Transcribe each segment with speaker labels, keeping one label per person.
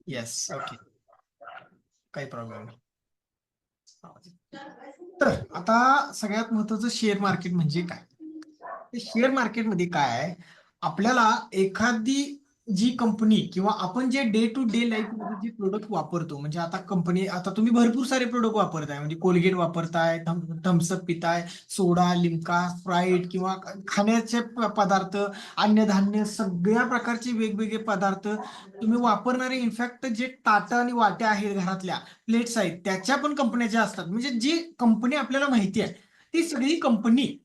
Speaker 1: Yes, okay, काही problem नाही. तर आता सगळ्यात महत्वाचं शेअर मार्केट म्हणजे काय? ते शेअर मार्केटमध्ये काय आहे, आपल्याला एखादी जी कंपनी किंवा आपण जे डे टू डे लाईफ मध्ये जे प्रोडक्ट वापरतो, म्हणजे आता कंपनी, आता तुम्ही भरपूर सारे प्रोडक्ट वापरताय, म्हणजे कोलगेट वापरताय, थम्सअप पिताय, सोडा, लिमका, स्प्राईट किंवा खाण्याचे पदार्थ, अन्नधान्य, सगळ्या प्रकारचे वेगवेगळे पदार्थ तुम्ही वापरणारे, इनफॅक्ट जे ताटं आणि वाट्या आहेत, घरातल्या प्लेट्स आहेत, त्याच्या पण कंपन्याच्या असतात. म्हणजे जी कंपनी आपल्याला माहिती आहे ती सगळी कंपनी,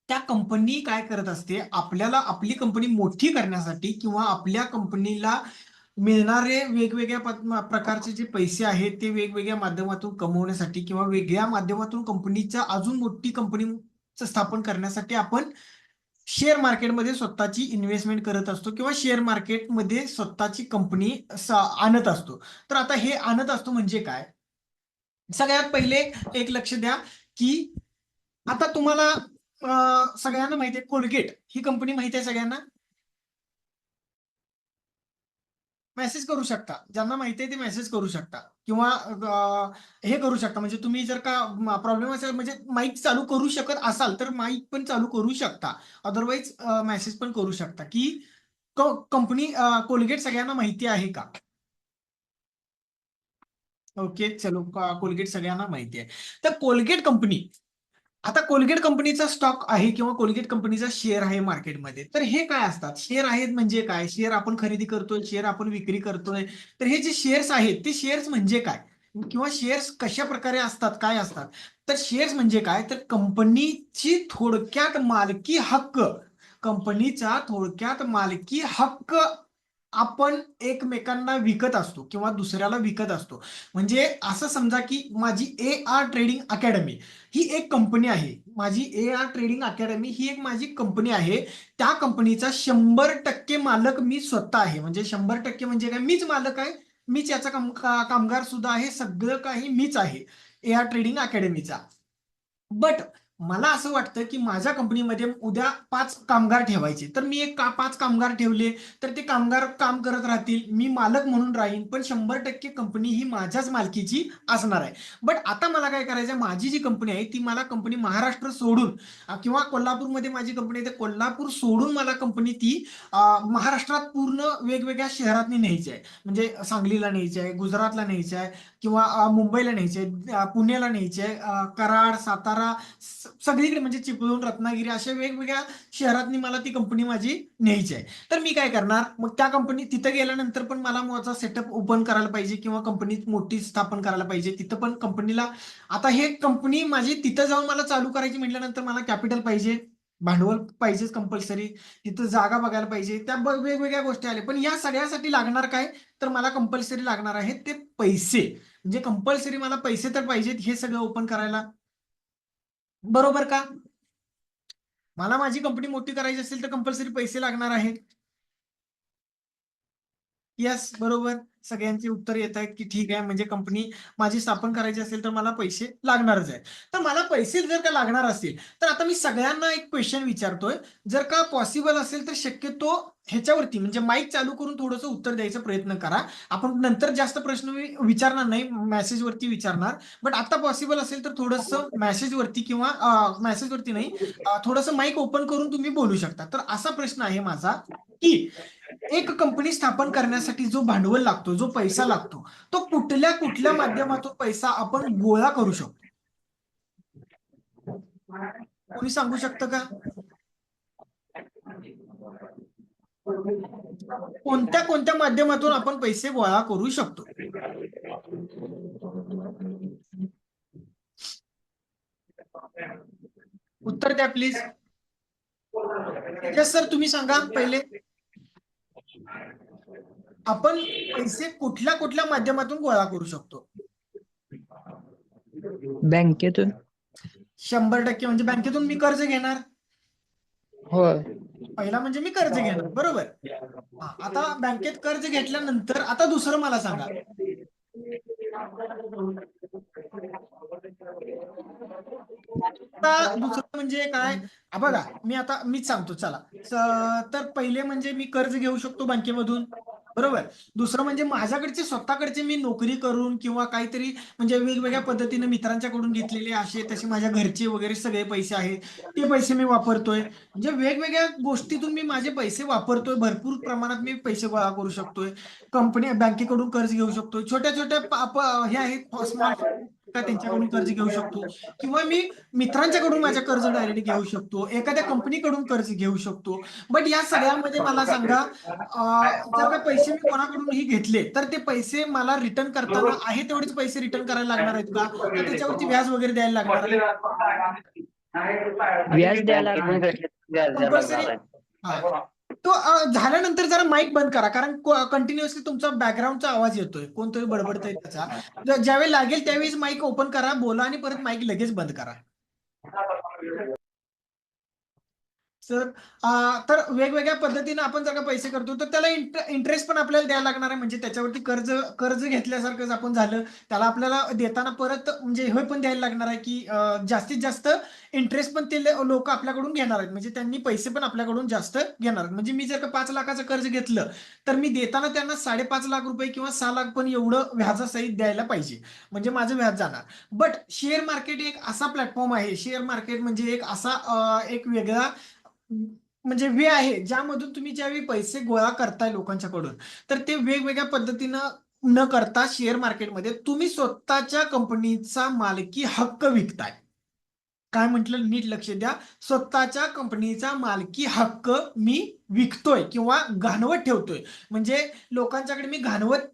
Speaker 1: त्या कंपनी काय करत असते, आपल्याला आपली कंपनी मोठी करण्यासाठी किंवा आपल्या कंपनीला मिळणारे वेगवेगळ्या प्रकारचे जे पैसे आहेत ते वेगवेगळ्या माध्यमातून कमवण्यासाठी किंवा वेगळ्या माध्यमातून कंपनीच्या अजून मोठी कंपनी स्थापन करण्यासाठी आपण शेअर मार्केटमध्ये स्वतःची इन्व्हेस्टमेंट करत असतो किंवा शेअर मार्केटमध्ये स्वतःची कंपनी आणत असतो. तर आता हे आणत असतो म्हणजे काय, सगळ्यात पहिले एक लक्ष द्या की आता तुम्हाला सगळ्यांना माहिती आहे कोलगेट ही कंपनी माहिती आहे सगळ्यांना. मेसेज करू शकता, ज्यांना माहिती आहे ते मेसेज करू शकता किंवा हे करू शकता. म्हणजे तुम्ही जर का प्रॉब्लेम असेल, म्हणजे माईक चालू करू शकत असाल तर माईक पण चालू करू शकता, अदरवाईज मेसेज पण करू शकता की कंपनी कोलगेट सगळ्यांना माहिती आहे का. ओके, चलो, कोलगेट सगळ्यांना माहिती आहे. तर कोलगेट कंपनी, आता कोलगेट कंपनीचा स्टॉक आहे किंवा कोलगेट कंपनीचा शेअर आहे मार्केटमध्ये. तर हे काय असतात, शेअर आहेत म्हणजे काय, शेअर आपण खरेदी करतोय, शेअर आपण विक्री करतोय. तर हे जे शेअर्स आहेत ते शेअर्स म्हणजे काय किंवा शेअर्स कशा प्रकारे असतात, काय असतात. तर शेअर्स म्हणजे काय, तर कंपनीची थोडक्यात मालकी हक्क, कंपनीचा थोडक्यात मालकी हक्क आपण एकमेकांना विकत असतो किंवा दुसऱ्याला विकत असतो. म्हणजे असं समजा की माझी AR ट्रेडिंग अकॅडमी ही एक कंपनी आहे, माझी AR ट्रेडिंग अकॅडमी ही एक माझी कंपनी आहे. त्या कंपनीचा 100% मालक मी स्वतः आहे. म्हणजे 100% म्हणजे काय, मीच मालक आहे, मीच याचा कामगार सुद्धा आहे, सगळं काही मीच आहे AR ट्रेडिंग अकॅडमीचा. बट मला असं वाटतं की माझ्या कंपनीमध्ये उद्या 5 कामगार ठेवायचे, तर मी 5 कामगार ठेवले तर ते कामगार काम करत राहतील, मी मालक म्हणून राहीन, पण 100% कंपनी ही माझ्याच मालकीची असणार आहे. बट आता मला काय करायचं, माझी जी कंपनी आहे ती, मला कंपनी महाराष्ट्र सोडून किंवा कोल्हापूरमध्ये माझी कंपनी आहे, कोल्हापूर सोडून मला कंपनी ती महाराष्ट्रात पूर्ण वेगवेगळ्या शहरात न्यायची आहे. म्हणजे सांगलीला न्यायची आहे, गुजरातला न्यायची आहे किंवा मुंबईला न्यायचे, पुण्याला न्यायचे, कराड, सातारा, सगळीकडे, म्हणजे चिपळूण, रत्नागिरी, अशा वेगवेगळ्या शहरातनी मला ती कंपनी माझी न्यायची आहे. तर मी काय करणार, मग त्या कंपनी तिथं गेल्यानंतर पण मला माझा सेटअप ओपन करायला पाहिजे किंवा कंपनी मोठी स्थापन करायला पाहिजे. तिथं पण कंपनीला, आता हे कंपनी माझी तिथं जाऊन मला चालू करायची म्हटल्यानंतर मला कॅपिटल पाहिजे, भांडवल पाहिजेच कंपल्सरी, तिथं जागा बघायला पाहिजे, त्या वेगवेगळ्या गोष्टी आल्या. पण या सगळ्यासाठी लागणार काय, तर मला कंपल्सरी लागणार आहे ते पैसे. म्हणजे कंपल्सरी मला पैसे तर पाहिजेत हे सगळं ओपन करायला, बरोबर का. मला माझी कंपनी मोठी करायची असेल तर कंपल्सरी पैसे लागणार आहेत. येस, बरोबर, सगळ्यांची उत्तर येत आहेत की ठीक आहे, म्हणजे कंपनी माझी स्थापन करायची असेल तर मला पैसे लागणारच आहे. तर मला पैसे जर का लागणार असतील तर आता मी सगळ्यांना एक क्वेश्चन विचारतोय, जर का पॉसिबल असेल तर शक्यतो ह्याच्यावरती, म्हणजे माईक चालू करून थोडंसं उत्तर द्यायचा प्रयत्न करा. आपण नंतर जास्त प्रश्न विचारणार नाही, मेसेजवरती विचारणार. बट आता पॉसिबल असेल तर थोडंसं मेसेजवरती किंवा मेसेजवरती नाही, थोडंसं माईक ओपन करून तुम्ही बोलू शकता. तर असा प्रश्न आहे माझा की एक कंपनी स्थापन करण्यासाठी जो भांडवल लागतो, जो पैसा लागतो, तो कुठल्या कुठल्या माध्यमातून पैसा आपण गोळा करू शकतो, कोणी सांगू शकतं का. कोणत्या कोणत्या माध्यमातून आपण पैसे गोळा करू शकतो. उत्तर द्या प्लीज. तेजस सर, तुम्ही सांगा पहिले, आपण पैसे कुठल्या कुठल्या माध्यमातून गोळा करू शकतो.
Speaker 2: बँकेतून.
Speaker 1: 100% म्हणजे बँकेतून मी कर्ज घेणार,
Speaker 2: होय.
Speaker 1: पहिला म्हणजे मी कर्ज घेणार, बरोबर. आता बँकेत कर्ज घेतल्यानंतर आता दुसरं मला सांगा. आता दुसरं म्हणजे काय, बघा मी आता मीच सांगतो चला. तर पहिले म्हणजे मी कर्ज घेऊ शकतो बँकेमधून, बरोबर. दुसरं म्हणजे माझ्याकडचे स्वतःकडचे मी नोकरी करून किंवा काहीतरी म्हणजे वेगवेगळ्या पद्धतीने मित्रांच्याकडून घेतलेले असे तसे माझ्या घरचे वगैरे सगळे पैसे आहेत, ते पैसे मी वापरतोय. म्हणजे वेगवेगळ्या गोष्टीतून मी माझे पैसे वापरतोय, भरपूर प्रमाणात मी पैसे गोळा करू शकतोय. कंपनी बँकेकडून कर्ज घेऊ शकतो, छोट्या छोट्या हे आहेत स्मॉल का त्यांच्याकडून कर्ज घेऊ शकतो, किंवा मी मित्रांच्याकडून माझ्या कर्ज डायरेक्ट घेऊ शकतो, एखाद्या कंपनीकडून कर्ज घेऊ शकतो. बट या सगळ्यामध्ये मला सांगा, जर का पैसे मी कोणाकडूनही घेतले तर ते पैसे मला रिटर्न करताना आहे तेवढेच पैसे रिटर्न करायला लागणार आहेत का त्याच्यावरती व्याज वगैरे द्यायला लागणार आहे?
Speaker 2: व्याज द्यायला लागणार.
Speaker 1: कंपल्सरी. हा. तो झाल्यानंतर जरा माईक बंद करा, कारण कंटिन्युअसली तुमचा बॅकग्राऊंडचा आवाज येतोय, कोणतरी बडबडतोय त्याचा. ज्यावेळी लागेल त्यावेळेस माईक ओपन करा, बोला आणि परत माईक लगेच बंद करा. सर तर वेगवेगळ्या पद्धतीने आपण जर का पैसे करतो तर त्याला इंटरेस्ट पण आपल्याला द्यायला लागणार आहे, म्हणजे त्याच्यावरती कर्ज कर्ज घेतल्यासारखंच आपण झालं. त्याला आपल्याला देताना परत म्हणजे हे पण द्यायला लागणार आहे की जास्तीत जास्त इंटरेस्ट पण ते लोक आपल्याकडून घेणार आहेत, म्हणजे त्यांनी पैसे पण आपल्याकडून जास्त घेणार आहेत. म्हणजे मी जर का 5 लाखाचं कर्ज घेतलं तर मी देताना त्यांना 5.5 लाख रुपये किंवा 6 लाख पण एवढं व्याजासहित द्यायला पाहिजे, म्हणजे माझं व्याज जाणार. बट शेअर मार्केट एक असा प्लॅटफॉर्म आहे, शेअर मार्केट म्हणजे एक असा एक वेगळा म्हणजे वे आहे ज्यामधून तुम्ही ज्यावेळी पैसे गोळा करताय लोकांच्याकडून, तर ते वेगवेगळ्या पद्धतीनं न करता शेअर मार्केटमध्ये तुम्ही स्वतःच्या कंपनीचा मालकी हक्क विकताय. काय म्हटलं नीट लक्ष द्या, स्वतःच्या कंपनीचा मालकी हक्क मी विकतोय किंवा घाणवत ठेवतोय. म्हणजे लोकांच्याकडे मी घाणवत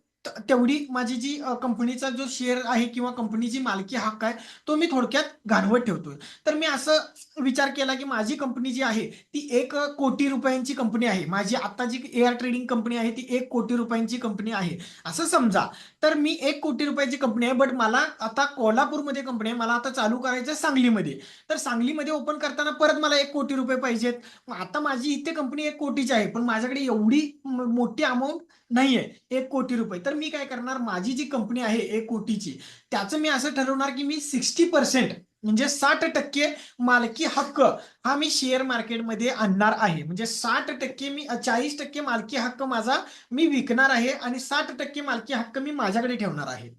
Speaker 1: तेवढी माझी जी कंपनीचा जो शेअर आहे किंवा कंपनीची मालकी हक्क आहे तो मी थोडक्यात घाणवत ठेवतोय. तर मी असं विचार केला की माझी कंपनी जी आहे ती 1 कोटी रुपयांची कंपनी आहे. माझी आता जी एआर ट्रेडिंग कंपनी आहे ती 1 कोटी रुपयांची कंपनी आहे असं समजा. तर मी 1 कोटी रुपयाची कंपनी आहे, बट मला आता कोल्हापूरमध्ये कंपनी आहे, मला आता चालू करायचं सांगलीमध्ये. तर सांगलीमध्ये ओपन करताना परत मला 1 कोटी रुपये पाहिजेत. आता माझी इथे कंपनी 1 कोटीची आहे, पण माझ्याकडे एवढी मोठी अमाऊंट नाहीये 1 कोटी रुपये. तर मी काय करणार, माझी जी कंपनी आहे 1 कोटीची, त्याचं मी असं ठरवणार की मी 60% म्हणजे 60% मालकी हक्क हा मी शेअर मार्केटमध्ये आणणार आहे. म्हणजे 60% मी 40% मालकी हक्क माझा मी विकणार आहे आणि 60% मालकी हक्क मी माझ्याकडे ठेवणार आहे.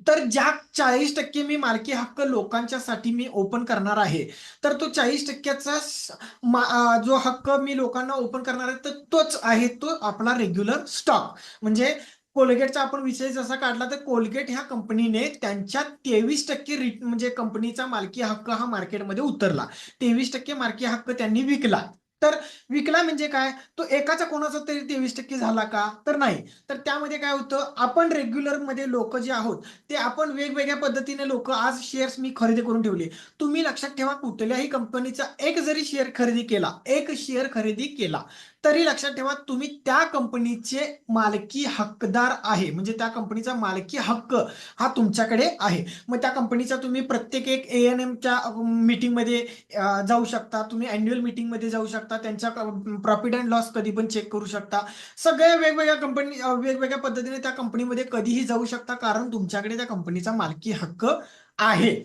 Speaker 1: तर ज्या 40% मी मालकी हक्क लोकांच्यासाठी मी ओपन करणार आहे, तर तो 40%चा जो हक्क मी लोकांना ओपन करणार आहे तर तोच आहे तो आपला रेग्युलर स्टॉक. म्हणजे कोलगेटचा आपण विषय जसा काढला तर कोलगेट ह्या कंपनीने त्यांच्या 23% म्हणजे कंपनीचा मालकी हक्क हा मार्केटमध्ये उतरला. 23% मालकी हक्क त्यांनी विकला. तर विकला म्हणजे काय, तो एकाचा कोणाचा तरी 23% झाला का, तर नाही. तर त्यामध्ये काय होतं, आपण रेग्युलर मध्ये लोक जे आहोत ते आपण वेगवेगळ्या पद्धतीने लोक आज शेअर्स मी खरेदी करून ठेवले. तुम्ही लक्षात ठेवा, कुठल्याही कंपनीचा एक जरी शेअर खरेदी केला, एक शेअर खरेदी केला तरी लक्षात ठेवा तुम्ही त्या कंपनीचे मालकी हक्कदार आहे, म्हणजे त्या मालकी हक्क हा तुमच्याकडे आहे. मग त्या कंपनीचा तुम्ही प्रत्येक एक ANMच्या मीटिंगमध्ये जाऊ शकता, तुम्ही अॅन्युअल मीटिंगमध्ये जाऊ शकता, त्यांच्या प्रॉफिट अँड लॉस कधी पण चेक करू शकता. सगळ्या वेगवेगळ्या कंपनी वेगवेगळ्या पद्धतीने त्या कंपनीमध्ये कधीही जाऊ शकता, कारण तुमच्याकडे त्या कंपनीचा मालकी हक्क आहे.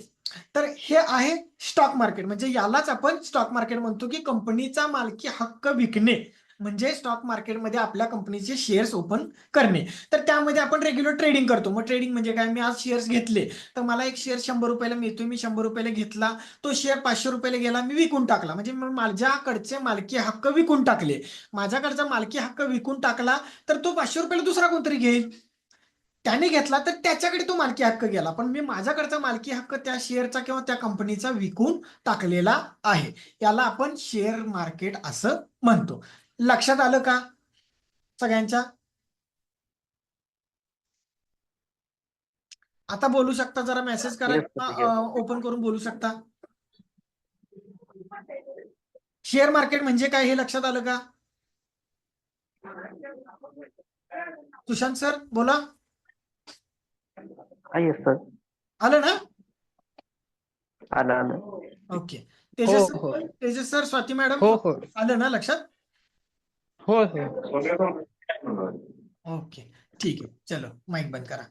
Speaker 1: तर हे आहे स्टॉक मार्केट. म्हणजे यालाच आपण स्टॉक मार्केट म्हणतो की कंपनीचा मालकी हक्क विकणे म्हणजे स्टॉक मार्केटमध्ये आपल्या कंपनीचे शेअर्स ओपन करणे. तर त्यामध्ये आपण रेग्युलर ट्रेडिंग करतो. मग ट्रेडिंग म्हणजे काय, मी आज शेअर्स घेतले तर मला एक शेअर 100 रुपयाला मिळतोय, मी 100 रुपयाला घेतला, तो शेअर 500 रुपयाला गेला, मी विकून टाकला, म्हणजे माझ्याकडचे मालकी हक्क विकून टाकले. माझ्याकडचा मालकी हक्क विकून टाकला तर तो 500 रुपयाला दुसरा कोणतरी घेईल, त्याने घेतला तर त्याच्याकडे तो मालकी हक्क गेला, पण मी माझ्याकडचा मालकी हक्क त्या शेअरचा किंवा त्या कंपनीचा विकून टाकलेला आहे. याला आपण शेअर मार्केट असं म्हणतो. लक्षात आलं का सगळ्यांच्या? आता बोलू शकता, जरा मेसेज करा किंवा ओपन करून बोलू शकता. शेअर मार्केट म्हणजे काय हे लक्षात आलं का? सुशांत सर बोला.
Speaker 2: सर
Speaker 1: आलं ना?
Speaker 2: आलं.
Speaker 1: ओके.
Speaker 2: हो
Speaker 1: तेजस
Speaker 2: हो
Speaker 1: तेजस सर, स्वाती मॅडम,
Speaker 2: हो हो
Speaker 1: आलं ना लक्षात?
Speaker 2: हो हो
Speaker 1: ओके, ठीक आहे. चलो माईक बंद करा.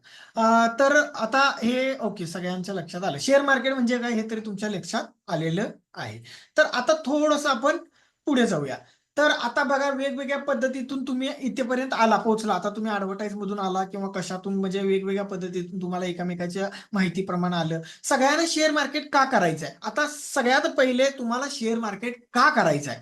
Speaker 1: तर आता हे ओके, सगळ्यांच्या लक्षात आलं शेअर मार्केट म्हणजे काय हे तरी तुमच्या लक्षात आलेलं आहे. तर आता थोडंसं आपण पुढे जाऊया. तर आता बघा वेगवेगळ्या पद्धतीतून तुम्ही इथेपर्यंत पोहोचला. आता तुम्ही ऍडव्हर्टाईज मधून आला किंवा कशातून म्हणजे वेगवेगळ्या पद्धतीतून तुम्हाला एकमेकाच्या माहितीप्रमाणे आलं. सगळ्यांना शेअर मार्केट का करायचंय? आता सगळ्यात पहिले तुम्हाला शेअर मार्केट का करायचंय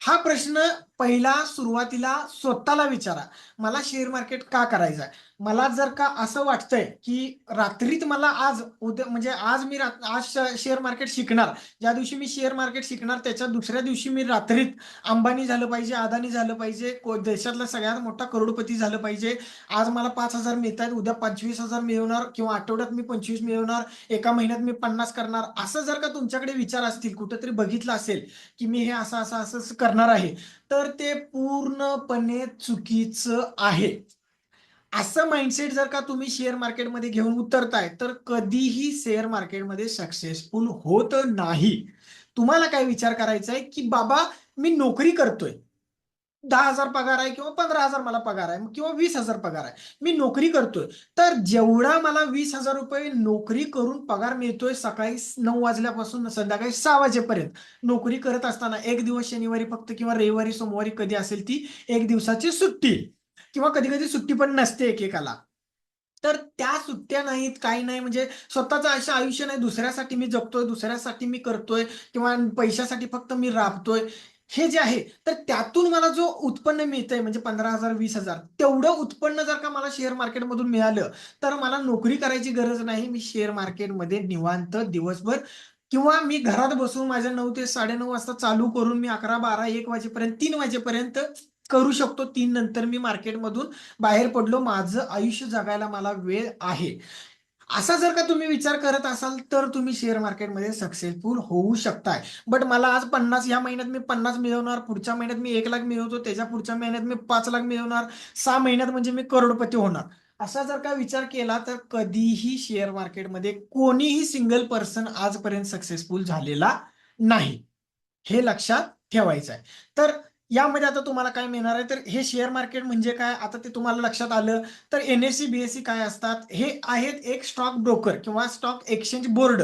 Speaker 1: हा प्रश्न पहिला सुरुवातीला स्वतःला विचारा. मला शेअर मार्केट का करायचं आहे? मला जर का असं वाटतंय की रात्रीत मला आज उद्या म्हणजे आज मी आज शेअर मार्केट शिकणार, ज्या दिवशी मी शेअर मार्केट शिकणार त्याच्या दुसऱ्या दिवशी मी रात्रीत अंबानी झालं पाहिजे, अदानी झालं पाहिजे, देशातला सगळ्यात मोठा करोडपती झालं पाहिजे, आज मला 5,000 मिळत आहेत, उद्या 25,000 मिळवणार किंवा आठवड्यात मी 25 मिळवणार, एका महिन्यात मी 50 करणार, असं जर का तुमच्याकडे विचार असतील, कुठेतरी बघितलं असेल की मी हे असं असं असं करणार आहे, तर ते पूर्णपणे चुकीचं आहे. असं माइंडसेट जर का तुम्ही शेअर मार्केटमध्ये घेऊन उतरताय तर कधीही शेअर मार्केटमध्ये सक्सेसफुल होत नाही. तुम्हाला काय विचार करायचा आहे की बाबा मी नोकरी करतोय, 10,000 पगार आहे किंवा 15,000 मला पगार आहे किंवा 20,000 पगार आहे, मी नोकरी करतोय, तर जेवढा मला 20,000 रुपये नोकरी करून पगार मिळतोय सकाळी 9 वाजल्यापासून संध्याकाळी 6 वाजेपर्यंत नोकरी करत असताना, एक दिवस शनिवारी फक्त किंवा रविवारी सोमवारी कधी असेल ती एक दिवसाची सुट्टी किंवा कधी कधी सुट्टी पण नसते एकेकाला, तर त्या सुट्ट्या नाहीत, काही नाही, म्हणजे स्वतःचं असं आयुष्य नाही, दुसऱ्यासाठी मी जगतोय, दुसऱ्यासाठी मी करतोय किंवा पैशासाठी फक्त मी राबतोय, हे जे आहे तर त्यातून मला जो उत्पन्न मिळतंय म्हणजे 15,000 20,000 तेवढं उत्पन्न जर का मला शेअर मार्केटमधून मिळालं तर मला नोकरी करायची गरज नाही. मी शेअर मार्केटमध्ये निवांत दिवसभर किंवा मी घरात बसून माझ्या 9 ते 9:30 वाजता चालू करून मी 11 12 1 वाजेपर्यंत 3 वाजेपर्यंत करू शकतो. 3 नंतर मी मार्केटमधून बाहेर पडलो, माझं आयुष्य जगायला मला वेळ आहे. असा जर का तुम्ही विचार करत असाल तर तुम्ही शेअर मार्केटमध्ये सक्सेसफुल होऊ शकताय. बट मला आज 50 या महिन्यात मी 50 मिळवणार, पुढच्या महिन्यात मी 1 लाख मिळवतो, त्याच्या पुढच्या महिन्यात मी 5 लाख मिळवणार, 6 महिन्यात म्हणजे मी करोडपती होणार, असा जर का विचार केला तर कधीही शेअर मार्केटमध्ये कोणीही सिंगल पर्सन आजपर्यंत सक्सेसफुल झालेला नाही. हे लक्षात ठेवायचं आहे. तर यामध्ये आता तुम्हाला काय मिळणार आहे, तर हे शेअर मार्केट म्हणजे काय आता ते तुम्हाला लक्षात आलं. तर NSE BSE काय असतात, हे आहेत एक स्टॉक ब्रोकर किंवा स्टॉक एक्सचेंज बोर्ड.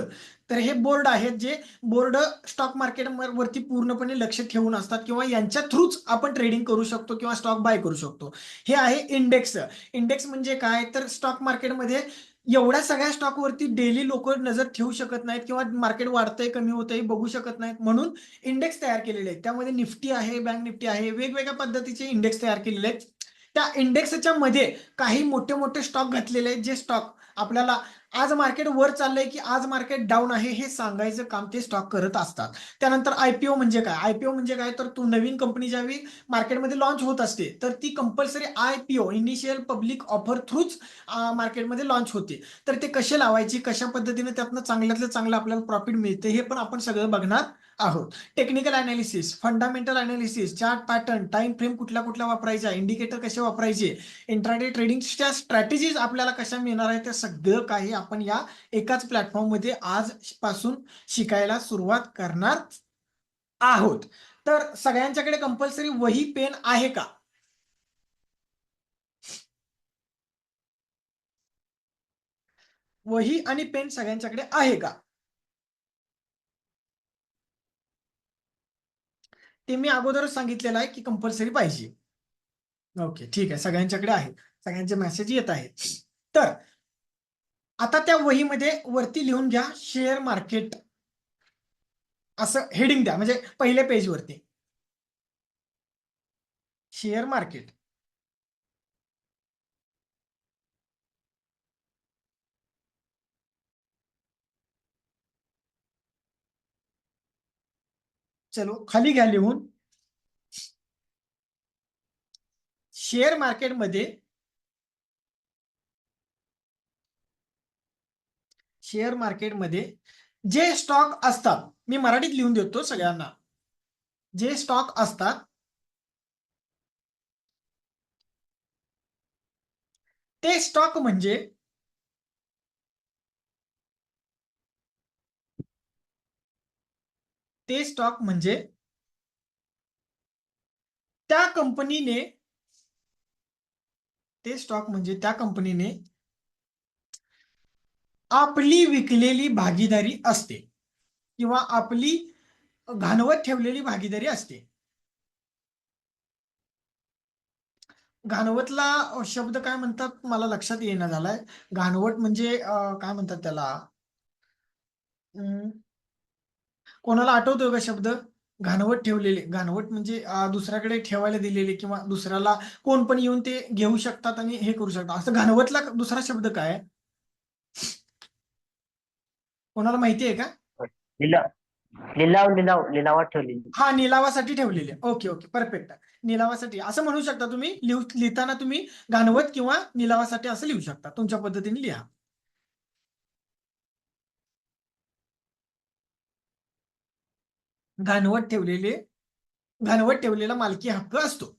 Speaker 1: तर हे बोर्ड आहेत जे बोर्ड स्टॉक मार्केट वरती पूर्णपणे लक्ष ठेवून असतात किंवा यांच्या थ्रूच आपण ट्रेडिंग करू शकतो किंवा स्टॉक बाय करू शकतो. हे आहे इंडेक्स. इंडेक्स म्हणजे काय, तर स्टॉक मार्केटमध्ये एवढ्या सगळ्या स्टॉकवरती डेली लोक नजर ठेवू शकत नाहीत किंवा मार्केट वाढतंय कमी होतंय बघू शकत नाहीत, म्हणून इंडेक्स तयार केलेले आहेत. त्यामध्ये निफ्टी आहे, बँक निफ्टी आहे, वेगवेगळ्या पद्धतीचे इंडेक्स तयार केलेले आहेत. त्या इंडेक्सच्या मध्ये काही मोठे मोठे स्टॉक घातलेले आहेत, जे स्टॉक आपल्याला आज मार्केट वर चाललंय की आज मार्केट डाऊन आहे हे सांगायचं काम ते स्टॉक करत असतात. त्यानंतर IPO म्हणजे काय, IPO म्हणजे काय, तर तू नवीन कंपनी ज्यावेळी मार्केटमध्ये लॉन्च होत असते तर ती compulsory IPO initial public offer थ्रूच मार्केटमध्ये लॉन्च होते. तर ते कसे लावायचे, कशा पद्धतीने त्यातनं चांगल्यातलं चांगलं आपल्याला प्रॉफिट मिळते हे पण आपण सगळं बघणार आहोत. Technical analysis, fundamental analysis, chart pattern, time frame कुठल्या कुठल्या वापरायचा, इंडिकेटर कसे वापरायचे, इंट्राडे ट्रेडिंगच्या स्ट्रॅटेजीज आपल्याला कशा मिळणार आहे, ते सगळं काही आपण या एकाच प्लॅटफॉर्ममध्ये आजपासून शिकायला सुरुवात करणार आहोत. तर सगळ्यांच्याकडे कंपल्सरी वही पेन आहे का? वही आणि पेन सगळ्यांच्याकडे आहे का? ते मी अगोदरच सांगितलेलं आहे की कंपल्सरी पाहिजे. ओके ठीक आहे, सगळ्यांच्याकडे आहे, सगळ्यांचे मेसेज येत आहेत. तर आता त्या वहीमध्ये वरती लिहून घ्या शेअर मार्केट असं हेडिंग द्या, म्हणजे पहिल्या पेजवरती शेअर मार्केट. चलो खाली घ्या लिहून शेअर मार्केटमध्ये शेअर मार्केटमध्ये जे स्टॉक असतात, मी मराठीत लिहून देतो सगळ्यांना, जे स्टॉक असतात ते स्टॉक म्हणजे त्या कंपनीने ते स्टॉक म्हणजे त्या कंपनीने आपली विकलेली भागीदारी असते किंवा आपली घाणवत ठेवलेली भागीदारी असते. घाणवतला शब्द काय म्हणतात मला लक्षात येईना झालाय. घाणवट म्हणजे काय म्हणतात त्याला? अं, कोणाला आठवतोय का शब्द? घाणवट ठेवलेले, घाणवट म्हणजे दुसऱ्याकडे ठेवायला दिलेले किंवा दुसऱ्याला कोण पण येऊन ते घेऊ शकतात आणि हे करू शकतात. असं घाणवतला दुसरा शब्द काय आहे? कोणाला माहिती आहे का?
Speaker 2: लिलाव लिलाव लिलाव लिलावात ठेवलेली.
Speaker 1: हा, निलावासाठी ठेवलेले. Okay okay, perfect. निलावासाठी असं म्हणू शकता तुम्ही. लिहिताना तुम्ही घाणवत किंवा निलावासाठी असं लिहू शकता. तुमच्या पद्धतीने लिहा. घाणवत ठेवलेले, घाणवत ठेवलेला मालकी हक्क असतो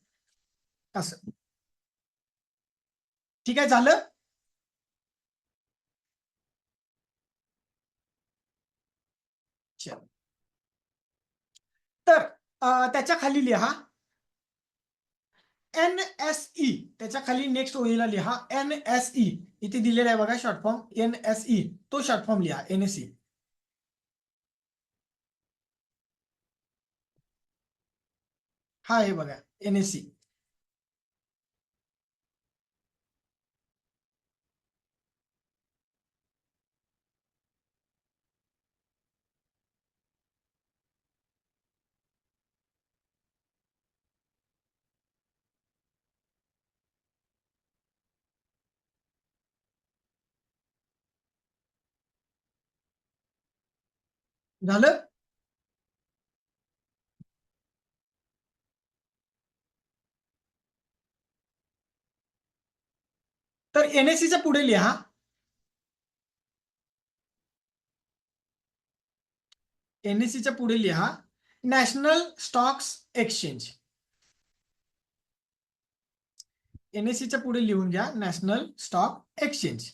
Speaker 1: असं. ठीक आहे, झालं. चल. तर त्याच्या खाली लिहा NSE. त्याच्या खाली नेक्स्ट ओळीला लिहा NSE. इथे दिलेला आहे बघा शॉर्ट फॉर्म NSE. तो शॉर्ट फॉर्म लिहा NSE. हा आहे बघा NSE. झालं. तर NSEच्या पुढे लिहा NSEच्या पुढे लिहा नॅशनल स्टॉक्स एक्सचेंज. NSEच्या पुढे लिहून घ्या नॅशनल स्टॉक एक्सचेंज.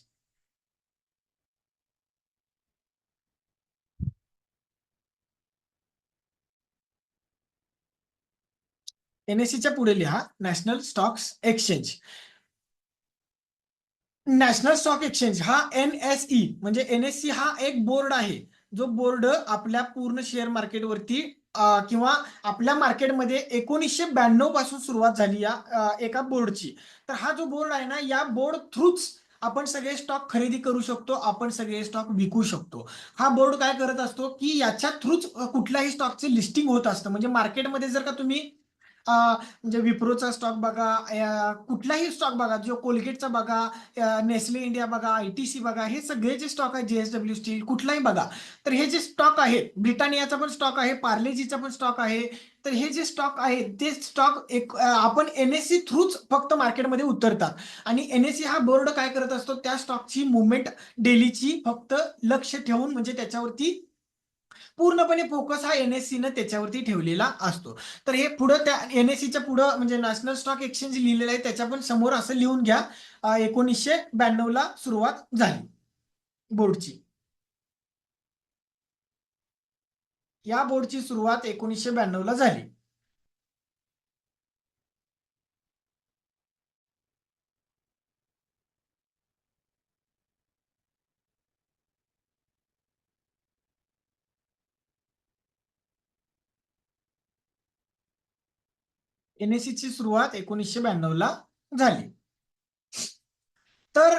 Speaker 1: NSEच्या पुढे लिहा national stocks exchange. National stock exchange हा NSE म्हणजे NSE हा एक बोर्ड आहे. जो बोर्ड आपल्या पूर्ण शेअर मार्केटवरती किंवा आपल्या मार्केटमध्ये 1992 पासून सुरुवात झाली या एका बोर्डची. तर हा जो बोर्ड आहे ना, या बोर्ड थ्रूच आपण सगळे स्टॉक खरेदी करू शकतो, आपण सगळे स्टॉक विकू शकतो. हा बोर्ड काय करत असतो की याच्या थ्रूच कुठल्याही स्टॉकचे लिस्टिंग होत असतं. म्हणजे मार्केटमध्ये जर का तुम्ही म्हणजे विप्रोचा स्टॉक बघा, कुठलाही स्टॉक बघा, जो कोलगेटचा बघा, नेस्ले इंडिया बघा, ITC बघा, हे सगळे जे स्टॉक आहेत, JSW स्टील कुठलाही बघा, तर हे जे स्टॉक आहेत, ब्रिटानियाचा पण स्टॉक आहे, पार्लेजीचा पण स्टॉक आहे. तर हे जे स्टॉक आहेत ते स्टॉक आपण NSE थ्रूच फक्त मार्केटमध्ये उतरतात. आणि NSE हा बोर्ड काय करत असतो, त्या स्टॉकची मुवमेंट डेलीची फक्त लक्ष ठेवून म्हणजे त्याच्यावरती पूर्णपणे फोकस हा NSE न त्याच्यावरती ठेवलेला असतो. तर हे पुढं त्या NSEच्या पुढं म्हणजे नॅशनल स्टॉक एक्सचेंज लिहिलेलं आहे, त्याच्या पण समोर असं लिहून घ्या 1992 ला सुरुवात झाली बोर्डची. या बोर्डची सुरुवात 1992 ला झाली. NSE ची सुरुवात 1992 ला झाली. तर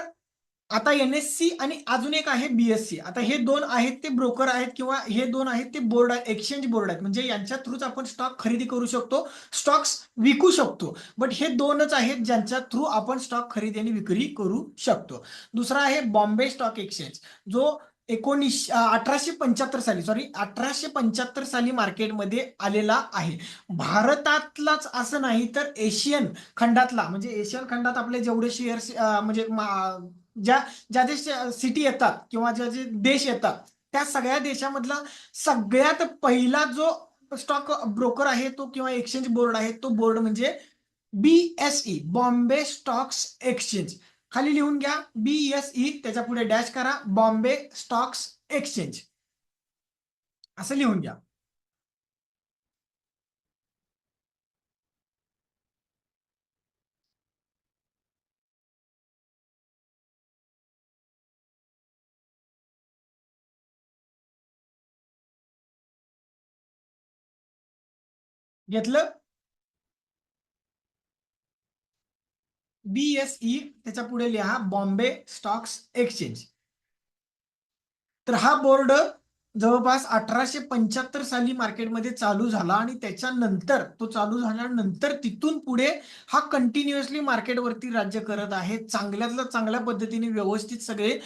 Speaker 1: आता NSE आणि अजून एक आहे BSE. आता हे दोन आहेत ते ब्रोकर आहेत किंवा हे दोन आहेत ते बोर्ड आहेत, एक्सचेंज बोर्ड आहेत. म्हणजे यांच्या थ्रूच आपण स्टॉक खरेदी करू शकतो, स्टॉक्स विकू शकतो. बट हे दोनच आहेत ज्यांच्या थ्रू आपण स्टॉक खरेदी आणि विक्री करू शकतो. दुसरा आहे बॉम्बे स्टॉक एक्सचेंज, जो 1875 साली, सॉरी 1875 साली मार्केटमध्ये आलेला आहे. भारतातलाच असं नाही तर एशियन खंडातला, म्हणजे एशियन खंडात आपले जेवढे शेअर्स म्हणजे ज्या ज्या जे सिटी येतात किंवा ज्या जे देश येतात त्या सगळ्या देशामधला सगळ्यात पहिला जो स्टॉक ब्रोकर आहे तो किंवा एक्सचेंज बोर्ड आहे तो बोर्ड म्हणजे BSE, बॉम्बे स्टॉक्स एक्सचेंज. खाली लिहून घ्या BSE, त्याच्या पुढे डॅश करा बॉम्बे स्टॉक्स एक्सचेंज असं लिहून घ्या. घेतलं. BSE, त्याच्या पुढे लिहा बॉम्बे स्टॉक्स एक्सचेंज. तर हा बोर्ड जवळपास 1875 साली मार्केटमध्ये चालू झाला आणि त्याच्यानंतर तो चालू झाल्यानंतर तिथून पुढे हा कंटिन्युअसली मार्केटवरती राज्य करत आहे. चांगल्यातल्या चांगल्या पद्धतीने व्यवस्थित सगळे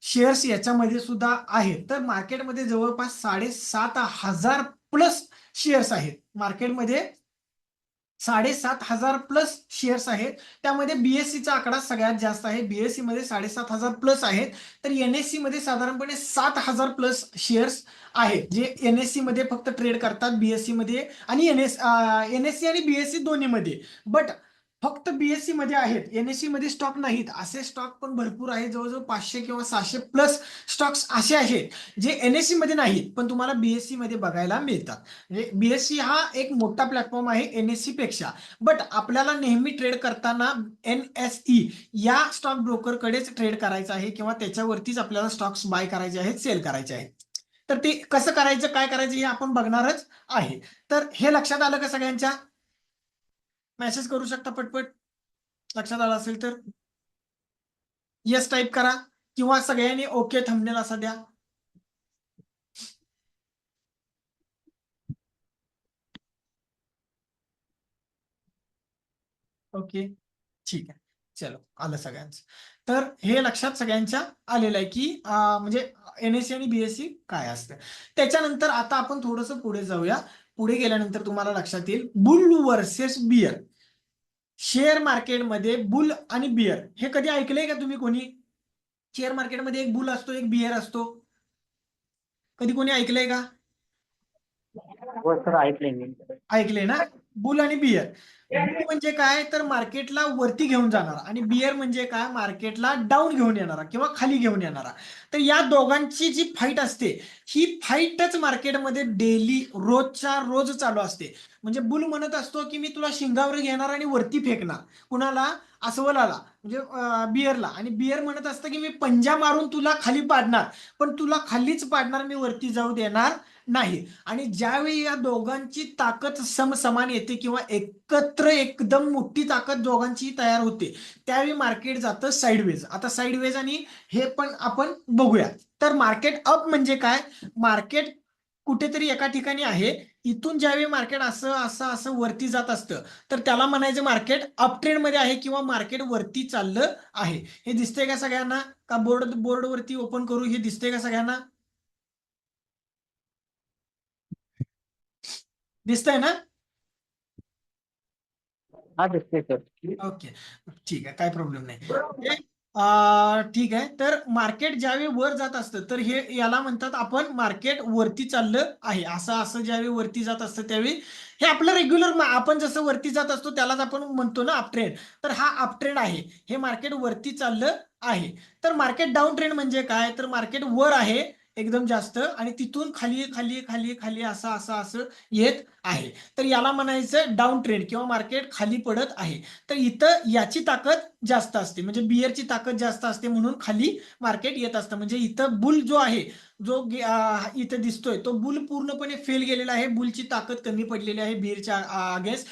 Speaker 1: शेअर्स याच्यामध्ये सुद्धा आहेत. तर मार्केटमध्ये जवळपास 7,500 प्लस शेअर्स आहेत. मार्केटमध्ये 7,500 प्लस शेअर्स आहेत. त्यामध्ये बीएससीचा आकडा सगळ्यात जास्त आहे. बीएससी मध्ये 7,500 प्लस आहेत. तर एनएससी मध्ये साधारणपणे 7,000 प्लस शेअर्स आहेत, जे एनएससी मध्ये फक्त ट्रेड करतात. बीएससी मध्ये आणि एनएससी आणि बीएससी दोन्हीमध्ये. बट फक्त बीएससी मध्ये आहेत, एनएससी मध्ये स्टॉक नाहीत. असे स्टॉक पण भरपूर आहेत. जवळजवळ 500 किंवा 600 प्लस स्टॉक्स असे आहेत जे एनएससी मध्ये नाहीत पण तुम्हाला बीएससी मध्ये बघायला मिळतात. म्हणजे बीएससी हा एक मोठा प्लॅटफॉर्म आहे एनएससी पेक्षा. बट आपल्याला नेहमी ट्रेड करताना एनएसई या स्टॉक ब्रोकरकडेच ट्रेड करायचं आहे किंवा त्याच्यावरतीच आपल्याला स्टॉक्स बाय करायचे आहेत, सेल करायचे आहेत. तर ते कसं करायचं, काय करायचं हे आपण बघणारच आहे. तर हे लक्षात आलं का सगळ्यांच्या? मेसेज करू शकता पटपट, लक्षात आलं असेल तर येस टाईप करा किंवा सगळ्यांनी ओके थंबनेल असा द्या. ओके ठीक आहे, चलो आलं सगळ्यांचं. तर हे लक्षात सगळ्यांच्या आलेलं आहे की म्हणजे एनएससी आणि बीएससी काय असतं. त्याच्यानंतर आता आपण थोडंसं पुढे जाऊया. पुढे गेल्यानंतर तुम्हाला लक्षात येईल बुल वर्सेस बियर. शेअर मार्केटमध्ये बुल आणि बियर हे कधी ऐकलंय का तुम्ही कोणी? शेअर मार्केटमध्ये एक बुल असतो, एक बियर असतो. कधी कोणी ऐकलंय का?
Speaker 2: हो सर, ऐकलंय मी.
Speaker 1: ऐकले ना? बुल आणि बियर. बुल म्हणजे काय तर मार्केटला वरती घेऊन जाणारा आणि बियर म्हणजे काय मार्केटला डाऊन घेऊन येणारा किंवा खाली घेऊन येणारा. तर या दोघांची जी फाईट असते ही फाईटच मार्केटमध्ये डेली रोजच्या रोज चालू असते. म्हणजे बुल म्हणत असतो की मी तुला शिंगावर घेणार आणि वरती फेकणार. कुणाला? अस्वलाला, म्हणजे बियरला. आणि बियर म्हणत असतं की मी पंजा मारून तुला खाली पाडणार, पण तुला खालीच पाडणार, मी वरती जाऊ देणार नाही. आणि ज्यावेळी या दोघांची ताकद समसमान येते किंवा एकत्र एकदम मोठी ताकद दोघांची तयार होते त्यावेळी मार्केट जातं साईडवेज. आता साईडवेज आणि हे पण आपण बघूया. तर मार्केट अप म्हणजे काय? मार्केट कुठेतरी एका ठिकाणी आहे, इथून ज्यावेळी मार्केट असं असं असं वरती जात असतं तर त्याला म्हणायचं मार्केट अप ट्रेंड मध्ये आहे किंवा मार्केट वरती चाललं आहे. हे दिसतंय का सगळ्यांना? का बोर्ड वरती ओपन करू? हे दिसतंय का सगळ्यांना? दिसतंय ना?
Speaker 2: हा, दिसतोय सर.
Speaker 1: ओके ठीक आहे, काय प्रॉब्लेम नाही. ठीक आहे. तर मार्केट ज्यावेळी वर जात असतं तर हे याला म्हणतात आपण मार्केट वरती चाललं आहे. असं असं ज्यावेळी वरती जात असतं त्यावेळी हे आपलं रेग्युलर आपण जसं वरती जात असतो त्यालाच आपण म्हणतो ना अप ट्रेंड. तर हा अप ट्रेंड आहे, हे मार्केट वरती चाललं आहे. तर मार्केट डाऊन ट्रेंड म्हणजे काय? तर मार्केट वर आहे एकदम जास्त आणि तिथून खाली खाली खाली खाली असं असं असं येत आहे. तर याला म्हणायचं डाऊन ट्रेंड किंवा मार्केट खाली पडत आहे. तर इथं याची ताकद जास्त असते, म्हणजे बियरची ताकद जास्त असते म्हणून खाली मार्केट येत असतं. म्हणजे इथं बुल जो आहे, जो इथं दिसतोय तो बुल पूर्णपणे फेल गेलेला आहे. बुलची ताकद कमी पडलेली आहे बियरच्या अगेन्स्ट,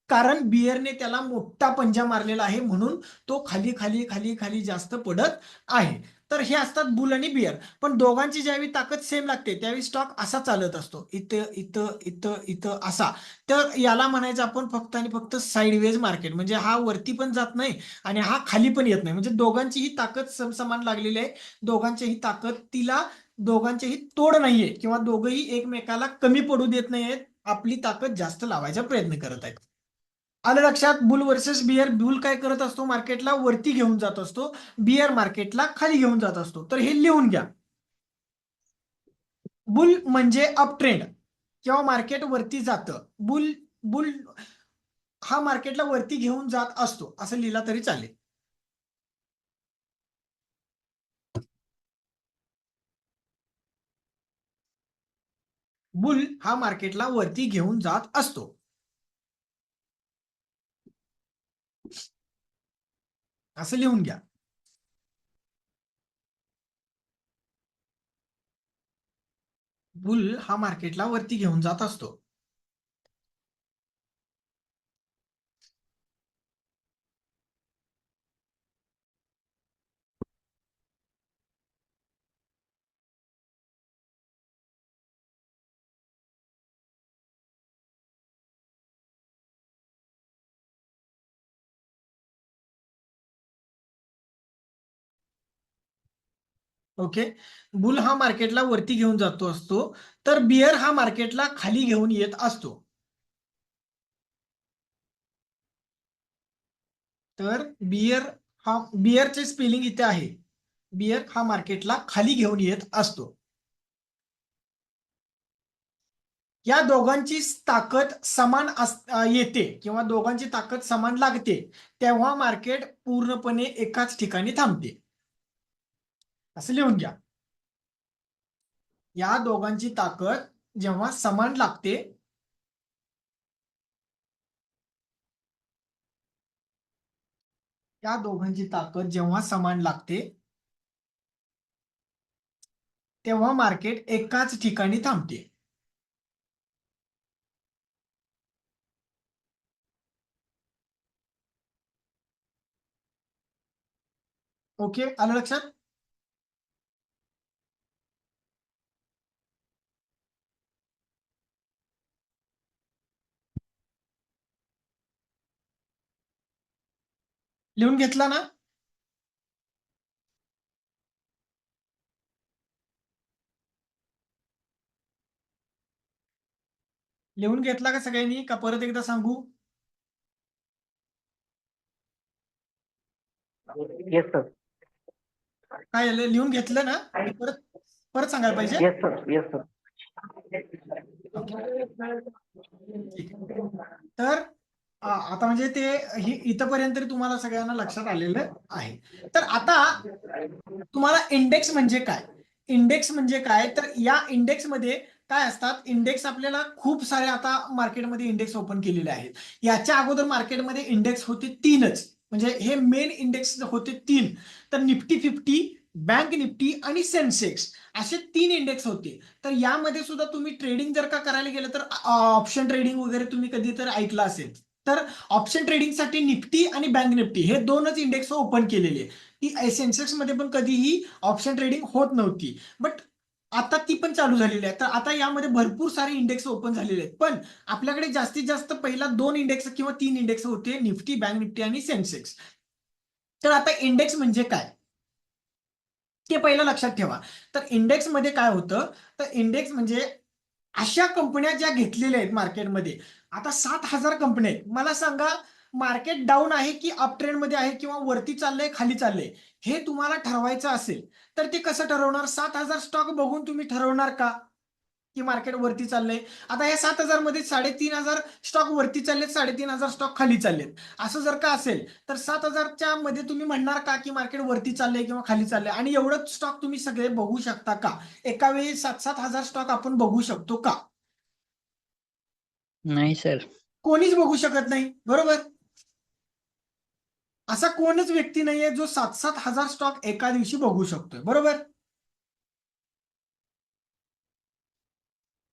Speaker 1: कारण बियरने त्याला मोठा पंजा मारलेला आहे म्हणून तो खाली खाली खाली खाली जास्त पडत आहे. तर हे असतात बुल आणि बियर. पण दोघांची ज्यावेळी ताकद सेम लागते त्यावेळी स्टॉक असा चालत असतो, इथं इथं इथं इथं असा. तर याला म्हणायचं आपण फक्त आणि फक्त साईडवेज मार्केट. म्हणजे हा वरती पण जात नाही आणि हा खाली पण येत नाही. म्हणजे दोघांचीही ताकद समसमान लागलेली आहे. दोघांचीही ताकद तिला दोघांचेही तोड नाहीये किंवा दोघंही एकमेकाला कमी पडू देत नाहीयेत. आपली ताकद जास्त लावायचा प्रयत्न करत आहेत. आलं लक्षात? Boule versus beer. बुल काय करत असतो? मार्केटला वरती घेऊन जात असतो. बियर मार्केटला खाली घेऊन जात असतो. तर हे लिहून घ्या. बुल म्हणजे अप ट्रेंड किंवा मार्केट वरती जातं. बुल बुल हा मार्केटला वरती घेऊन जात असतो असं लिहिला तरी चालेल. बुल हा मार्केटला वरती घेऊन जात असतो. असं लिहून घ्या. बुल हा मार्केटला वरती घेऊन जात असतो. ओके. बुल हा मार्केटला वरती घेऊन जातो असतो, तर बियर हा मार्केटला खाली घेऊन येत असतो. तर बियरचे स्पेलिंग इथे आहे. बियर हा मार्केटला खाली घेऊन येत असतो. या दोघांची ताकद समान येते किंवा दोघांची ताकद समान लागते, तेव्हा मार्केट पूर्णपणे एकाच ठिकाणी थांबते. असं लिहून घ्या. या दोघांची ताकद जेव्हा समान लागते, या दोघांची ताकद जेव्हा समान लागते, तेव्हा मार्केट एकाच ठिकाणी थांबते. ओके, आलं लक्षात? लिहून घेतला ना? लिहून घेतला का सगळ्यांनी, का परत एकदा सांगू?
Speaker 2: Yes sir.
Speaker 1: काय झालं, लिहून घेतलं ना? परत परत सांगायला पाहिजे.
Speaker 2: Yes sir. Yes sir.
Speaker 1: Okay, ठीक आहे. तर आता म्हणजे ते इथपर्यंत तुम्हाला सगळ्यांना लक्षात आलेलं आहे. तर आता तुम्हाला इंडेक्स म्हणजे काय, इंडेक्स म्हणजे काय, तर या इंडेक्स मध्ये काय असतात, इंडेक्स आपल्याला खूप सारे आता मार्केटमध्ये इंडेक्स ओपन केलेले आहेत. याच्या अगोदर मार्केटमध्ये इंडेक्स होते तीनच, म्हणजे हे मेन इंडेक्स होते तीन. तर निफ्टी 50, बँक निफ्टी आणि सेन्सेक्स, असे तीन इंडेक्स होते. तर यामध्ये सुद्धा तुम्ही ट्रेडिंग जर का करायला गेलं तर ऑप्शन ट्रेडिंग वगैरे तुम्ही कधी तर ऐकलं असेल. तर ऑप्शन ट्रेडिंगसाठी निफ्टी आणि बँक निफ्टी हे दोनच इंडेक्स ओपन केलेले. ती सेन्सेक्स मध्ये पण कधीही ऑप्शन ट्रेडिंग होत नव्हती, बट आता ती पण चालू झालेली आहे. तर आता यामध्ये भरपूर सारे इंडेक्स ओपन झालेले आहेत. पण आपल्याकडे जास्तीत जास्त पहिला दोन इंडेक्स किंवा तीन इंडेक्स होते, निफ्टी, बँक निफ्टी आणि सेन्सेक्स. तर आता इंडेक्स म्हणजे काय ते पहिलं लक्षात ठेवा. तर इंडेक्स मध्ये काय होतं, तर इंडेक्स म्हणजे अशा कंपन्या ज्या घेतलेल्या आहेत मार्केटमध्ये. आता 7,000 कंपन्या आहेत. मला सांगा, मार्केट डाऊन आहे की अप ट्रेंड मध्ये आहे किंवा वरती चाललंय खाली चाललंय, हे तुम्हाला ठरवायचं असेल तर ते कसं ठरवणार? 7,000 स्टॉक बघून तुम्ही ठरवणार का की मार्केट वरती चाललंय? आता या 7,000 मध्ये 3,500 स्टॉक वरती चाललेत, 3,500 स्टॉक खाली चाललेत. असं जर का असेल तर 7,000च्या मध्ये तुम्ही म्हणणार का की मार्केट वरती चाललंय किंवा खाली चाललंय? आणि एवढं स्टॉक तुम्ही सगळे बघू शकता का? एका वेळी 7,000 स्टॉक आपण बघू शकतो का?
Speaker 3: नाही सर.
Speaker 1: कोणीच बघू शकत नाही, बरोबर? असा कोणच व्यक्ती नाहीये जो 7,000 स्टॉक एका दिवशी बघू शकतोय, बरोबर?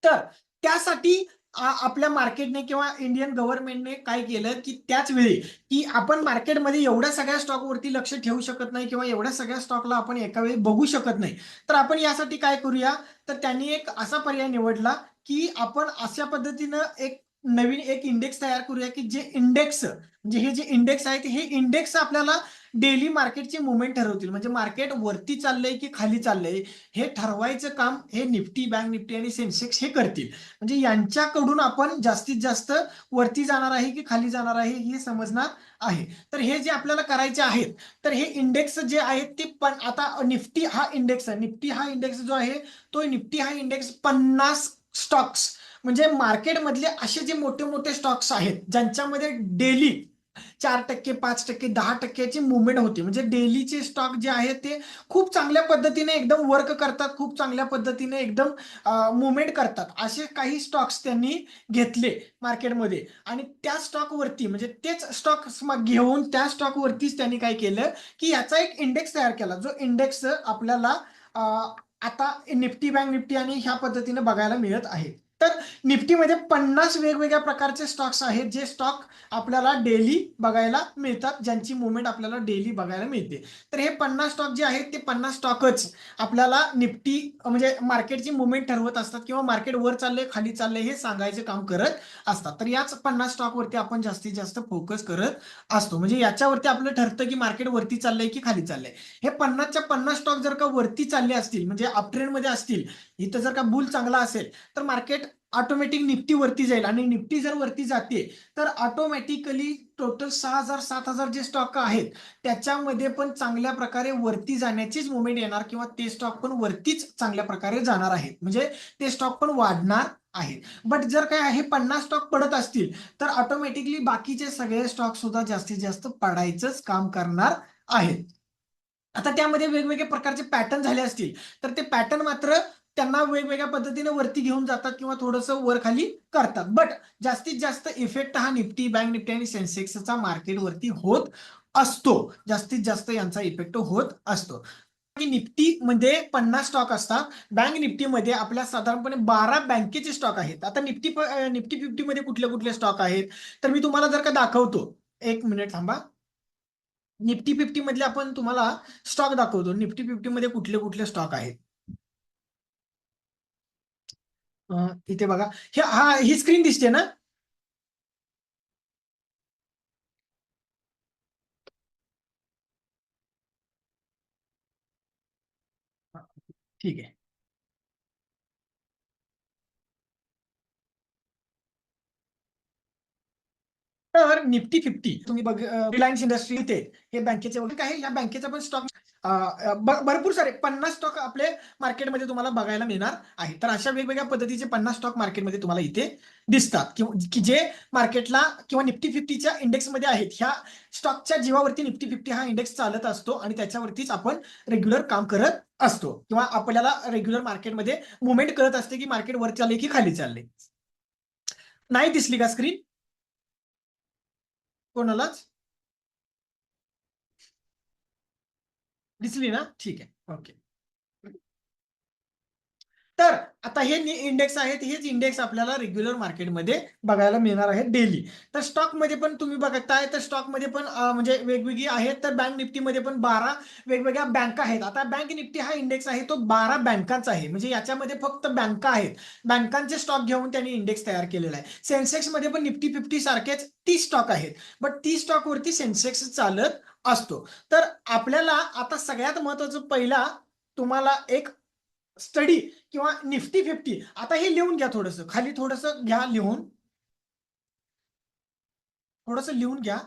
Speaker 1: तर त्यासाठी आपल्या मार्केटने किंवा इंडियन गव्हर्नमेंटने काय केलं की त्याच वेळी की आपण मार्केटमध्ये एवढ्या सगळ्या स्टॉकवरती लक्ष ठेवू शकत नाही किंवा एवढ्या सगळ्या स्टॉकला आपण एका वेळी बघू शकत नाही. तर आपण यासाठी काय करूया, तर त्यांनी एक असा पर्याय निवडला की आपण अशा पद्धतीनं एक नवीन एक इंडेक्स तयार करूया की जे इंडेक्स म्हणजे हे जे इंडेक्स आहेत हे इंडेक्स आपल्याला डेली मार्केटची मुवमेंट ठरवतील. म्हणजे मार्केट वरती चाललंय की खाली चाललंय हे ठरवायचं काम हे निफ्टी, बँक निफ्टी आणि सेन्सेक्स हे करतील. म्हणजे यांच्याकडून आपण जास्तीत जास्त वरती जाणार आहे की खाली जाणार आहे हे समजणार आहे. तर हे जे आपल्याला करायचे आहेत, तर हे इंडेक्स जे आहेत ते पण आता निफ्टी हा इंडेक्स जो आहे तो निफ्टी हा इंडेक्स 50 स्टॉक्स म्हणजे मार्केटमधले असे जे मोठे मोठे स्टॉक्स आहेत ज्यांच्यामध्ये डेली 4%, 5%, 10%ची मुवमेंट होते. म्हणजे डेलीचे स्टॉक जे आहेत ते खूप चांगल्या पद्धतीने एकदम वर्क करतात, खूप चांगल्या पद्धतीने एकदम मुवमेंट करतात. असे काही स्टॉक्स त्यांनी घेतले मार्केटमध्ये आणि त्या स्टॉकवरती म्हणजे तेच स्टॉक घेऊन त्या स्टॉकवरतीच त्यांनी काय केलं की याचा एक इंडेक्स तयार केला, जो इंडेक्स आपल्याला आता निफ्टी, बँक निफ्टी आणि ह्या पद्धतीने बघायला मिळत आहे. तर निफ्टीमध्ये 50 वेगवेगळ्या प्रकारचे स्टॉक्स आहेत, जे स्टॉक आपल्याला डेली बघायला मिळतात, ज्यांची मुवमेंट आपल्याला डेली बघायला मिळते. तर हे 50 स्टॉक जे आहेत ते 50 स्टॉकच आपल्याला निफ्टी म्हणजे मार्केटची मुवमेंट ठरवत असतात, किंवा मार्केट वर चाललंय खाली चाललंय हे सांगायचे काम करत असतात. तर याच 50 स्टॉकवरती आपण जास्तीत जास्त फोकस करत असतो. म्हणजे याच्यावरती आपलं ठरतं की मार्केट वरती चाललंय की खाली चाललंय. हे 50च्या 50 स्टॉक जर का वरती चालले असतील, म्हणजे अपट्रेंड मध्ये असतील, इथं जर का बुल चांगला असेल, तर मार्केट ऑटोमॅटिक निफ्टी वरती जाईल. आणि निफ्टी जर वरती जाते तर ऑटोमॅटिकली टोटल 6,000 7,000 जे स्टॉक आहेत त्याच्यामध्ये पण चांगल्या प्रकारे वरती जाण्याचीच मुवमेंट येणार, किंवा ते स्टॉक पण वरतीच चांगल्या प्रकारे जाणार आहेत, म्हणजे ते स्टॉक पण वाढणार आहेत. बट जर काय हे 50 स्टॉक पडत असतील तर ऑटोमॅटिकली बाकीचे सगळे स्टॉक सुद्धा जास्तीत जास्त पडायचंच काम करणार आहेत. आता त्यामध्ये वेगवेगळे प्रकारचे पॅटर्न झाले असतील तर ते पॅटर्न मात्र त्यांना वेगवेगळ्या पद्धतीने वरती घेऊन जातात किंवा थोडंसं वर खाली करतात. बट जास्तीत जास्त इफेक्ट हा निफ्टी, बँक निफ्टी आणि सेन्सेक्सचा मार्केटवरती होत असतो. जास्तीत जास्त यांचा इफेक्ट होत असतो. निफ्टी मध्ये 50 स्टॉक असतात. बँक निफ्टीमध्ये आपल्या साधारणपणे 12 बँकेचे स्टॉक आहेत. आता निफ्टी 50 मध्ये कुठले कुठले स्टॉक आहेत तर मी तुम्हाला जर का दाखवतो, एक मिनिट थांबा. निफ्टी 50 मधले आपण तुम्हाला स्टॉक दाखवतो. निफ्टी 50 मध्ये कुठले कुठले स्टॉक आहेत. इथे बघा, ही स्क्रीन दिसते ना. ठीक आहे. तर निफ्टी 50 तुम्ही बघ, रिलायन्स इंडस्ट्री ते हे बँकेचे वगैरे आहे. या बँकेचा पण स्टॉक भरपूर सारे 50 स्टॉक आपले मार्केटमध्ये तुम्हाला बघायला मिळणार आहे. तर अशा वेगवेगळ्या पद्धतीचे 50 स्टॉक मार्केटमध्ये तुम्हाला इथे दिसतात, की जे मार्केटला किंवा निफ्टी 50च्या इंडेक्समध्ये आहेत. ह्या स्टॉकच्या जीवावरती निफ्टी 50 हा इंडेक्स चालत असतो आणि त्याच्यावरतीच आपण रेग्युलर काम करत असतो, किंवा आपल्याला रेग्युलर मार्केटमध्ये मुवमेंट करत असते की मार्केट वर चालले की खाली चालले. नाही दिसली का स्क्रीन कोणालाच? दिसली ना? ठीक आहे. ओके. तर आता हे इंडेक्स आहेत, हेच इंडेक्स आपल्याला रेग्युलर मार्केटमध्ये बघायला मिळणार आहेत डेली. तर स्टॉकमध्ये पण तुम्ही बघताय, तर स्टॉकमध्ये पण म्हणजे वेगवेगळी आहेत. तर बँक निफ्टीमध्ये पण 12 वेगवेगळ्या बँका आहेत. आता बँक निफ्टी हा इंडेक्स आहे तो 12 बँकांचा आहे, म्हणजे याच्यामध्ये फक्त बँका आहेत. बँकांचे स्टॉक घेऊन त्यांनी इंडेक्स तयार केलेला आहे. सेन्सेक्समध्ये पण निफ्टी 50 सारखेच 30 स्टॉक आहेत, बट 30 स्टॉकवरती सेन्सेक्स चालत असतो. तर आपल्याला आता सगळ्यात महत्वाचं पहिला तुम्हाला एक स्टडी किंवा निफ्टी 50, आता हे लिहून घ्या, थोडंसं खाली थोडंसं घ्या लिहून, थोडंसं लिहून घ्या.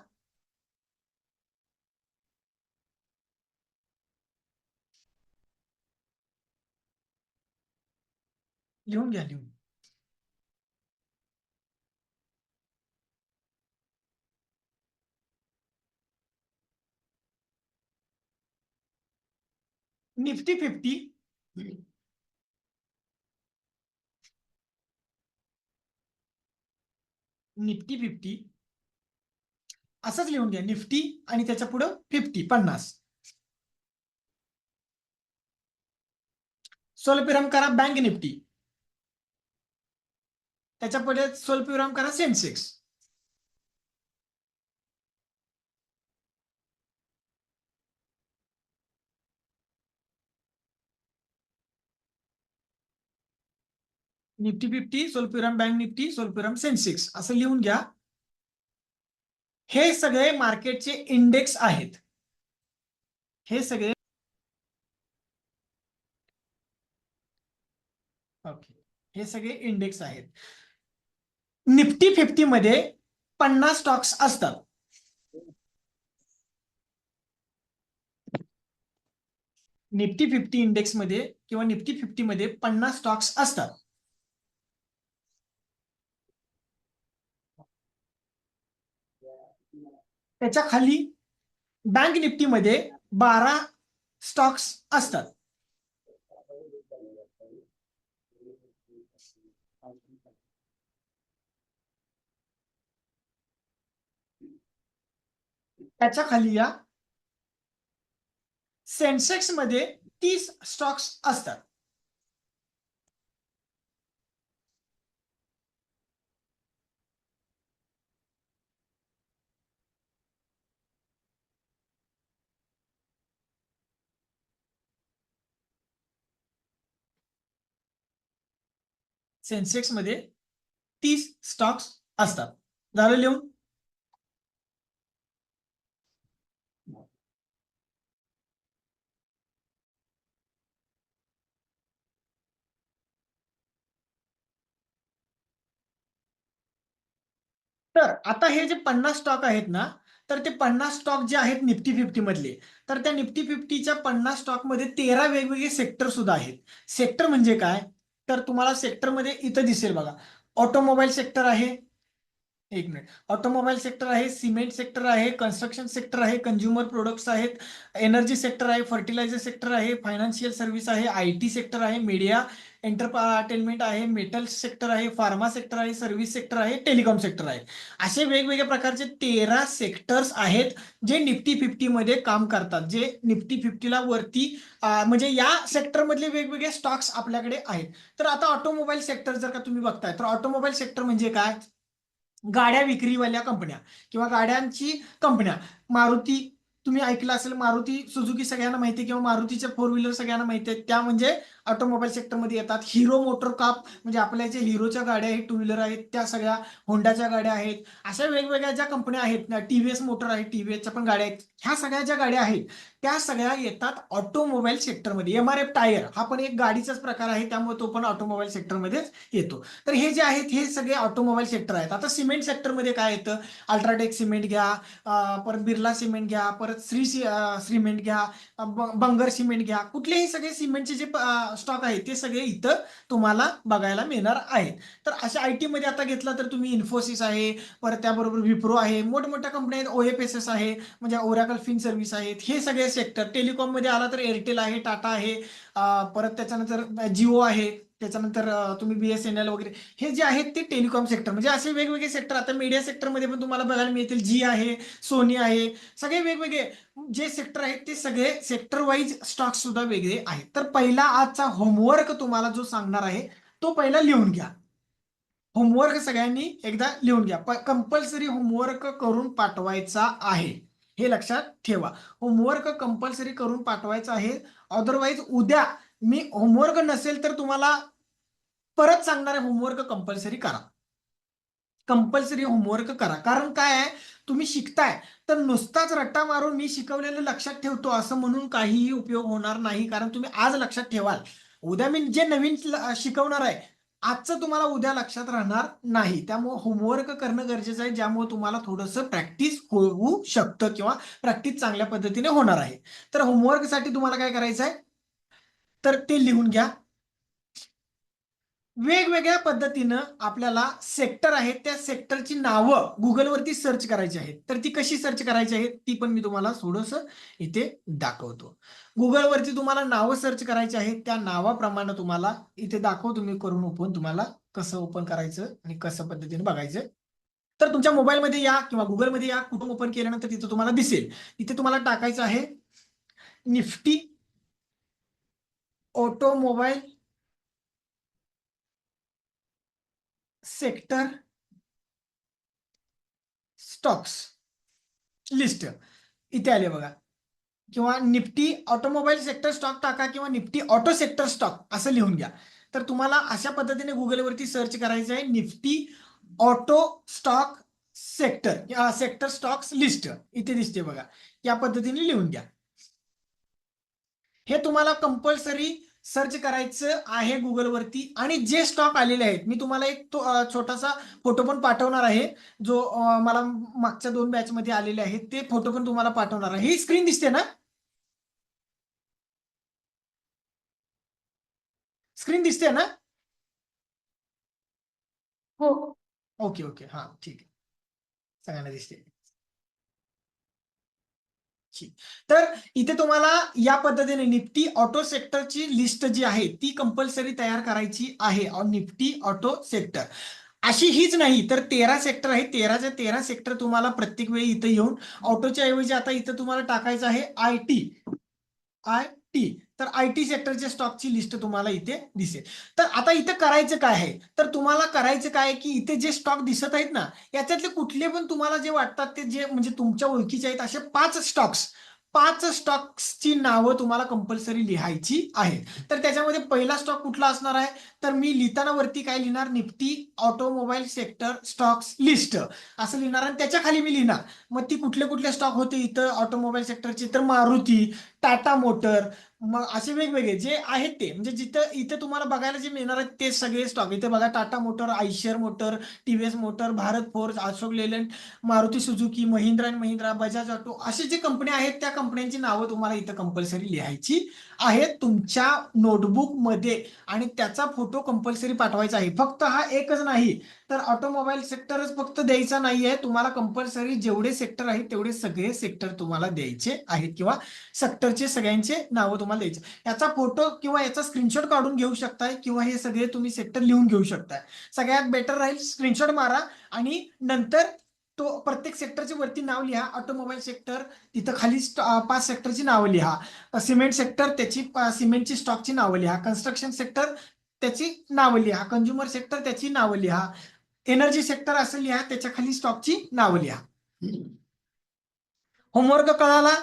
Speaker 1: लिहून घ्या लिहून. निफ्टी 50, निफ्टी 50 असंच लिहून घ्या. निफ्टी आणि त्याच्या पुढं 50. स्वल्पविराम करा बँक निफ्टी, त्याच्या पुढे स्वल्पविराम करा सेन्सेक्स. निफ्टी 50 स्वल्पविराम बँक निफ्टी स्वल्पविराम सेन्सेक्स असं लिहून घ्या. हे सगळे मार्केटचे इंडेक्स आहेत. हे सगळे ओके, हे सगळे इंडेक्स आहेत. निफ्टी 50 मध्ये 50 स्टॉक्स असतात. निफ्टी 50 इंडेक्स मध्ये किंवा निफ्टी 50 मध्ये 50 स्टॉक्स असतात. त्याच्या खाली बँक निफ्टी मध्ये 12 स्टॉक्स असतात. त्याच्या खाली या सेन्सेक्स मध्ये 30 स्टॉक्स असतात. सेन्सेक्स मध्ये 30 स्टॉक्स असतात. झालं लिहून? तर आता हे जे 50 स्टॉक आहेत ना, तर ते 50 स्टॉक जे आहेत निफ्टी 50 मधले, तर त्या निफ्टी 50च्या 50 स्टॉक मध्ये 13 वेगवेगळे सेक्टर सुद्धा आहेत. सेक्टर म्हणजे काय? तर तुम्हाला सेक्टरमध्ये इथं दिसेल बघा, ऑटोमोबाईल सेक्टर आहे, एक मिनिट, ऑटोमोबाईल सेक्टर आहे, सिमेंट सेक्टर आहे, कन्स्ट्रक्शन सेक्टर आहे, कंझ्युमर प्रोडक्ट्स आहेत, एनर्जी सेक्टर आहे, फर्टिलायझर सेक्टर आहे, फायनान्शियल सर्व्हिस आहे, आयटी सेक्टर आहे, मीडिया एंटरटेनमेंट आहे, मेटल सेक्टर आहे, फार्मा सेक्टर आहे, सर्व्हिस सेक्टर आहे, टेलिकॉम सेक्टर आहे. असे वेगवेगळ्या प्रकारचे 13 सेक्टर्स आहेत जे निफ्टी 50 मध्ये काम करतात, जे निफ्टी 50ला वरती म्हणजे या सेक्टर मधले वेगवेगळे स्टॉक्स आपल्याकडे आहेत. तर आता ऑटोमोबाईल सेक्टर जर का तुम्ही बघताय, तर ऑटोमोबाईल सेक्टर म्हणजे काय? गाड्या विक्रीवाल्या कंपन्या किंवा गाड्यांची कंपन्या. मारुती तुम्ही ऐकलं असेल, मारुती सुझुकी सगळ्यांना माहिती आहे, किंवा मारुतीच्या 4 व्हीलर सगळ्यांना माहिती आहेत, त्या म्हणजे ऑटोमोबाईल सेक्टरमध्ये येतात. हिरो मोटर कॉप म्हणजे आपल्या जे हिरोच्या गाड्या आहेत, 2 व्हीलर आहेत, त्या सगळ्या, होंडाच्या गाड्या आहेत, अशा वेगवेगळ्या ज्या कंपन्या आहेत ना, टीव्हीएस मोटर आहे, टीव्हीएसच्या पण गाड्या आहेत, ह्या सगळ्या ज्या गाड्या आहेत त्या सगळ्या येतात ऑटोमोबाईल सेक्टरमध्ये. एमआरएफ टायर हा पण एक गाडीचाच प्रकार आहे, त्यामुळे तो पण ऑटोमोबाईल सेक्टरमध्येच येतो. तर हे जे आहेत हे सगळे ऑटोमोबाईल सेक्टर आहेत. आता सिमेंट सेक्टरमध्ये काय येतं? अल्ट्राटेक सिमेंट घ्या, परत बिर्ला सिमेंट घ्या, परत सिमेंट घ्या, बंगर सिमेंट घ्या, कुठलेही सगळे सिमेंटचे जे स्टॉक आहेत ते सगळे इथं तुम्हाला बघायला मिळणार आहेत. तर अशा आयटी मध्ये आता घेतला तर तुम्ही इन्फोसिस आहे, परत त्याबरोबर विप्रो आहे, मोठमोठ्या कंपन्या आहेत, ओएफएसएस आहे, म्हणजे ओरॅकल फिन सर्व्हिस आहेत, हे सगळे सेक्टर. टेलिकॉम मध्ये आला तर एअरटेल आहे, टाटा आहे, परत त्याच्यानंतर जिओ आहे, त्याच्यानंतर तुम्ही बीएसएनएल वगैरे, हे जे आहेत ते टेलिकॉम सेक्टर. म्हणजे असे वेगवेगळे सेक्टर. आता मीडिया सेक्टरमध्ये पण तुम्हाला बघायला मिळतील, जी आहे, सोनी आहे, सगळे वेगवेगळे जे सेक्टर आहेत ते सगळे सेक्टर वाईज स्टॉक सुद्धा वेगळे आहेत. तर पहिला आजचा होमवर्क तुम्हाला जो सांगणार आहे तो पहिला लिहून घ्या. होमवर्क सगळ्यांनी एकदा लिहून घ्या. कंपल्सरी होमवर्क करून पाठवायचा आहे, हे लक्षात ठेवा. होमवर्क कंपल्सरी करून पाठवायचा आहे. अदरवाईज उद्या मी होमवर्क नसेल तर तुम्हाला परत सांगणार आहे, होमवर्क कंपल्सरी करा. कंपल्सरी होमवर्क करा. कारण काय आहे, तुम्ही शिकताय तर नुसताच रट्टा मारून मी शिकवलेलं लक्षात ठेवतो असं म्हणून काहीही उपयोग होणार नाही. कारण तुम्ही आज लक्षात ठेवाल, उद्या मी जे नवीन शिकवणार आहे आजचं तुम्हाला उद्या लक्षात राहणार नाही. त्यामुळे होमवर्क करणं गरजेचं आहे, ज्यामुळे तुम्हाला थोडंसं प्रॅक्टिस होऊ शकतं किंवा प्रॅक्टिस चांगल्या पद्धतीने होणार आहे. तर होमवर्कसाठी तुम्हाला काय करायचं आहे, तर ते लिहून घ्या. वेगवेगळ्या पद्धतीनं आपल्याला सेक्टर आहेत, त्या सेक्टरची नावं गुगलवरती सर्च करायची आहेत. तर ती कशी सर्च करायची आहेत ती पण मी तुम्हाला थोडंसं इथे दाखवतो. गुगलवरती तुम्हाला नावं सर्च करायची आहेत, त्या नावाप्रमाणे तुम्हाला इथे दाखवतो मी करून ओपन, तुम्हाला कसं ओपन करायचं आणि कसं पद्धतीने बघायचं. तर तुमच्या मोबाईलमध्ये या किंवा गुगलमध्ये या, कुठून ओपन केल्यानंतर तिथे तुम्हाला दिसेल. इथे तुम्हाला टाकायचं आहे Nifty automobile sector stocks list, इथे आले बघा. किंवा निफ्टी ऑटोमोबाईल सेक्टर स्टॉक टाका किंवा निफ्टी ऑटो सेक्टर स्टॉक असं लिहून घ्या. तर तुम्हाला अशा पद्धतीने गुगलवरती सर्च करायचं आहे, Nifty auto stock sector, sector stocks list इथे दिसते बघा. या पद्धतीने लिहून घ्या. हे तुम्हाला कंपल्सरी सर्च करायचं आहे गुगलवरती. आणि जे स्टॉक आलेले आहेत, मी तुम्हाला एक छोटासा फोटो पण पाठवणार आहे, जो मला मागच्या 2 बॅच मध्ये आलेले आहेत, ते फोटो पण तुम्हाला पाठवणार आहे. ही स्क्रीन दिसते ना? स्क्रीन दिसते ना?
Speaker 3: हो.
Speaker 1: ओके ओके, हा ठीक आहे, सगळ्यांना दिसते. तर इथे तुम्हाला या पद्धतीने निफ्टी ऑटो सेक्टरची लिस्ट जी आहे ती कंपल्सरी तयार करायची आहे. निफ्टी ऑटो सेक्टर अशी हीच नाही तर 13 सेक्टर आहे. 13च्या 13 सेक्टर तुम्हाला प्रत्येक वेळी इथे येऊन ऑटोच्या ऐवजी आता इथं तुम्हाला टाकायचं आहे आयटी. तर आयटी सेक्टरच्या स्टॉकची लिस्ट तुम्हाला इथे दिसेल. तर आता इथं करायचं काय आहे, तर तुम्हाला करायचं काय की इथे जे स्टॉक दिसत आहेत ना, याच्यातले कुठले पण तुम्हाला जे वाटतात ते, जे म्हणजे तुमच्या ओळखीचे आहेत, असे 5 स्टॉक्स 5 स्टॉक्सची नावं तुम्हाला कंपल्सरी लिहायची आहेत. तर त्याच्यामध्ये पहिला स्टॉक कुठला असणार आहे, तर मी लिहिताना वरती काय लिहिणार, Nifty automobile sector stocks list असं लिहिणार आणि त्याच्या खाली मी लिहिणार मग ती कुठले कुठले स्टॉक होते इथं ऑटोमोबाईल सेक्टरचे, तर मारुती, टाटा मोटर, मग असे वेगवेगळे जे आहेत ते म्हणजे जिथं इथे तुम्हाला बघायला जे मिळणार आहेत ते सगळे स्टॉक इथे बघा, Tata motor, Eicher motor, TVS motor, Bharat forge, Ashok Leyland, Maruti Suzuki, Mahindra and Mahindra, Bajaj auto, असे जे कंपन्या आहेत त्या कंपन्यांची नावं तुम्हाला इथं कंपल्सरी लिहायची आहेत तुमच्या नोटबुक मध्ये आणि त्याचा फोटो कंपल्सरी पाठवायचा आहे. फक्त हा एकच नाही तर ऑटोमोबाईल सेक्टरच फक्त द्यायचा नाहीये तुम्हाला, कंपल्सरी जेवढे सेक्टर आहेत तेवढे सगळे सेक्टर तुम्हाला द्यायचे आहेत किंवा सेक्टरचे सगळ्यांचे नावं तुम्हाला द्यायचे. याचा फोटो किंवा याचा स्क्रीनशॉट काढून घेऊ शकताय किंवा हे सगळे तुम्ही सेक्टर लिहून घेऊ शकताय. सगळ्यात बेटर राहील स्क्रीनशॉट मारा आणि नंतर तो प्रत्येक सेक्टरच्या वरती नाव लिहा. ऑटोमोबाईल सेक्टर तिथं खाली 5 सेक्टरची नावं लिहा. सिमेंट सेक्टर त्याची सिमेंटची स्टॉकची नावं लिहा. कन्स्ट्रक्शन सेक्टर त्याची नावं लिहा. कंझ्युमर सेक्टर त्याची नावं लिहा. एनर्जी सेक्टर असं लिहा, त्याच्या खाली स्टॉकची नावं लिहा. होमवर्क कळाला?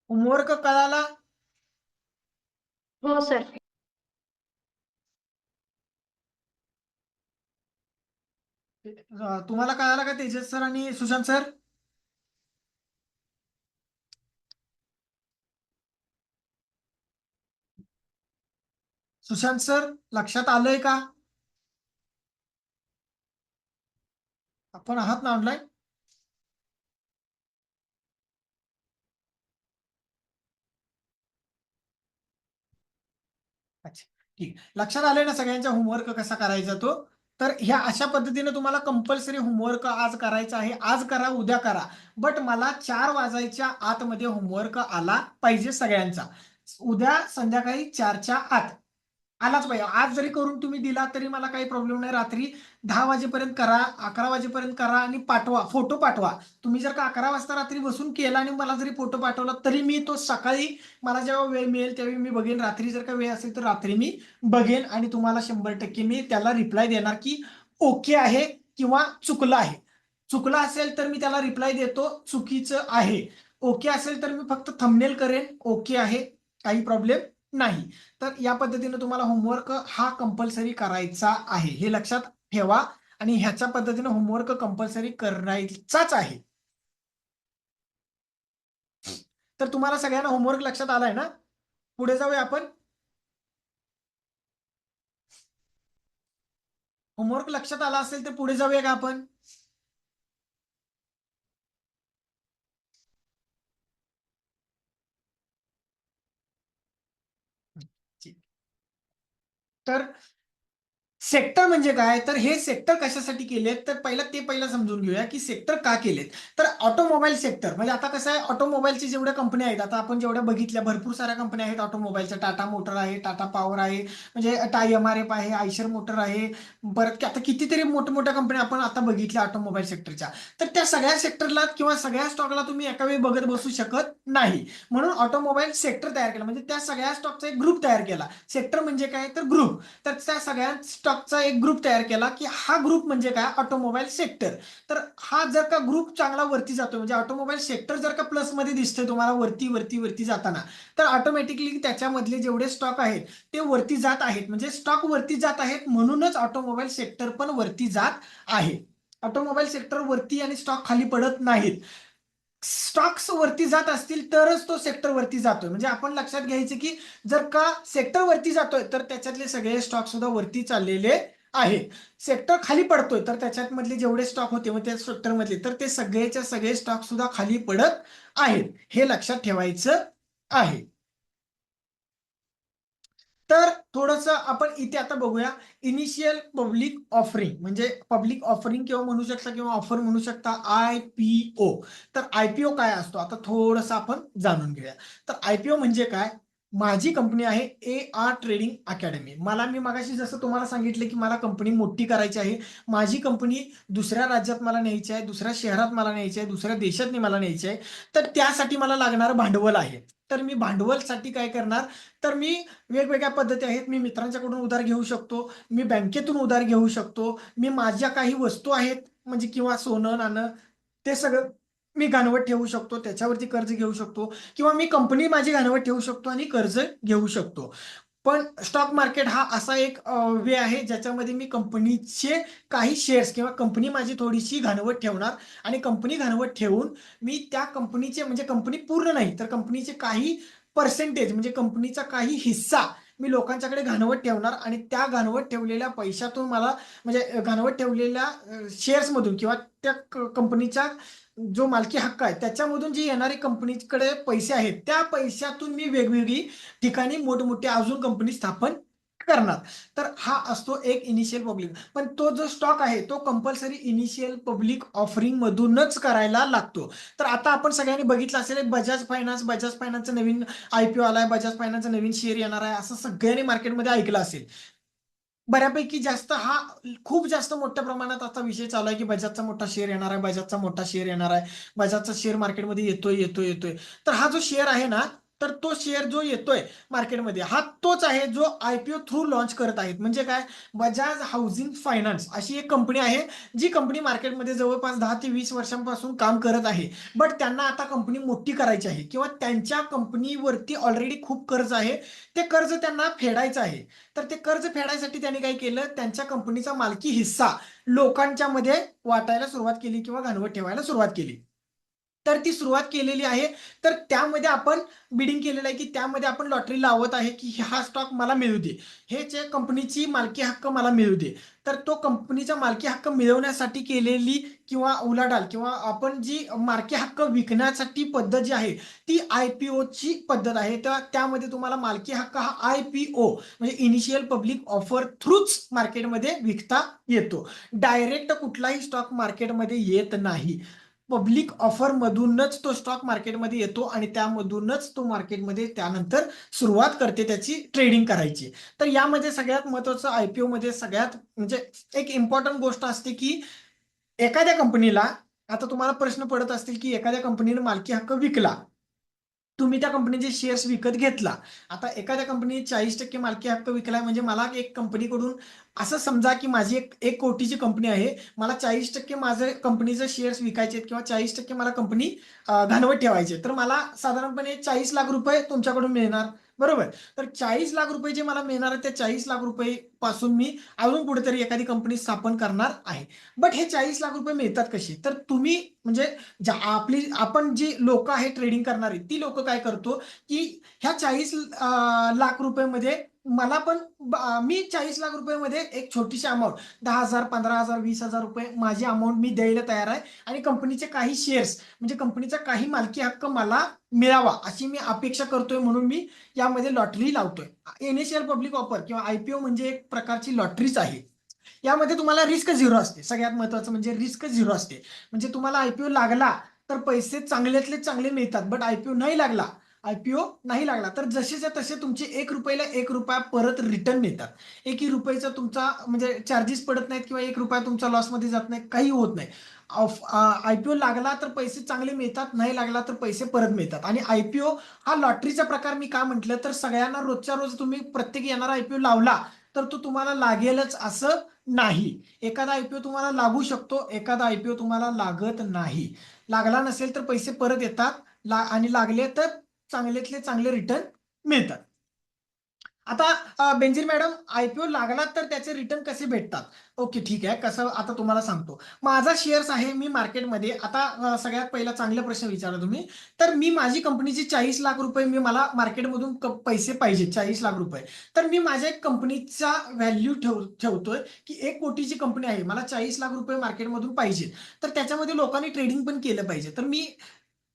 Speaker 1: होमवर्क कळाला?
Speaker 3: हो सर.
Speaker 1: तुम्हाला कळाला का तेजस सर आणि सुशांत सर? सुशांत सर लक्षात आलंय का? आपण आहात ना ऑनलाईन? अच्छा ठीक, लक्षात आलंय ना सगळ्यांचा होमवर्क कसा करायचा तो? तर ह्या अशा पद्धतीने तुम्हाला कंपल्सरी होमवर्क आज करायचा आहे. आज करा, उद्या करा, बट मला 4 वाजायच्या आतमध्ये होमवर्क आला पाहिजे सगळ्यांचा. उद्या संध्याकाळी 4च्या आत आलाच पाहिजे. आज जरी करून तुम्ही दिला तरी मला काही प्रॉब्लेम नाही. रात्री 10 वाजेपर्यंत करा, 11 वाजेपर्यंत करा आणि पाठवा, फोटो पाठवा. तुम्ही जर का 11 वाजता रात्री बसून केला आणि मला जरी फोटो पाठवला तरी मी तो सकाळी मला जेव्हा वेळ मिळेल त्यावेळी मी बघेन. रात्री जर का वेळ असेल तर रात्री मी बघेन आणि तुम्हाला 100% मी त्याला रिप्लाय देणार की ओके आहे किंवा चुकलं आहे. चुकलं असेल तर मी त्याला रिप्लाय देतो चुकीचं आहे. ओके असेल तर मी फक्त थंबनेल करेन ओके आहे, काही प्रॉब्लेम नाही. तर या पद्धतीने तुम्हाला होमवर्क हा कंपल्सरी करायचा आहे, हे लक्षात ठेवा आणि ह्याच्या पद्धतीने होमवर्क कंपल्सरी करायचाच आहे. तर तुम्हाला सगळ्यांना होमवर्क लक्षात आलाय ना? पुढे जाऊया आपण. होमवर्क लक्षात आला असेल तर पुढे जाऊया का आपण? तर सेक्टर म्हणजे काय, तर हे सेक्टर कशासाठी केलेत तर पहिला समजून घेऊया की सेक्टर का केलेत. तर ऑटोमोबाईल सेक्टर म्हणजे आता कसं आहे, ऑटोमोबाईलची जेवढ्या कंपन्या आहेत आता आपण जेवढ्या बघितल्या भरपूर साऱ्या कंपन्या आहेत ऑटोमोबाईलच्या. टाटा मोटर आहे, टाटा पॉवर आहे, म्हणजे MRF आहे, आयशर मोटर आहे, परत आता कितीतरी मोठमोठ्या कंपन्या आपण आता बघितल्या ऑटोमोबाईल सेक्टरच्या. तर त्या सगळ्या सेक्टरला किंवा सगळ्या स्टॉकला तुम्ही एका वेळी बघत बसू शकत नाही, म्हणून ऑटोमोबाईल सेक्टर तयार केला. म्हणजे त्या सगळ्या स्टॉकचा एक ग्रुप तयार केला. सेक्टर म्हणजे काय तर ग्रुप. तर त्या सगळ्या स्टॉकचा एक ग्रुप तयार केला की हा ग्रुप म्हणजे काय, ऑटोमोबाईल सेक्टर. तर हा जर का ग्रुप चांगला वरती जातो म्हणजे ऑटोमोबाईल सेक्टर जर का प्लस मध्ये दिसतोय तुम्हाला वरती वरती वरती जाताना, तर ऑटोमॅटिकली त्याच्यामधले जेवढे स्टॉक आहेत ते वरती जात आहेत. म्हणजे स्टॉक वरती जात आहेत म्हणूनच ऑटोमोबाईल सेक्टर पण वरती जात आहे. ऑटोमोबाईल सेक्टर वरती आणि स्टॉक खाली पडत नाहीत. स्टॉक्स वरती जात असतील तरच तो सेक्टर वरती जातोय. म्हणजे आपण लक्षात घ्यायचं की जर का सेक्टर वरती जातोय तर त्याच्यातले सगळे स्टॉक सुद्धा वरती चाललेले आहेत. सेक्टर खाली पडतोय तर त्याच्यात मधले जेवढे स्टॉक होते मग त्या सेक्टर मधले तर ते सगळेच्या सगळे स्टॉक सुद्धा खाली पडत आहेत, हे लक्षात ठेवायचं आहे. तर थोडंसं आपण इथे आता बघूया इनिशियल पब्लिक ऑफरिंग. म्हणजे पब्लिक ऑफरिंग किंवा म्हणू शकता किंवा ऑफर म्हणू शकता IPO. तर IPO काय असतो आता थोडंसं आपण जाणून घेऊया. तर IPO म्हणजे काय, माझी कंपनी आहे AR ट्रेडिंग अकॅडमी. मी मगाशी जसं तुम्हाला सांगितलं की मला कंपनी मोठी करायची आहे. माझी कंपनी दुसऱ्या राज्यात मला न्यायची आहे, दुसऱ्या शहरात मला न्यायची आहे, दुसऱ्या देशात मला न्यायची आहे. तर त्यासाठी मला लागणारं भांडवल आहे. तर मी भांडवलसाठी काय करणार, तर मी वेगवेगळ्या पद्धती आहेत. मी मित्रांच्याकडून उधार घेऊ शकतो, मी बँकेतून उधार घेऊ शकतो, मी माझ्या काही वस्तू आहेत म्हणजे किंवा सोनं नाणं ते सगळं मी गहाणवट ठेवू शकतो, त्याच्यावरती कर्ज घेऊ शकतो किंवा मी कंपनी माझी गहाणवट ठेवू शकतो आणि कर्ज घेऊ शकतो. पण स्टॉक मार्केट हा असा एक वे आहे ज्याच्यामध्ये मी कंपनीचे काही शेअर्स किंवा कंपनी माझी थोडीशी गहाणवट ठेवणार आणि कंपनी गहाणवट ठेवून मी त्या कंपनीचे म्हणजे कंपनी पूर्ण नाही तर कंपनीचे काही पर्सेंटेज म्हणजे कंपनीचा काही हिस्सा मी लोकांच्याकडे गहाणवट ठेवणार आणि त्या गहाणवट ठेवलेल्या पैशातून मला म्हणजे गहाणवट ठेवलेल्या शेअर्समधून किंवा त्या कंपनीच्या जो मालकी हक्क आहे त्याच्यामधून जे येणारे कंपनीकडे पैसे आहेत त्या पैशातून मी वेगवेगळी ठिकाणी मोठमोठे अजून कंपनी स्थापन करणार. तर हा असतो एक इनिशियल पब्लिक. पण तो जो स्टॉक आहे तो कंपल्सरी इनिशियल पब्लिक ऑफरिंग मधूनच करायला लागतो. तर आता आपण सगळ्यांनी बघितलं असेल बजाज फायनान्सचं नवीन IPO आलाय, बजाज फायनान्सचा नवीन शेअर येणार आहे असं सगळ्यांनी मार्केटमध्ये ऐकलं असेल. बऱ्यापैकी जास्त हा खूप जास्त मोठ्या प्रमाणात आता विषय चालू आहे की बजाजचा मोठा शेअर येणार आहे, बजाजचा मोठा शेअर येणार आहे, बजाजचा शेअर मार्केटमध्ये येतोय. तर हा जो शेअर आहे ना, तर तो शेअर जो येतोय मार्केटमध्ये हा तोच आहे जो IPO थ्रू लॉन्च करत आहेत. म्हणजे काय, बजाज हाऊसिंग फायनान्स अशी एक कंपनी आहे जी कंपनी मार्केटमध्ये जवळपास 10 ते 20 वर्षांपासून काम करत आहे. बट त्यांना आता कंपनी मोठी करायची आहे किंवा त्यांच्या कंपनीवरती ऑलरेडी खूप कर्ज आहे, ते कर्ज त्यांना फेडायचं आहे. तर ते कर्ज फेडायसाठी त्यांनी काय केलं, त्यांच्या कंपनीचा मालकी हिस्सा लोकांच्या मध्ये वाटायला सुरुवात केली किंवा गहाणवट ठेवायला सुरुवात केली. तर ती सुरुवात केलेली आहे. तर त्यामध्ये आपण बिडिंग केलेलं आहे की त्यामध्ये आपण लॉटरी लावत आहे की हा स्टॉक मला मिळू दे, हे जे कंपनीची मालकी हक्क मला मिळू दे. तर तो कंपनीचा मालकी हक्क मिळवण्यासाठी केलेली किंवा उलाढाल किंवा आपण जी मालकी हक्क विकण्यासाठी पद्धत जी आहे ती IPO ची पद्धत आहे. तर त्यामध्ये तुम्हाला मालकी हक्क हा IPO म्हणजे इनिशियल पब्लिक ऑफर थ्रूच मार्केटमध्ये विकता येतो. डायरेक्ट कुठलाही स्टॉक मार्केटमध्ये येत नाही. पब्लिक ऑफर मधूनच तो स्टॉक मार्केटमध्ये येतो आणि त्यामधूनच तो मार्केटमध्ये त्यानंतर सुरुवात करते त्याची ट्रेडिंग करायची. तर यामध्ये सगळ्यात महत्वाचं IPO मध्ये सगळ्यात म्हणजे एक इम्पॉर्टंट गोष्ट असते की एखाद्या कंपनीला, आता तुम्हाला प्रश्न पडत असतील की एखाद्या कंपनीने मालकी हक्क विकला, तुम्ही त्या कंपनीचे शेअर्स विकत घेतला. आता एखाद्या कंपनीने 40% मालकी हक्क विकलाय म्हणजे मला एक कंपनीकडून असं समजा की माझी एक कोटीची कंपनी आहे. मला 40% माझे कंपनीचे शेअर्स विकायचे किंवा 40% मला कंपनी गहाणवट ठेवायचे. तर मला साधारणपणे 40 लाख रुपये तुमच्याकडून मिळणार. बरोबर. तर 40 लाख रुपये जे मला मिळणार आहे त्या 40 लाख रुपये पासून मी अजून कुठेतरी एखादी कंपनी स्थापन करणार आहे. बट हे 40 लाख रुपये मिळतात कसे, तर तुम्ही म्हणजे आपण जी लोक आहेत ट्रेडिंग करणारी ती लोक काय करतो की ह्या 40 लाख रुपये मला पण मी 40 लाख रुपये एक छोटीशी अमाऊंट 10,000 15,000 20,000 रुपये माझी अमाऊंट मी द्यायला तयार आहे आणि कंपनीचे काही शेअर्स म्हणजे कंपनीचा काही मालकी हक्क मला मिळावा अशी मी अपेक्षा करतोय म्हणून मी यामध्ये लॉटरी लावतोय. इनिशियल पब्लिक ऑफर किंवा IPO म्हणजे एक प्रकारची लॉटरीच आहे. यामध्ये तुम्हाला रिस्क झिरो असते. सगळ्यात महत्वाचं म्हणजे रिस्क झिरो असते. म्हणजे तुम्हाला IPO लागला तर पैसे चांगल्यातले चांगले मिळतात. बट IPO नाही लागला तर जसेच्या तसे तुमचे 1 रुपयाला 1 रुपया परत रिटर्न मिळतात. 1 रुपयाचा तुमचा म्हणजे चार्जेस पडत नाहीत किंवा 1 रुपया तुमचा लॉसमध्ये जात नाही, काही होत नाही. IPO लागला तर पैसे चांगले मिळतात, नाही लागला तर पैसे परत मिळतात. आणि IPO हा लॉटरीचा प्रकार मी का म्हटलं तर सगळ्यांना रोजच्या रोज तुम्ही प्रत्येक येणारा IPO लावला तर तो तुम्हाला लागेलच असं नाही. एखादा IPO तुम्हाला लागू शकतो, एखादा IPO तुम्हाला लागत नाही. लागला नसेल तर पैसे परत येतात आणि लागले तर चांगल्यातले चांगले रिटर्न मिळतात. आता बेंजीर मॅडम, IPO लागला तर त्याचे रिटर्न कसे भेटतात? ओके, ठीक आहे. कसं आता तुम्हाला सांगतो. माझा शेअर्स आहे मी मार्केटमध्ये आता सगळ्यात पहिला चांगला प्रश्न विचारला तुम्ही. तर मी माझी कंपनीची 40 लाख रुपये मला मार्केटमधून पैसे पाहिजे 40 लाख रुपये. तर मी माझ्या एक कंपनीचा व्हॅल्यू ठेवतोय की 1 कोटीची कंपनी आहे. मला 40 लाख रुपये मार्केटमधून पाहिजे. तर त्याच्यामध्ये लोकांनी ट्रेडिंग पण केलं पाहिजे. तर मी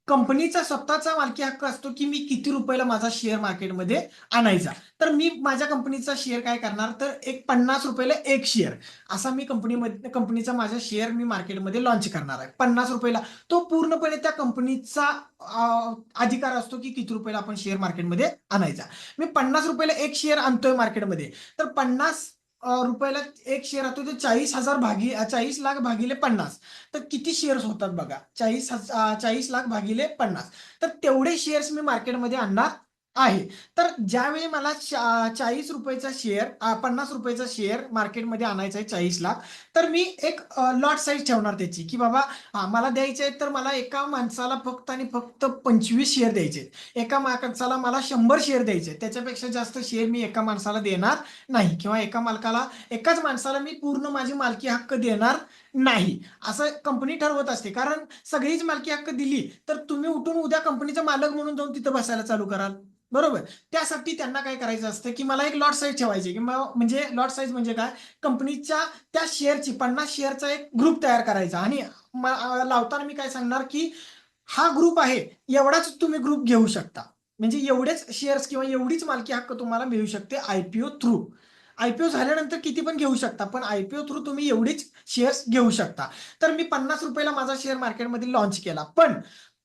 Speaker 1: कंपनीचा स्वतःचा मालकी हक्क असतो की मी किती रुपयाला माझा शेअर मार्केटमध्ये आणायचा. तर मी माझ्या कंपनीचा शेअर काय करणार, तर एक 50 रुपयाला एक शेअर असा मी कंपनीचा माझा शेअर मी मार्केटमध्ये लॉन्च करणार आहे 50 रुपयाला. तो पूर्णपणे त्या कंपनीचा अधिकार असतो की किती रुपयाला आपण शेअर मार्केटमध्ये आणायचा. मी 50 रुपयाला एक शेअर आणतोय मार्केटमध्ये, तर 50 रुपयाला एक शेअर असतो, ते 40 लाख भागिले 50. तर किती शेअर्स होतात बघा, 40 लाख भागिले 50. तर तेवढे शेअर्स मी मार्केटमध्ये आणणार आहे. तर ज्यावेळी मला 40 रुपयाचा शेअर 50 रुपयाचा शेअर मार्केटमध्ये आणायचा आहे 40 लाख, तर मी एक लॉट साईज ठेवणार त्याची की बाबा मला द्यायचे आहेत, तर मला एका माणसाला फक्त आणि फक्त 25 शेअर द्यायचे, एका माणसाला मला 100 शेअर द्यायचे, त्याच्यापेक्षा जास्त शेअर मी एका माणसाला देणार नाही, किंवा एकाच माणसाला मी पूर्ण माझी मालकी हक्क देणार नाही, असं कंपनी ठरवत असते. कारण सगळीच मालकी हक्क दिली तर तुम्ही उठून उद्या कंपनीचा मालक म्हणून जाऊन तिथं बसायला चालू कराल, बरोबर. त्यासाठी त्यांना काय करायचं असतं की मला एक लॉट साईज ठेवायची, की म्हणजे लॉट साईज म्हणजे काय, कंपनीच्या त्या शेअरची 50 शेअरचा एक ग्रुप तयार करायचा. आणि लावताना मी काय सांगणार की हा ग्रुप आहे, एवढाच तुम्ही ग्रुप घेऊ शकता, म्हणजे एवढेच शेअर्स किंवा एवढीच मालकी हक्क तुम्हाला मिळू शकते आयपीओ थ्रू. आयपीओ झाल्यानंतर किती पण घेऊ शकता, पण आयपीओ थ्रू तुम्ही एवढीच शेअर्स घेऊ शकता. तर मी 50 रुपयाला माझा शेअर मार्केटमध्ये लॉन्च केला, पण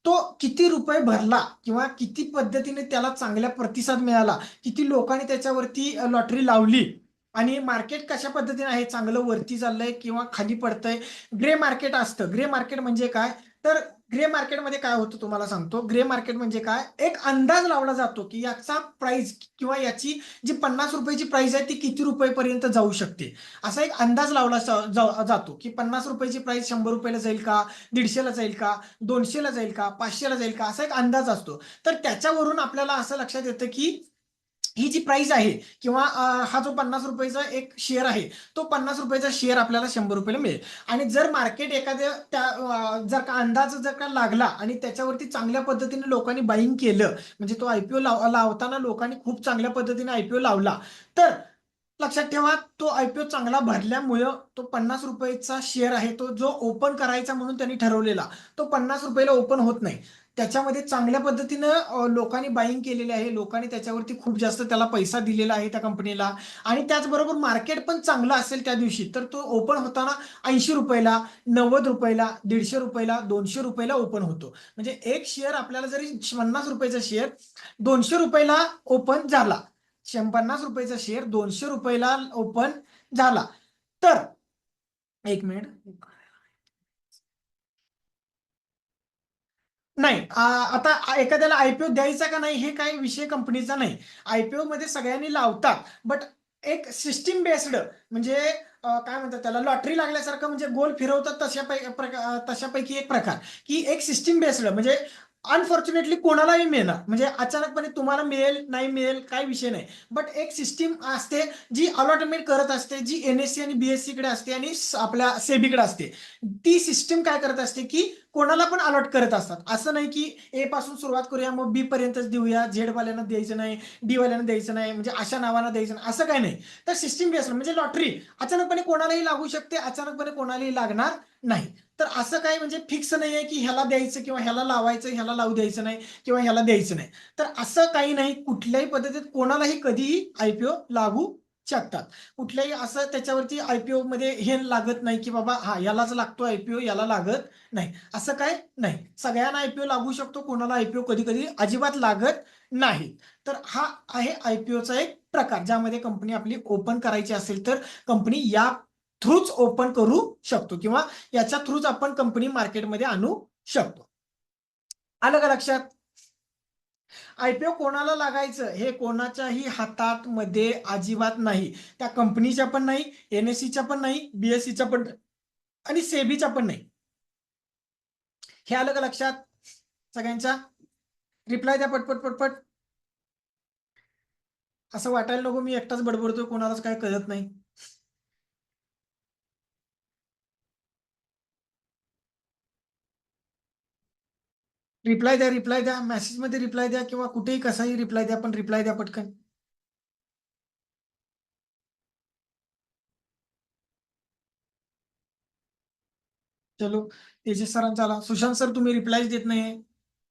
Speaker 1: तो किती रुपये भरला किंवा किती पद्धतीने त्याला चांगला प्रतिसाद मिळाला, किती लोकांनी त्याच्यावरती लॉटरी लावली, आणि मार्केट कशा पद्धतीने आहे, चांगलं वरती चाललंय किंवा खाली पडतंय. ग्रे मार्केट असतं. ग्रे मार्केट म्हणजे काय, तर ग्रे मार्केटमध्ये काय होतं तुम्हाला सांगतो. ग्रे मार्केट म्हणजे काय, एक अंदाज लावला जातो की याचा प्राइस किंवा याची जी 50 रुपयाची प्राइस आहे ती किती रुपयेपर्यंत जाऊ शकते, असा एक अंदाज लावला जातो की 50 रुपयाची प्राइस 100 रुपयाला जाईल का, 150ला जाईल का, 200ला जाईल का, 500ला जाईल का, असा एक अंदाज असतो. तर त्याच्यावरून आपल्याला असं लक्षात येतं की ही जी प्राइस आहे किंवा हा जो 50 रुपयाचा एक शेअर आहे, तो 50 रुपयाचा शेअर आपल्याला 100 रुपयाला मिळेल. आणि जर मार्केट एखाद्या जर का अंदाज जर का लागला आणि त्याच्यावरती चांगल्या पद्धतीने लोकांनी बाईंग केलं, म्हणजे तो आयपीओ लावताना लोकांनी खूप चांगल्या पद्धतीने आयपीओ लावला, तर लक्षात ठेवा, तो आयपीओ चांगला भरल्यामुळं तो 50 रुपयाचा शेअर आहे, तो जो ओपन करायचा म्हणून त्यांनी ठरवलेला, तो 50 रुपयाला ओपन होत नाही. त्याच्यामध्ये चांगल्या पद्धतीनं लोकांनी बाईंग केलेली आहे, लोकांनी त्याच्यावरती खूप जास्त त्याला पैसा दिलेला आहे त्या कंपनीला. आणि त्याचबरोबर मार्केट पण चांगलं असेल त्या दिवशी, तर तो ओपन होताना 80 रुपयाला, 90 रुपयाला, 150 रुपयाला, 200 रुपयाला ओपन होतो. म्हणजे एक शेअर आपल्याला जरी 50 रुपयाचा शेअर 200 रुपयाला ओपन झाला, 50 रुपयाचा शेअर 200 रुपयाला ओपन झाला, तर एक मिनिट. नाही, आता एखाद्याला आयपीओ द्यायचा का नाही हे काही विषय कंपनीचा नाही. आयपीओ मध्ये सगळ्यांनी लावतात, बट एक सिस्टीम बेस्ड, म्हणजे काय म्हणतात त्याला, लॉटरी लागल्यासारखं, म्हणजे गोल फिरवतात तशापैकी एक प्रकार, की एक सिस्टीम बेस्ड म्हणजे अनफॉर्च्युनेटली कोणालाही मिळणार, म्हणजे अचानकपणे तुम्हाला मिळेल नाही मिळेल काही विषय नाही, बट एक सिस्टीम असते जी अलॉटमेंट करत असते, जी एनएससी आणि बीएससी कडे असते आणि आपल्या सेबीकडे असते. ती सिस्टीम काय करत असते की कोणाला पण अलॉट करत असतात. असं नाही की ए पासून सुरुवात करूया मग बी पर्यंतच देऊया, झेड वाल्यांना द्यायचं नाही, डी वाल्यांना द्यायचं नाही, म्हणजे अशा नावानं द्यायचं नाही, असं काही नाही. तर सिस्टीम बेस्ड म्हणजे लॉटरी अचानकपणे कोणालाही लागू शकते, अचानकपणे कोणालाही लागणार नाही. तर असं काही म्हणजे फिक्स नाही आहे की ह्याला द्यायचं किंवा ह्याला लावायचं, ह्याला लावू द्यायचं नाही किंवा ह्याला द्यायचं नाही. तर असं काही नाही, कुठल्याही पद्धतीत कोणालाही कधीही आयपीओ लागू शकतात. कुठल्याही असं त्याच्यावरती आयपीओ मध्ये हे लागत नाही की बाबा हा यालाच लागतो आयपीओ, याला लागत नाही, असं काय नाही. सगळ्यांना आयपीओ लागू शकतो, कोणाला आयपीओ कधी कधी अजिबात लागत नाही. तर हा आहे आयपीओचा एक प्रकार, ज्यामध्ये कंपनी आपली ओपन करायची असेल तर कंपनी या थ्रूच ओपन करू शकतो, किंवा याच्या थ्रूच आपण कंपनी मार्केटमध्ये आणू शकतो. आलं का लक्षात. आयपीओ कोणाला लागायचं हे कोणाच्याही हातात मध्ये अजिबात नाही, त्या कंपनीच्या पण नाही, एनएससीच्या पण नाही, बीएससीच्या पण आणि सेबीच्या पण नाही. हे आलं का लक्षात सगळ्यांच्या. रिप्लाय द्या पटपट पटपट. असं वाटायला नको मी एकटाच बडबडतोय, कोणालाच काय कळत नाही. रिप्लाय द्या, मेसेज मध्ये रिप्लाय द्या किंवा कुठेही कसाही रिप्लाय द्या, पण रिप्लाय द्या पटकन. चलो, तेजस सरांचा आला. सुशांत सर तुम्ही रिप्लाय देत नाही.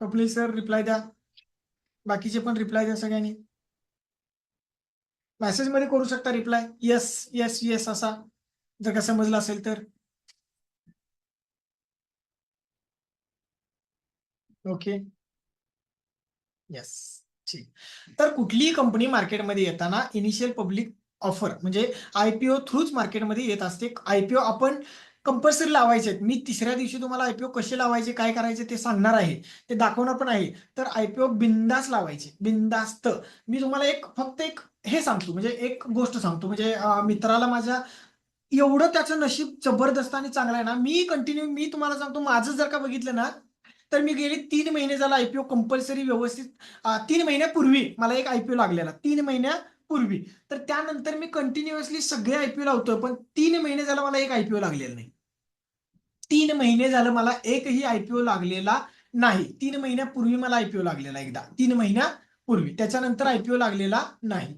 Speaker 1: प्लीज सर रिप्लाय द्या. बाकीचे पण रिप्लाय द्या सगळ्यांनी. मेसेज मध्ये करू शकता रिप्लाय, येस येस येस असा, जर का समजलं असेल तर. ओके, येस, ठीक. तर कुठलीही कंपनी मार्केटमध्ये येताना इनिशियल पब्लिक ऑफर म्हणजे आयपीओ थ्रूच मार्केटमध्ये येत असते. आयपीओ आपण कंपल्सरी लावायचे आहेत. मी तिसऱ्या दिवशी तुम्हाला आयपीओ कसे लावायचे, काय करायचे ते सांगणार आहे, ते दाखवणार पण आहे. तर आयपीओ बिंदास लावायचे, बिंदास्त. मी तुम्हाला फक्त एक हे सांगतो, म्हणजे एक गोष्ट सांगतो, म्हणजे मित्राला माझ्या एवढं त्याचं नशीब जबरदस्त आणि चांगलं आहे ना. मी तुम्हाला सांगतो, माझं जर का बघितलं ना, तर मी गेली 3 महिने झाला आयपीओ कंपल्सरी व्यवस्थित 3 महिन्यापूर्वी मला एक आयपीओ लागलेला, 3 महिन्यापूर्वी. तर त्यानंतर मी कंटिन्युअसली सगळे आयपीओ लावतोय, पण 3 महिने झाला मला एक आयपीओ लागलेला नाही. 3 महिने झालं मला एकही आयपीओ लागलेला नाही. 3 महिन्यापूर्वी मला आयपीओ लागलेला एकदा, 3 महिन्यापूर्वी. त्याच्यानंतर आयपीओ लागलेला नाही.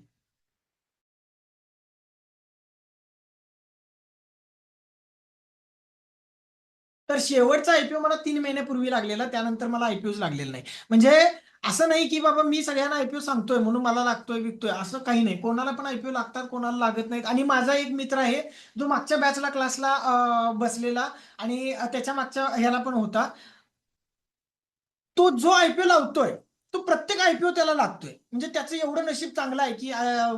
Speaker 1: तर शेवटचा आयपीओ मला 3 महिन्यापूर्वी लागलेला, त्यानंतर मला आयपीओ लागलेला नाही. म्हणजे असं नाही की बाबा मी सगळ्यांना आयपीओ सांगतोय म्हणून मला लागतोय विकतोय, असं काही नाही. कोणाला पण आयपीओ लागतात, कोणाला लागत नाहीत. आणि माझा एक मित्र आहे जो मागच्या बॅचला क्लासला बसलेला, आणि त्याच्या मागच्या ह्याला पण होता. तो जो आयपीओ लावतोय तो प्रत्येक आयपीओ त्याला लागतोय. म्हणजे त्याचं एवढं नशीब चांगलं आहे की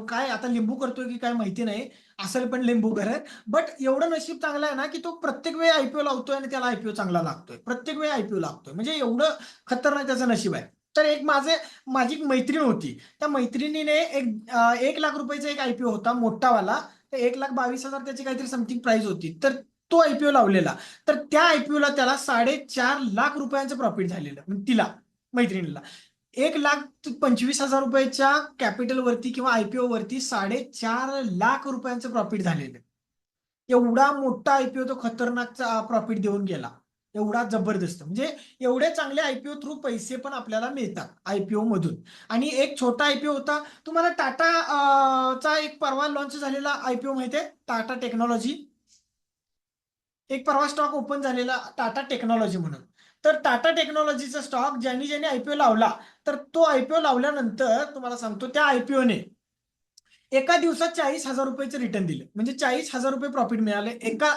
Speaker 1: काय आता लिंबू करतोय की काय माहिती नाही, असेल पण लिंबू करत. बट एवढं नशीब चांगलं आहे ना की तो प्रत्येक वेळी आयपीओ लावतोय आणि त्याला आयपीओ चांगला लागतोय, प्रत्येक वेळी आयपीओ लागतोय. म्हणजे एवढं खतरनाक त्याचं नशीब आहे. तर माझी एक मैत्रीण होती, त्या मैत्रिणीने 1 लाख रुपयाचा एक आयपीओ होता मोठावाला. तर 1,22,000 त्याची काहीतरी समथिंग प्राइस होती. तर तो आयपीओ लावलेला. तर त्या आयपीओला त्याला 4.5 लाख रुपयांचं प्रॉफिट झालेलं, म्हणजे तिला, मैत्रिणीला. 1,25,000 रुपयाच्या कॅपिटल वरती किंवा आयपीओ वरती 4.5 लाख रुपयांचं प्रॉफिट झालेलं. एवढा मोठा आयपीओ तो खतरनाकचा प्रॉफिट देऊन गेला, एवढा जबरदस्त. म्हणजे एवढे चांगले आयपीओ थ्रू पैसे पण आपल्याला मिळतात आयपीओ मधून. आणि एक छोटा आयपीओ होता, तुम्हाला टाटा चा एक परवा लॉन्च झालेला आयपीओ माहितीये, टाटा टेक्नॉलॉजी. एक परवा स्टॉक ओपन झालेला टाटा टेक्नॉलॉजी म्हणून. तर टाटा टेक्नॉलॉजीचा स्टॉक ज्यांनी ज्यांनी आयपीओ लावला, तर तो आयपीओ लावल्यानंतर तुम्हाला सांगतो त्या आयपीओने एका दिवसात 40,000 रुपयाचं रिटर्न दिलं. म्हणजे 40,000 रुपये प्रॉफिट मिळाले एका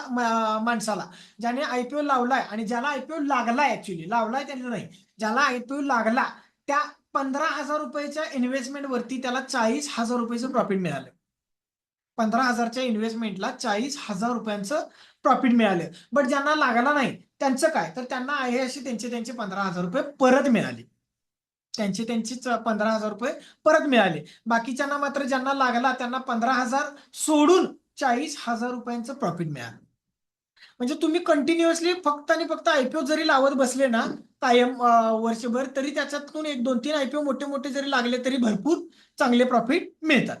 Speaker 1: माणसाला, ज्याने आयपीओ लावलाय. आणि ज्याला आयपीओ लागलाय, ऍक्च्युली लावलाय त्याने नाही, ज्याला आयपीओ लागला त्या 15,000 रुपयाच्या इन्व्हेस्टमेंट वरती त्याला 40,000 रुपयाचं प्रॉफिट मिळालं. 15,000च्या इन्व्हेस्टमेंटला 40,000 रुपयांचं प्रॉफिट मिळालं. बट ज्यांना लागला नाही त्यांचं काय, तर त्यांना आहे असे त्यांचे 15,000 रुपये परत मिळाले. त्यांचे 15,000 रुपये परत मिळाले. बाकीच्यांना मात्र, ज्यांना लागला त्यांना 15,000 सोडून 40,000 रुपयांचं प्रॉफिट मिळालं. म्हणजे तुम्ही कंटिन्युअसली फक्त आणि फक्त आयपीओ जरी लावत बसले ना कायम वर्षभर, तरी त्याच्यातून 1, 2, 3 आयपीओ मोठे मोठे जरी लागले तरी भरपूर चांगले प्रॉफिट मिळतात.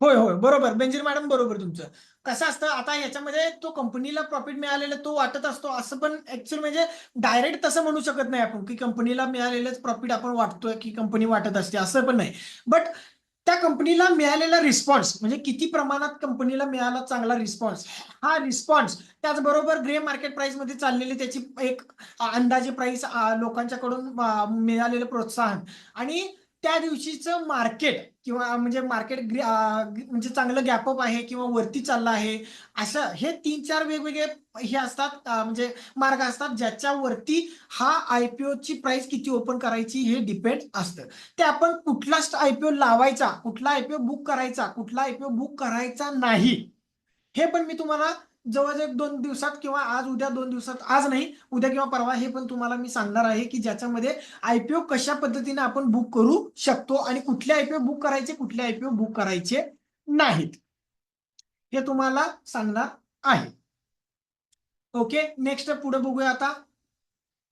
Speaker 1: होय होय, बरोबर बेंजीर मॅडम, बरोबर तुमचं. कसं असतं आता याच्यामध्ये, तो कंपनीला प्रॉफिट मिळालेला तो वाटत असतो असं पण ऍक्च्युअली, म्हणजे डायरेक्ट तसं म्हणू शकत नाही आपण की कंपनीला मिळालेलंच प्रॉफिट आपण वाटतोय की कंपनी वाटत असते, असं पण नाही. बट त्या कंपनीला मिळालेला रिस्पॉन्स, म्हणजे किती प्रमाणात कंपनीला मिळाला चांगला रिस्पॉन्स, हा रिस्पॉन्स त्याचबरोबर ग्रे मार्केट प्राइस मध्ये चाललेली त्याची एक अंदाजे प्राइस, लोकांच्याकडून मिळालेलं प्रोत्साहन, आणि त्या दिवशीचं मार्केट, किंवा म्हणजे मार्केट म्हणजे चांगलं गॅपअप आहे किंवा वरती चाललं आहे, असं हे 3-4 वेगवेगळे हे असतात, म्हणजे मार्ग असतात ज्याच्यावरती हा आयपीओ ची प्राइस किती ओपन करायची हे डिपेंड असतं. ते आपण कुठला आयपीओ लावायचा, कुठला आयपीओ बुक करायचा, कुठला आयपीओ बुक करायचा नाही, हे पण मी तुम्हाला जवळ 1-2 दिवसात, किंवा आज उद्या 2 दिवसात, आज नाही उद्या किंवा परवा, हे पण तुम्हाला मी सांगणार आहे की ज्याच्यामध्ये आयपीओ कशा पद्धतीने आपण बुक करू शकतो आणि कुठले आयपीओ बुक करायचे, कुठले आयपीओ बुक करायचे नाहीत, हे तुम्हाला सांगणार आहे. ओके, नेक्स्ट पुढे बघूया आता.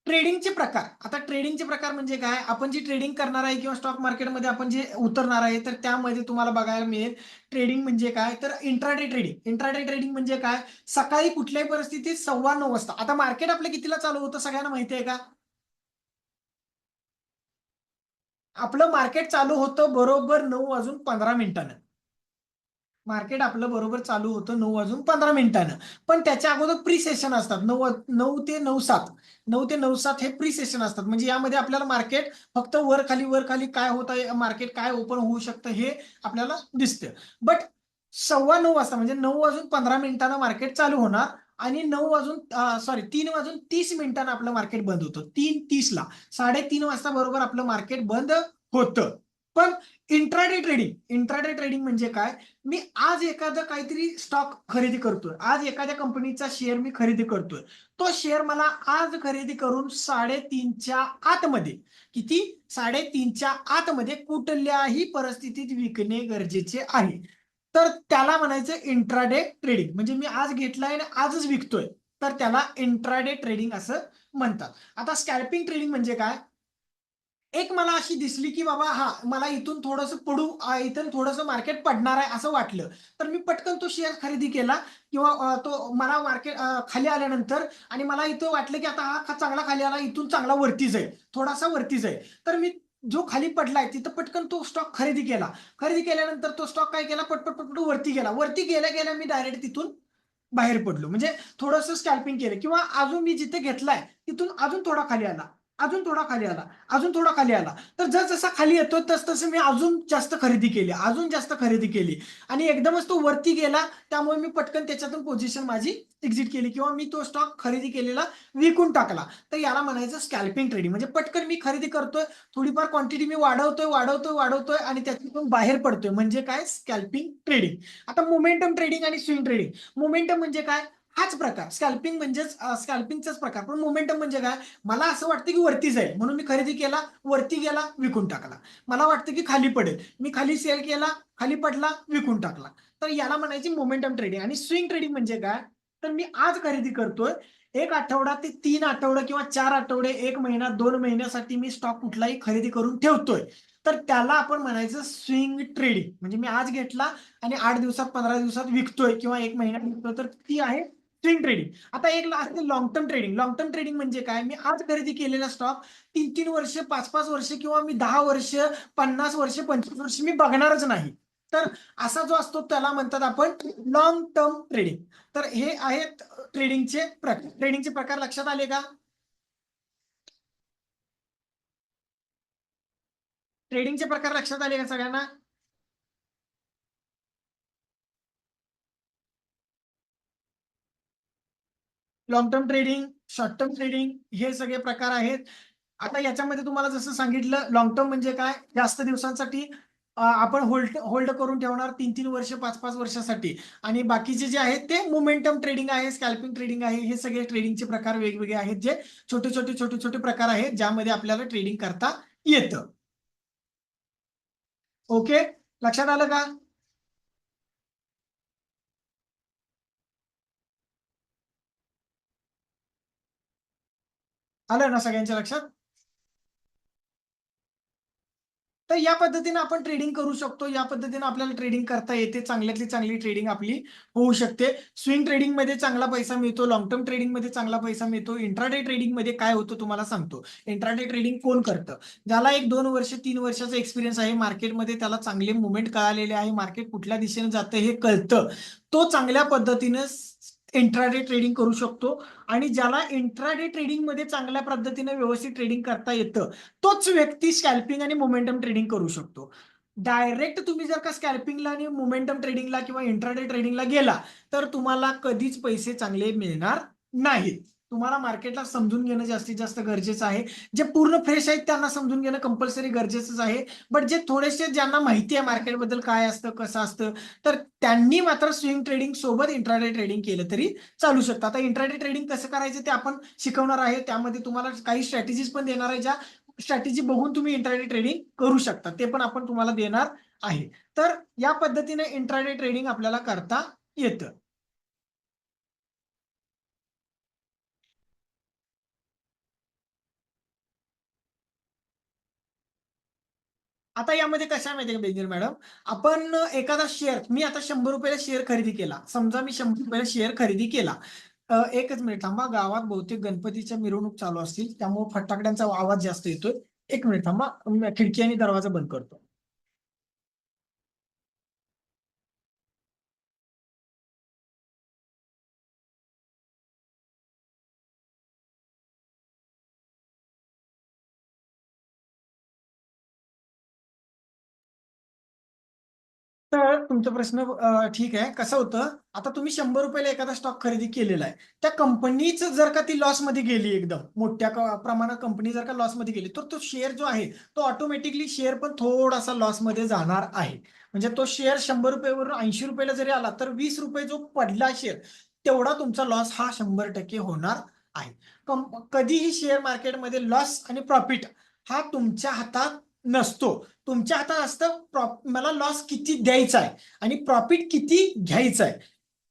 Speaker 1: ट्रेडिंगचे प्रकार. आता ट्रेडिंगचे प्रकार म्हणजे काय, आपण जी ट्रेडिंग करणार आहे किंवा स्टॉक मार्केटमध्ये आपण जे उतरणार आहे, तर त्यामध्ये तुम्हाला बघायला मिळेल ट्रेडिंग म्हणजे काय, तर इंट्राडे ट्रेडिंग. इंट्राडे ट्रेडिंग म्हणजे काय, सकाळी कुठल्याही परिस्थितीत 9:15 वाजता, आता मार्केट आपलं कितीला चालू होतं सगळ्यांना माहिती आहे का, आपलं मार्केट चालू होतं बरोबर 9:15 मार्केट आपलं बरोबर चालू होतं 9:15 पण त्याच्या अगोदर प्री सेशन असतात 9 ते 9:07. 9 ते 9:07 हे प्री सेशन असतात. म्हणजे यामध्ये आपल्याला मार्केट फक्त वर खाली काय होत आहे, मार्केट काय ओपन होऊ शकतं हे आपल्याला दिसतं. बट 9:15 वाजता म्हणजे 9:15 मार्केट चालू होणार आणि 3:30 आपलं मार्केट बंद होतं. 3:30ला 3:30 वाजता बरोबर आपलं मार्केट बंद होतं. पण इंट्राडे ट्रेडिंग म्हणजे काय? मी आज एखादा काहीतरी स्टॉक खरेदी करतोय, आज एखाद्या कंपनीचा शेअर मी खरेदी करतोय, तो शेअर मला आज खरेदी करून 3:30च्या आतमध्ये, किती 3:30च्या आतमध्ये कुठल्याही परिस्थितीत विकणे गरजेचे आहे. तर त्याला म्हणायचं इंट्राडे ट्रेडिंग. म्हणजे मी आज घेतलाय आणि आजच विकतोय, तर त्याला इंट्राडे ट्रेडिंग असं म्हणतात. आता स्कॅल्पिंग ट्रेडिंग म्हणजे काय? एक मला अशी दिसली की बाबा मला इथून थोडंसं इथून थोडंसं मार्केट पडणार आहे असं वाटलं, तर मी पटकन तो शेअर खरेदी केला किंवा तो मला मार्केट खाली आल्यानंतर आणि मला इथं वाटलं की आता चांगला खाली आला, इथून चांगला वरती जाईल, थोडासा वरती जाईल, तर मी जो खाली पडलाय तिथं पटकन तो स्टॉक खरेदी केला. खरेदी केल्यानंतर तो स्टॉक काय केला, पटपट पटपट वरती गेला. वरती गेल्या गेल्या मी डायरेक्ट तिथून बाहेर पडलो. म्हणजे थोडंसं स्कॅल्पिंग केलं किंवा अजून मी जिथे घेतलाय तिथून अजून थोडा खाली आला, अजून थोडा खाली आला, अजून थोडा खाली आला. तर जसा खाली येतो तसं मी अजून जास्त खरेदी केली, अजून जास्त खरेदी केली आणि एकदमच तो वरती गेला. त्यामुळे मी पटकन त्याच्यातून पोझिशन माझी एक्झिट केली किंवा मी तो स्टॉक खरेदी केलेला विकून टाकला. तर याला म्हणायचं स्कॅल्पिंग ट्रेडिंग. म्हणजे पटकन मी खरेदी करतोय, थोडीफार क्वांटिटी मी वाढवतोय आणि त्यातून बाहेर पडतोय. म्हणजे काय? Scalping trading. आता मोमेंटम ट्रेडिंग आणि स्विंग ट्रेडिंग. मोमेंटम म्हणजे काय? हाच प्रकार. स्कॅल्पिंग म्हणजेच स्कॅल्पिंगचाच प्रकार. पण मोमेंटम म्हणजे काय? मला असं वाटतं की वरती जाईल म्हणून मी खरेदी केला, वरती गेला, विकून टाकला. मला वाटतं की खाली पडेल, मी खाली सेल केला, खाली पडला, विकून टाकला. तर याला म्हणायची मोमेंटम ट्रेडिंग. आणि स्विंग ट्रेडिंग म्हणजे काय? तर मी आज खरेदी करतोय, 1 आठवडा ते 3 आठवडे किंवा 4 आठवडे, 1 महिना, 2 महिन्यासाठी मी स्टॉक कुठलाही खरेदी करून ठेवतोय, तर त्याला आपण म्हणायचं स्विंग ट्रेडिंग. म्हणजे मी आज घेतला आणि 8 दिवसात, 15 दिवसात विकतोय किंवा 1 महिन्यात विकतोय, तर ती आहे स्विंग ट्रेडिंग. आता एक असते long term trading. Long term trading म्हणजे काय? मी आज खरेदी केलेला स्टॉक 3-3 वर्ष, 5-5 वर्ष किंवा मी 10 वर्ष, 50 वर्ष, 25 वर्ष मी बघणारच नाही. तर असा जो असतो त्याला म्हणतात आपण लॉंग टर्म ट्रेडिंग. तर हे आहेत ट्रेडिंगचे प्रकार. ट्रेडिंगचे प्रकार लक्षात आले का? ट्रेडिंगचे प्रकार लक्षात आले का सगळ्यांना? Long term trading, short term trading हे सगळे प्रकार आहेत. आता याच्यामध्ये तुम्हाला जसं सांगितलं, लॉंग टर्म म्हणजे काय? जास्त दिवसांसाठी आपण होल्ड होल्ड करून ठेवणार 3-3 वर्ष, 5-5 वर्षासाठी. आणि बाकीचे जे आहेत ते मोमेंटम ट्रेडिंग आहे, स्कॅल्पिंग ट्रेडिंग आहे. हे सगळे ट्रेडिंगचे प्रकार वेगवेगळे आहेत, जे छोटे छोटे प्रकार आहेत ज्यामध्ये आपल्याला ट्रेडिंग करता येतं. ओके, लक्षात आलं का? आलं ना सगळ्यांच्या लक्षात? तर या पद्धतीने आपण ट्रेडिंग करू शकतो. या पद्धतीने आपल्याला ट्रेडिंग करता येते. चांगल्यातली चांगली ट्रेडिंग आपली होऊ शकते. स्विंग ट्रेडिंग मध्ये चांगला पैसा मिळतो, लॉंग टर्म ट्रेडिंग मध्ये चांगला पैसा मिळतो. इंट्राडे ट्रेडिंग मध्ये काय होतं तुम्हाला सांगतो. इंट्राडे ट्रेडिंग कोण करतं? ज्याला 1-2 वर्ष, 3 वर्षाचा एक्सपिरियन्स आहे मार्केटमध्ये, त्याला चांगले मुवमेंट कळालेले आहे, मार्केट कुठल्या दिशेने जातं हे कळतं, तो चांगल्या पद्धतीनं इंट्राडे ट्रेडिंग करू शकतो. आणि ज्याला इंट्राडे ट्रेडिंग मध्ये चांगल्या पद्धतीने व्यवस्थित ट्रेडिंग करता येतं, तोच व्यक्ती स्कॅल्पिंग आणि मोमेंटम ट्रेडिंग करू शकतो. डायरेक्ट तुम्ही जर का स्कॅल्पिंगला आणि मोमेंटम ट्रेडिंगला किंवा इंट्राडे ट्रेडिंगला गेला, तर तुम्हाला कधीच पैसे चांगले मिळणार नाहीत. तुम्हाला मार्केटला समजून घेणं जास्तीत जास्त गरजेचं आहे. जे पूर्ण फ्रेश आहेत त्यांना समजून घेणं कंपल्सरी गरजेचंच आहे. बट जे थोडेसे ज्यांना माहिती आहे मार्केटबद्दल काय असतं, कसं असतं, तर त्यांनी मात्र स्विंग ट्रेडिंग सोबत इंट्राडे ट्रेडिंग केलं तरी चालू शकतं. आता इंट्राडे ट्रेडिंग कसं करायचं ते आपण शिकवणार आहे. त्यामध्ये तुम्हाला काही स्ट्रॅटेजीज पण देणार आहे, ज्या स्ट्रॅटेजी बघून तुम्ही इंट्राडे ट्रेडिंग करू शकता, ते पण आपण तुम्हाला देणार आहे. तर या पद्धतीने इंट्राडे ट्रेडिंग आपल्याला करता येतं. आता यामध्ये कसं आहे माहितीये का बेंजर मॅडम, आपण एखादा शेअर, मी आता 100 रुपयाला शेअर खरेदी केला, समजा मी 100 रुपयाला शेअर खरेदी केला. एकच मिनिट थांबा, गावात बहुतेक गणपतीच्या मिरवणूक चालू असतील त्यामुळे फटाकड्यांचा आवाज जास्त येतोय. 1 मिनिट थांबा, खिडकी आणि दरवाजा बंद करतो. तर तुमचा प्रश्न ठीक आहे. कसं होतं, आता तुम्ही 100 रुपयाला एखादा स्टॉक खरेदी केलेला आहे, त्या कंपनीच जर का ती लॉसमध्ये गेली, एकदम मोठ्या प्रमाणात कंपनी जर का लॉसमध्ये गेली, तर तो शेअर जो आहे तो ऑटोमॅटिकली शेअर पण थोडासा लॉसमध्ये जाणार आहे. म्हणजे तो शेअर 100 रुपयावरून 80 रुपयाला जरी आला, तर 20 रुपये जो पडला शेअर, तेवढा तुमचा लॉस हा 100% होणार आहे. कधीही शेअर मार्केटमध्ये लॉस आणि प्रॉफिट हा तुमच्या हातात नसतो. तुमच्या हातात असतं मला लॉस किती द्यायचा आहे आणि प्रॉफिट किती घ्यायचं आहे.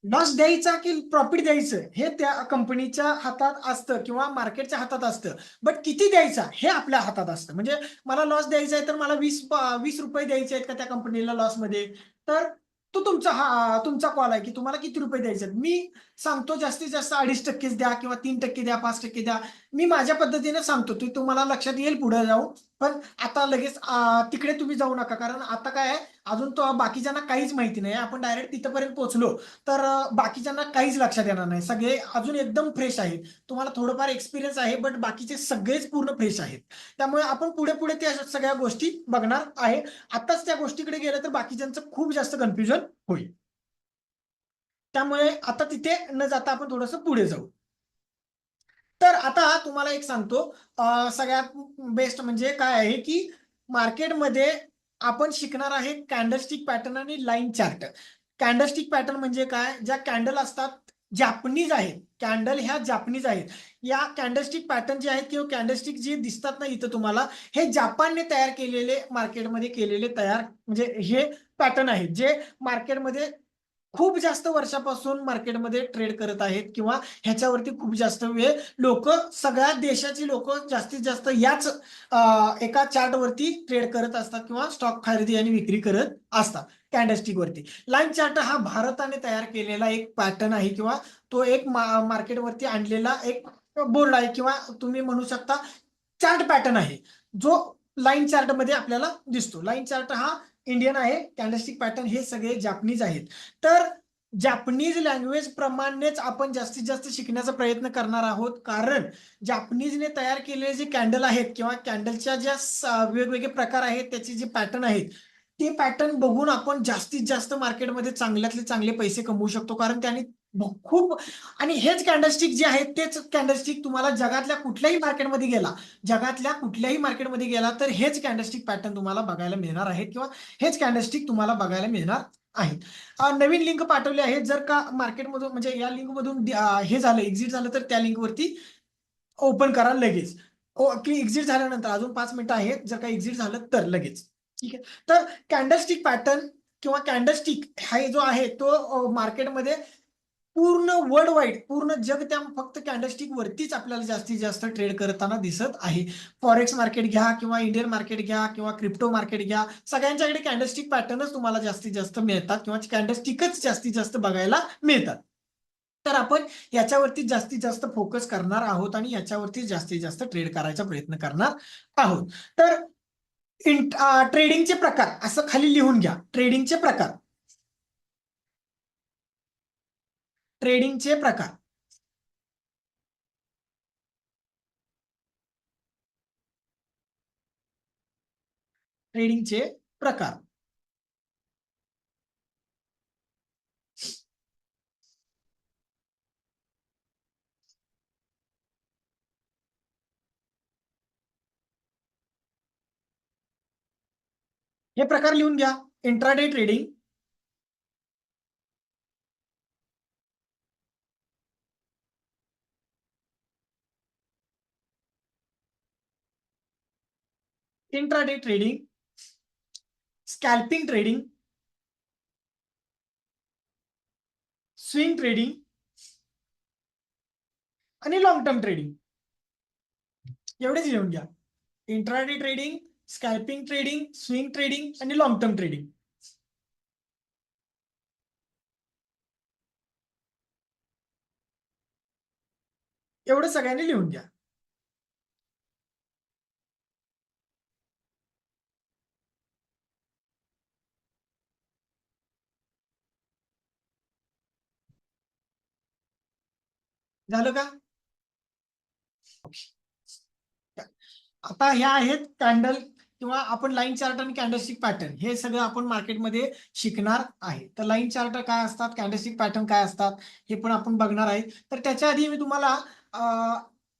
Speaker 1: लॉस द्यायचा की प्रॉफिट द्यायचं हे त्या कंपनीच्या हातात असतं किंवा मार्केटच्या हातात असतं. बट किती द्यायचा हे आपल्या हातात असतं. म्हणजे मला लॉस द्यायचा आहे, तर मला 20 रुपये द्यायचे आहेत का त्या कंपनीला लॉसमध्ये, तर तो तुमचा कॉल आहे की तुम्हाला किती रुपये द्यायचे आहेत. मी सांगतो जास्तीत जास्त 2.5%च द्या किंवा 3% द्या, 5% द्या. मी माझ्या पद्धतीने सांगतो, ते तुम्हाला लक्षात येईल पुढे जाऊन. पण आता लगेच तिकडे तुम्ही जाऊ नका, कारण आता काय आहे, अजून तो बाकीच्यांना काहीच माहिती नाही. आपण डायरेक्ट तिथपर्यंत पोहोचलो तर बाकीच्यांना काहीच लक्षात येणार नाही. सगळे अजून एकदम फ्रेश आहेत. तुम्हाला थोडंफार एक्सपिरियन्स आहे, बट बाकीचे सगळेच पूर्ण फ्रेश आहेत. त्यामुळे आपण पुढे पुढे त्या सगळ्या गोष्टी बघणार आहे. आताच त्या गोष्टीकडे गेलं तर बाकीच्यांचं खूप जास्त कन्फ्युजन होईल. त्यामुळे आता तिथे न जाता आपण थोडंसं पुढे जाऊ. तर आता तुम्हाला एक सांगतो, सगळ्यात बेस्ट म्हणजे काय आहे की मार्केटमध्ये आपण शिकणार आहे कॅन्डलस्टिक पॅटर्न आणि लाईन चार्ट. कॅन्डलस्टिक पॅटर्न म्हणजे काय, ज्या कॅन्डल असतात जापनीज आहेत, कॅन्डल ह्या जापनीज आहेत. या कॅन्डलस्टिक पॅटर्न जे आहेत किंवा कॅन्डलस्टिक जे दिसतात ना इथं तुम्हाला, हे जपानने तयार केलेले, मार्केटमध्ये केलेले तयार म्हणजे हे पॅटर्न आहेत, जे मार्केटमध्ये खूप जास्त वर्षापासून मार्केटमध्ये ट्रेड करत आहेत किंवा ह्याच्यावरती खूप जास्त वेळ लोक, सगळ्या देशाची लोक जास्तीत जास्त याच एका चार्ट वरती ट्रेड करत असतात किंवा स्टॉक खरेदी आणि विक्री करत असतात कॅन्डलस्टिक वरती. लाईन चार्ट हा भारताने तयार केलेला एक पॅटर्न आहे किंवा तो एक मार्केटवरती आणलेला एक बोर्ड आहे किंवा तुम्ही म्हणू शकता चार्ट पॅटर्न आहे, जो लाईन चार्ट मध्ये आपल्याला दिसतो. लाईन चार्ट हा इंडियन आहे, कॅन्डलस्टिक पॅटर्न हे सगळे जापनीज आहेत. तर जापनीज लँग्वेज प्रमाणेच आपण जास्तीत जास्त शिकण्याचा प्रयत्न करणार आहोत, कारण जापनीजने तयार केलेले जे कॅन्डल आहेत किंवा कॅन्डलच्या ज्या वेगवेगळे प्रकार आहेत, त्याचे जे पॅटर्न आहेत, ते पॅटर्न बघून आपण जास्तीत जास्त मार्केटमध्ये चांगल्यातले चांगले पैसे कमवू शकतो. कारण त्याने खूप, आणि हेच कॅन्डलस्टिक जे आहेत तेच कॅन्डलस्टिक तुम्हाला जगातल्या कुठल्याही मार्केटमध्ये गेला, जगातल्या कुठल्याही मार्केटमध्ये गेला तर हेच कॅन्डलस्टिक पॅटर्न तुम्हाला बघायला मिळणार आहेत किंवा हेच कॅन्डलस्टिक तुम्हाला बघायला मिळणार आहेत. नवीन लिंक पाठवली आहे, जर का मार्केटमधून म्हणजे या लिंक मधून हे झालं, एक्झिट झालं, तर त्या लिंकवरती ओपन करा लगेच. की एक्झिट झाल्यानंतर अजून 5 मिनिटं आहेत, जर का एक्झिट झालं तर लगेच. ठीक आहे. तर कॅन्डलस्टिक पॅटर्न किंवा कॅन्डलस्टिक हा जो आहे तो मार्केटमध्ये पूर्ण वर्ल्ड वाईड, पूर्ण जग त्या फक्त कॅन्डलस्टिक वरतीच आपल्याला जास्तीत जास्त ट्रेड करताना दिसत आहे. फॉरेक्स मार्केट घ्या किंवा इंडियन मार्केट घ्या किंवा क्रिप्टो मार्केट घ्या, सगळ्यांच्याकडे कॅन्डलस्टिक पॅटर्नच तुम्हाला जास्तीत जास्त मिळतात किंवा कॅन्डलस्टिकच जास्तीत जास्त बघायला मिळतात. तर आपण याच्यावरती जास्तीत जास्त फोकस करणार आहोत आणि याच्यावरती जास्तीत जास्त ट्रेड करायचा प्रयत्न करणार आहोत. तर ट्रेडिंगचे प्रकार असं खाली लिहून घ्या. ट्रेडिंगचे प्रकार, ट्रेडिंगचे प्रकार, ट्रेडिंगचे प्रकार. हे प्रकार लिहून घ्या. Intraday trading, intraday trading, scalping trading, swing trading आणि लॉंग टर्म ट्रेडिंग. एवढेच लिहून घ्या. Intraday trading, scalping trading, swing trading आणि लॉंग टर्म ट्रेडिंग. एवढं सगळ्यांनी लिहून घ्या. झालं का? आता ह्या आहेत कॅन्डल किंवा आपण लाईन चार्ट आणि कॅन्डलस्टिक पॅटर्न हे सगळं आपण मार्केटमध्ये शिकणार आहे. तर लाईन चार्ट काय असतात, कॅन्डलस्टिक पॅटर्न काय असतात हे पण आपण बघणार आहे. तर त्याच्या आधी मी तुम्हाला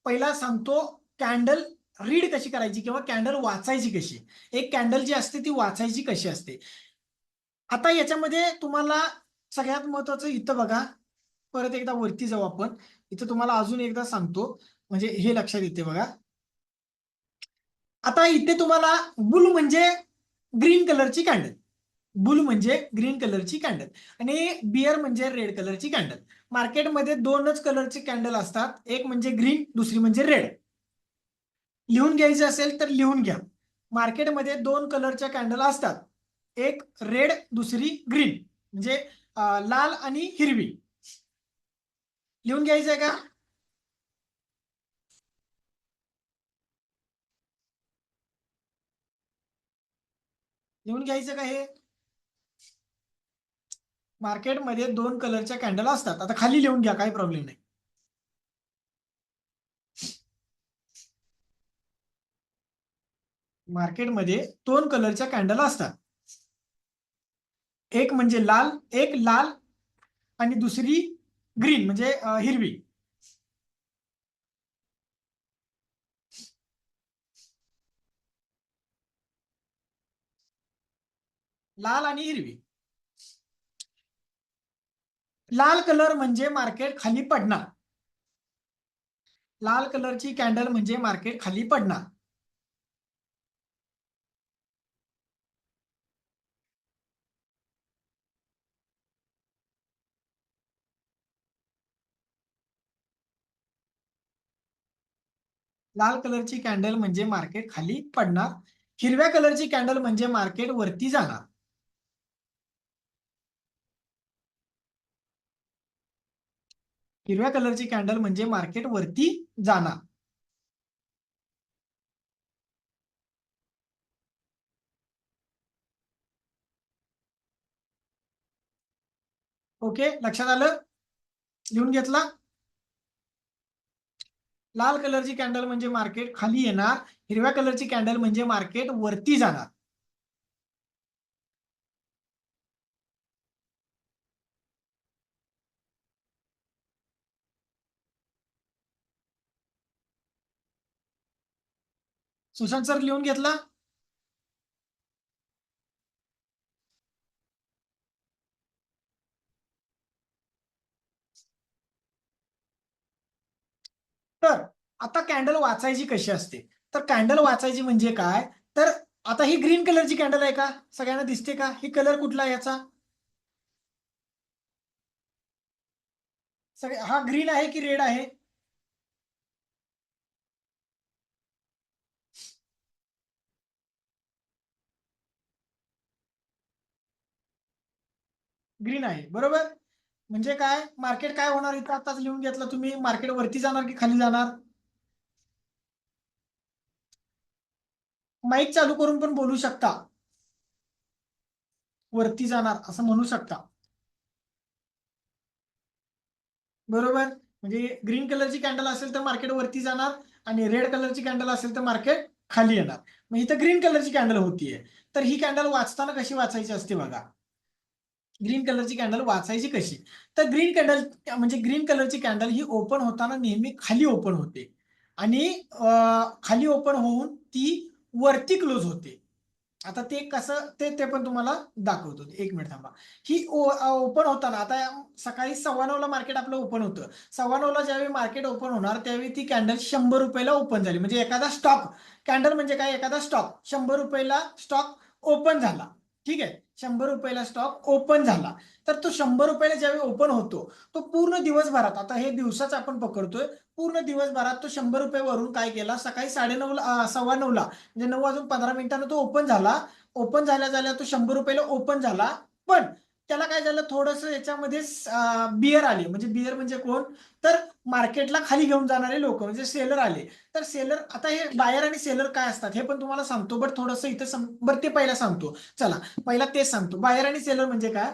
Speaker 1: पहिला सांगतो कॅन्डल रीड कशी करायची किंवा कॅन्डल वाचायची कशी, एक कॅन्डल जी असते ती वाचायची कशी असते. आता याच्यामध्ये तुम्हाला सगळ्यात महत्वाचं इथं बघा, परत एकदा वरती जाऊ आपण, इथं तुम्हाला अजून एकदा सांगतो म्हणजे हे लक्षात येते बघा. आता इथे तुम्हाला बुल म्हणजे ग्रीन कलरची कॅन्डल, बुल म्हणजे ग्रीन कलरची कॅन्डल आणि बियर म्हणजे रेड कलरची कॅन्डल. मार्केटमध्ये दोनच कलरचे कॅन्डल असतात, एक म्हणजे ग्रीन, दुसरी म्हणजे रेड. लिहून घ्यायचं असेल तर लिहून घ्या. मार्केटमध्ये दोन कलरच्या कॅन्डल असतात, एक रेड, दुसरी ग्रीन, म्हणजे लाल आणि हिरवी. लिहून घ्यायचंय का? लिहून घ्यायचं का हे? मार्केटमध्ये दोन कलरच्या कॅन्डल असतात. आता खाली लिहून घ्या, काही प्रॉब्लेम नाही. मार्केटमध्ये दोन कलरच्या कॅन्डल असतात, एक म्हणजे लाल, एक लाल आणि दुसरी ग्रीन म्हणजे हिरवी. लाल आणि हिरवी. लाल कलर म्हणजे मार्केट खाली पडणार, लाल कलरची कॅन्डल म्हणजे मार्केट खाली पडणार. लाल कलरची कॅन्डल म्हणजे मार्केट खाली पडणार. हिरव्या कलरची कॅन्डल म्हणजे मार्केट वरती जाणार. हिरव्या कलरची कॅन्डल म्हणजे मार्केट वरती जाणार. ओके, लक्षात आलं? लिहून घेतला? लाल कलरची कॅन्डल म्हणजे मार्केट खाली येणार, हिरव्या कलरची कॅन्डल म्हणजे मार्केट वरती जाणार. सुशांत सर लिहून घेतला? तर आता कॅन्डल वाचायची कशी असते, तर कॅन्डल वाचायची म्हणजे काय, तर आता ही ग्रीन कलरची कॅन्डल आहे का, सगळ्यांना दिसते का? ही कलर कुठला आहे याचा? सगळे हा ग्रीन आहे की रेड आहे? ग्रीन आहे, बरोबर. म्हणजे काय, मार्केट काय होणार इथं आताच लिहून घेतलं तुम्ही, मार्केट वरती जाणार की खाली जाणार? माईक चालू करून पण बोलू शकता, वरती जाणार असं म्हणू शकता, बरोबर. म्हणजे ग्रीन कलरची कॅन्डल असेल तर मार्केट वरती जाणार आणि रेड कलरची कॅन्डल असेल तर मार्केट खाली येणार. मग इथं ग्रीन कलरची कॅन्डल होतीये, तर ही कॅन्डल वाचताना कशी वाचायची असते बघा. ग्रीन कलरची कॅन्डल वाचायची कशी, तर ग्रीन कॅन्डल म्हणजे ग्रीन कलरची कॅन्डल ही ओपन होताना नेहमी खाली ओपन होते आणि खाली ओपन होऊन ती वरती क्लोज होते. आता ते कसं ते पण तुम्हाला दाखवतो, एक मिनिट थांबा. ही ओपन होताना आता सकाळी 9:15 मार्केट आपलं ओपन होतं. 9:15 ज्यावेळी मार्केट ओपन होणार त्यावेळी ती कॅन्डल 100 रुपयाला ओपन झाली, म्हणजे एखादा स्टॉक, कॅन्डल म्हणजे काय, एखादा स्टॉक 100 रुपयाला स्टॉक ओपन झाला. ठीक आहे, 100 रुपयाला स्टॉक ओपन झाला. तर तो 100 रुपयाला ज्यावेळी ओपन होतो, तो पूर्ण दिवसभरात, आता हे दिवसाच आपण पकडतोय, पूर्ण दिवसभरात तो 100 रुपयावरून काय केला, सकाळी 9:30 9:15 म्हणजे 9:15 तो ओपन झाला. ओपन झाल्या झाल्या तो 100 रुपयाला ओपन झाला, पण त्याला काय झालं, थोडस याच्यामध्ये बियर आले. म्हणजे बियर म्हणजे कोण, तर मार्केटला खाली घेऊन जाणारे लोक म्हणजे सेलर आले. तर सेलर, आता हे बायर आणि सेलर काय असतात हे पण तुम्हाला सांगतो, बट थोडंसं इथं बरं ते पहिला सांगतो. चला पहिला तेच सांगतो, बायर आणि सेलर म्हणजे काय.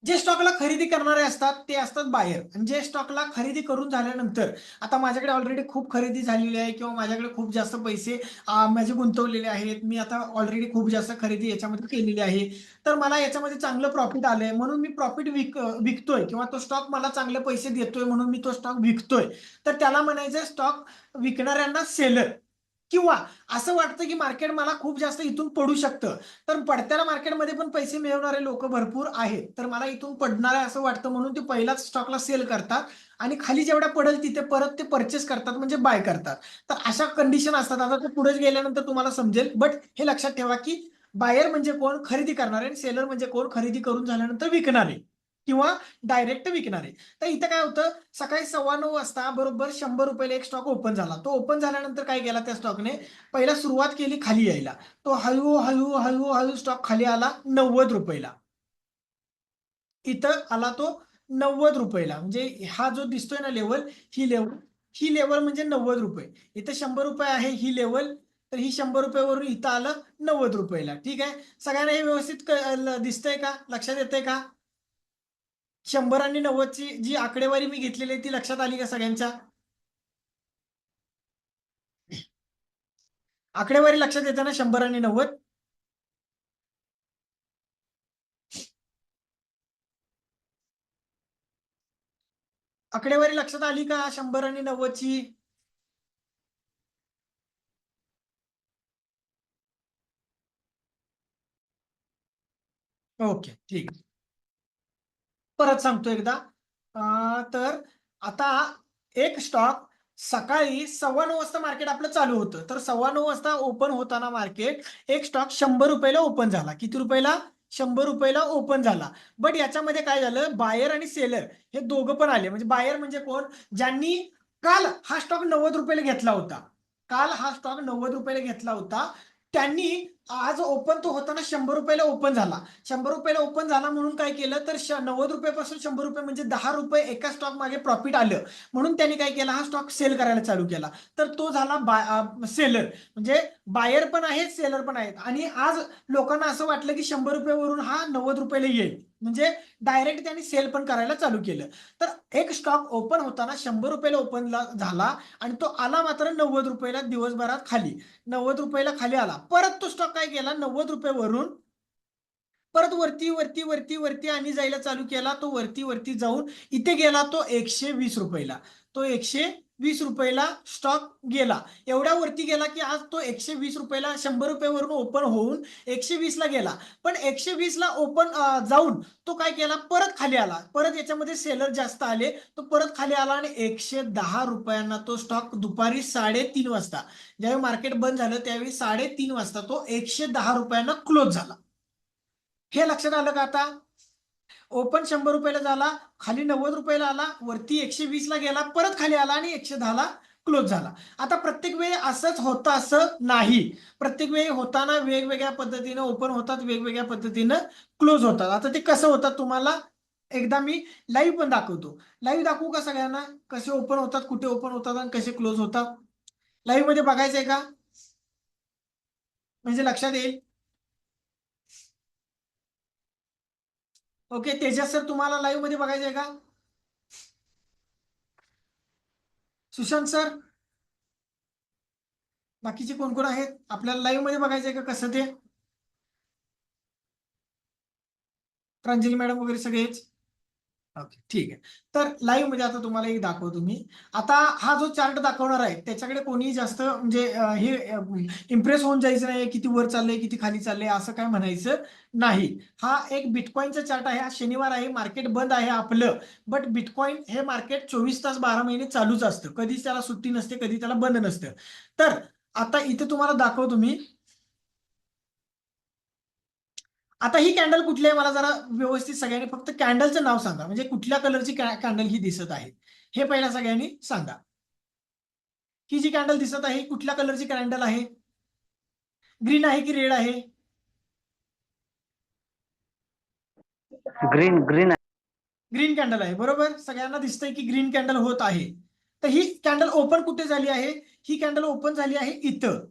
Speaker 1: जे स्टॉकला खरेदी करणारे असतात ते असतात बायर, आणि जे स्टॉकला खरेदी करून झाल्यानंतर आता माझ्याकडे ऑलरेडी खूप खरेदी झालेली आहे किंवा माझ्याकडे खूप जास्त पैसे माझे गुंतवलेले आहेत, मी आता ऑलरेडी खूप जास्त खरेदी याच्यामध्ये केलेली आहे, तर मला याच्यामध्ये चांगलं प्रॉफिट आलंय म्हणून मी प्रॉफिट विकतोय किंवा तो स्टॉक मला चांगले पैसे देतोय म्हणून मी तो स्टॉक विकतोय, तर त्याला म्हणायचं स्टॉक विकणाऱ्यांना सेलर. किंवा असं वाटतं की मार्केट मला खूप जास्त इथून पडू शकतं, तर पडत्याला मार्केटमध्ये पण पैसे मिळवणारे लोक भरपूर आहेत, तर मला इथून पडणार आहे असं वाटतं म्हणून ते पहिलाच स्टॉकला सेल करतात आणि खाली जेवढा पडेल तिथे परत ते परचेस करतात म्हणजे बाय करतात. तर अशा कंडिशन असतात. आता ते पुढे गेल्यानंतर तुम्हाला समजेल, बट हे लक्षात ठेवा की बायर म्हणजे कोण, खरेदी करणारे, आणि सेलर म्हणजे कोण, खरेदी करून झाल्यानंतर विकणारे किंवा डायरेक्ट विकणारे. तर इथं काय होतं, सकाळी 9:15 वाजता बरोबर 100 रुपयाला एक स्टॉक ओपन झाला. तो ओपन झाल्यानंतर काय केला त्या स्टॉकने, पहिला सुरुवात केली खाली यायला. तो हळू हळू स्टॉक खाली आला 90 रुपयाला. इथं आला तो 90 रुपयाला, म्हणजे हा जो दिसतोय ना लेवल, ही लेवल म्हणजे 90 रुपये. इथं 100 रुपये आहे ही लेवल, तर ही 100 रुपयावरून इथं आलं 90 रुपयाला. ठीक आहे, सगळ्यांना हे व्यवस्थित दिसतंय का, लक्षात येतंय का? 100 आणि 90ची जी आकडेवारी मी घेतलेली आहे ती लक्षात आली का सगळ्यांच्या? आकडेवारी लक्षात येते ना 100 आणि 90? आकडेवारी लक्षात आली का 100 आणि 90ची? ओके, ठीक. परत सांगतो एकदा. तर आता एक स्टॉक सकाळी 9:15 वाजता मार्केट आपलं चालू होतं, तर 9:15 वाजता ओपन होताना मार्केट एक स्टॉक 100 रुपयाला ओपन झाला. किती रुपयाला? 100 रुपयाला ओपन झाला. बट याच्यामध्ये काय झालं, बायर आणि सेलर हे दोघं पण आले. म्हणजे बायर म्हणजे कोण, ज्यांनी काल हा स्टॉक 90 रुपयाला घेतला होता, काल हा स्टॉक 90 रुपयाला घेतला होता, त्यांनी आज ओपन तो होताना 100 रुपयाला ओपन झाला. 100 रुपयाला ओपन झाला म्हणून काय केलं, तर 90 रुपयापासून 100 रुपये म्हणजे 10 रुपये एका स्टॉक मागे प्रॉफिट आलं, म्हणून त्यांनी काय केलं, हा स्टॉक सेल करायला चालू केला. तर तो झाला सेलर. म्हणजे बायर पण आहेत, सेलर पण आहेत, आणि आज लोकांना असं वाटलं की 100 रुपयावरून हा 90 रुपयाला येईल, म्हणजे डायरेक्ट त्यांनी सेल पण करायला चालू केलं. तर एक स्टॉक ओपन होताना 100 रुपयाला ओपन झाला आणि तो आला मात्र 90 रुपयाला दिवसभरात खाली. 90 रुपयाला खाली आला, परत तो स्टॉक काय केला, 90 रुपयावरून परत वरती वरती वरती वरती आणि जायला चालू केला. तो वरती वरती जाऊन इथे गेला तो 120 रुपयाला. तो 120 रुपयाला स्टॉक गेला. एवढ्या वरती गेला की आज तो 120 रुपयाला 100 रुपयावरून ओपन होऊन 120 ला गेला. पण 120 ला ओपन जाऊन तो काय केला, परत खाली आला. परत याच्यामध्ये सेलर जास्त आले, तो परत खाली आला आणि 110 रुपयांना तो स्टॉक दुपारी 3:30 वाजता, ज्यावेळी मार्केट बंद झालं त्यावेळी 3:30 वाजता तो 110 रुपयांना क्लोज झाला. हे लक्षात आलं का आता? ओपन 100 रुपयाला झाला, खाली 90 रुपयाला आला, वरती 120 ला गेला, परत खाली आला आणि 110 ला क्लोज झाला. आता प्रत्येक वेळी असंच होतं असं नाही. प्रत्येक वेळी होताना वेगवेगळ्या पद्धतीनं ओपन होतात, वेगवेगळ्या पद्धतीनं क्लोज होतात. आता ते कसं होतात तुम्हाला एकदा मी लाईव्ह पण दाखवतो. लाईव्ह दाखवू का सगळ्यांना, कसे ओपन होतात, कुठे ओपन होतात आणि कसे क्लोज होतात? लाईव्ह मध्ये बघायचंय का, म्हणजे लक्षात येईल? ओके, तेजस सर तुम्हाला लाईव्ह मध्ये बघायचंय का? सुशांत सर, बाकीचे कोण कोण आहेत, आपल्याला लाईव्ह मध्ये बघायचंय का कसं ते? प्रांजली मॅडम वगैरे सगळेच? ओके, ठीक आहे. तर लाईव्ह मध्ये आता तुम्हाला एक दाखवतो मी. आता हा जो चार्ट दाखवणार आहे त्याच्याकडे कोणीही जास्त म्हणजे हे इम्प्रेस होऊन जायचं नाही, किती वर चाललंय किती खाली चाललंय असं काय म्हणायचं नाही. हा एक बिटकॉईनचा चार्ट आहे. आज शनिवार आहे, मार्केट बंद आहे आपलं, बट बिटकॉईन हे मार्केट 24 तास 12 महिने चालूच असतं, कधीच त्याला सुट्टी नसते, कधी त्याला बंद नसतं. तर आता इथे तुम्हाला दाखवतो मी. आता ही कॅन्डल कुठली आहे मला जरा व्यवस्थित सगळ्यांनी फक्त कॅन्डलचं नाव सांगा, म्हणजे कुठल्या कलरची कॅन्डल ही दिसत आहे हे पहिला सगळ्यांनी सांगा. ही जी कॅन्डल दिसत आहे कुठल्या कलरची कॅन्डल आहे? ग्रीन आहे की रेड आहे?
Speaker 2: ग्रीन ग्रीन
Speaker 1: ग्रीन कॅन्डल आहे, बरोबर. सगळ्यांना दिसतंय की ग्रीन कॅन्डल होत आहे. तर ही कॅन्डल ओपन कुठे झाली आहे? ही कॅन्डल ओपन झाली आहे इथं.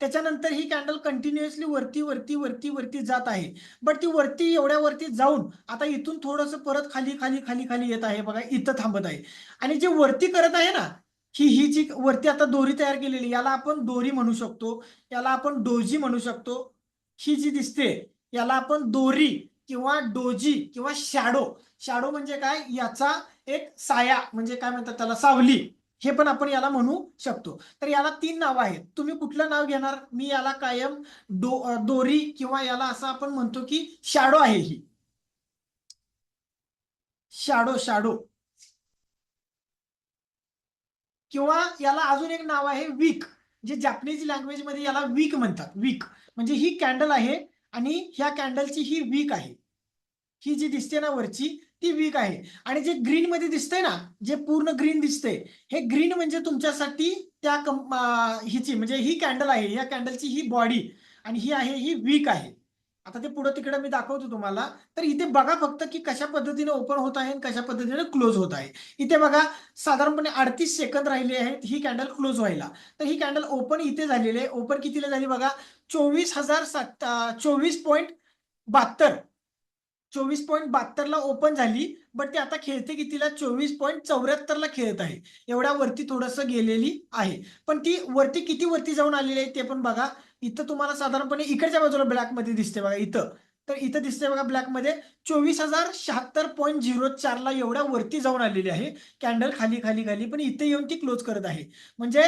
Speaker 1: त्याच्यानंतर ही कॅन्डल कंटिन्युअसली वरती वरती वरती वरती जात आहे. बट ती वरती एवढ्या वरती जाऊन आता इथून थोडंसं परत खाली खाली खाली खाली येत आहे बघा, इथं थांबत आहे. आणि जे वरती करत आहे ना, ही जी वरती आता दोरी तयार केलेली, याला आपण दोरी म्हणू शकतो, याला आपण डोजी म्हणू शकतो. ही जी दिसते याला आपण दोरी किंवा डोजी किंवा शॅडो. शॅडो म्हणजे काय, याचा एक साया म्हणजे काय म्हणतात त्याला, सावली, हे पण आपण याला म्हणू शकतो. तर याला 3 नावं आहेत. तुम्ही कुठलं नाव घेणार? मी याला कायम दोरी किंवा याला असं आपण म्हणतो की शॅडो आहे ही. शॅडो शॅडो किंवा याला अजून एक नाव आहे वीक, जे जॅपनीज लँग्वेज मध्ये याला वीक म्हणतात. वीक म्हणजे ही कॅन्डल आहे आणि ह्या कॅन्डलची ही वीक आहे. ही जी दिसते ना वरची ती वीक आहे. आणि जे ग्रीन मध्ये दिसतंय ना, जे पूर्ण ग्रीन दिसतंय, हे ग्रीन म्हणजे तुमच्यासाठी त्या हिची म्हणजे ही कॅन्डल आहे, या कॅन्डलची ही बॉडी आणि ही आहे ही वीक आहे. आता ते पुढे तिकडे मी दाखवतो तुम्हाला. तर इथे बघा फक्त की कशा पद्धतीने ओपन होत आहे आणि कशा पद्धतीने क्लोज होत आहे. इथे बघा साधारणपणे 38 सेकंद राहिले आहेत ही कॅन्डल क्लोज व्हायला. तर ही कॅन्डल ओपन इथे झालेली आहे. ओपन कितीला झाली बघा, 24,072. 24.72 ला ओपन झाली. बट ती आता खेळते कितीला, 24.74 ला खेळत आहे. एवढ्या वरती थोडंसं गेलेली आहे. पण ती वरती किती वरती जाऊन आलेली आहे ते पण बघा. इथं तुम्हाला साधारणपणे इकडच्या बाजूला ब्लॅक मध्ये दिसते बघा इथं. तर इथं दिसते बघा ब्लॅक मध्ये 24,076.04 ला एवढ्या वरती जाऊन आलेली आहे कॅन्डल, खाली खाली खाली. पण इथे येऊन ती क्लोज करत आहे. म्हणजे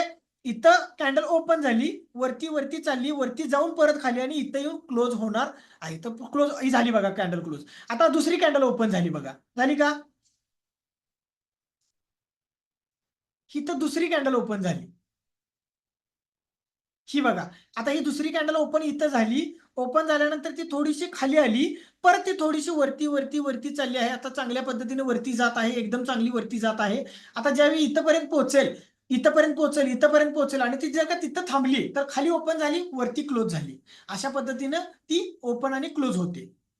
Speaker 1: इथं कॅन्डल ओपन झाली, वरती वरती चालली, वरती जाऊन परत खाली आणि इथं येऊन क्लोज होणार आहे. तर क्लोज ही झाली बघा कॅन्डल क्लोज. आता दुसरी कॅन्डल ओपन झाली बघा, झाली का? ही तर दुसरी कॅन्डल ओपन झाली, ही बघा. आता ही दुसरी कॅन्डल ओपन इथं झाली. ओपन झाल्यानंतर ती थोडीशी खाली आली, परत ती थोडीशी वरती वरती वरती चालली आहे. आता चांगल्या पद्धतीने वरती जात आहे, एकदम चांगली वरती जात आहे. आता ज्यावेळी इथपर्यंत पोहोचेल, इथपर्यंत पोहोचेल, इथपर्यंत पोहोचेल आणि ती जर का तिथं थांबली तर खाली ओपन झाली, वरती क्लोज झाली. अशा पद्धतीनं ती ओपन आणि क्लोज होते.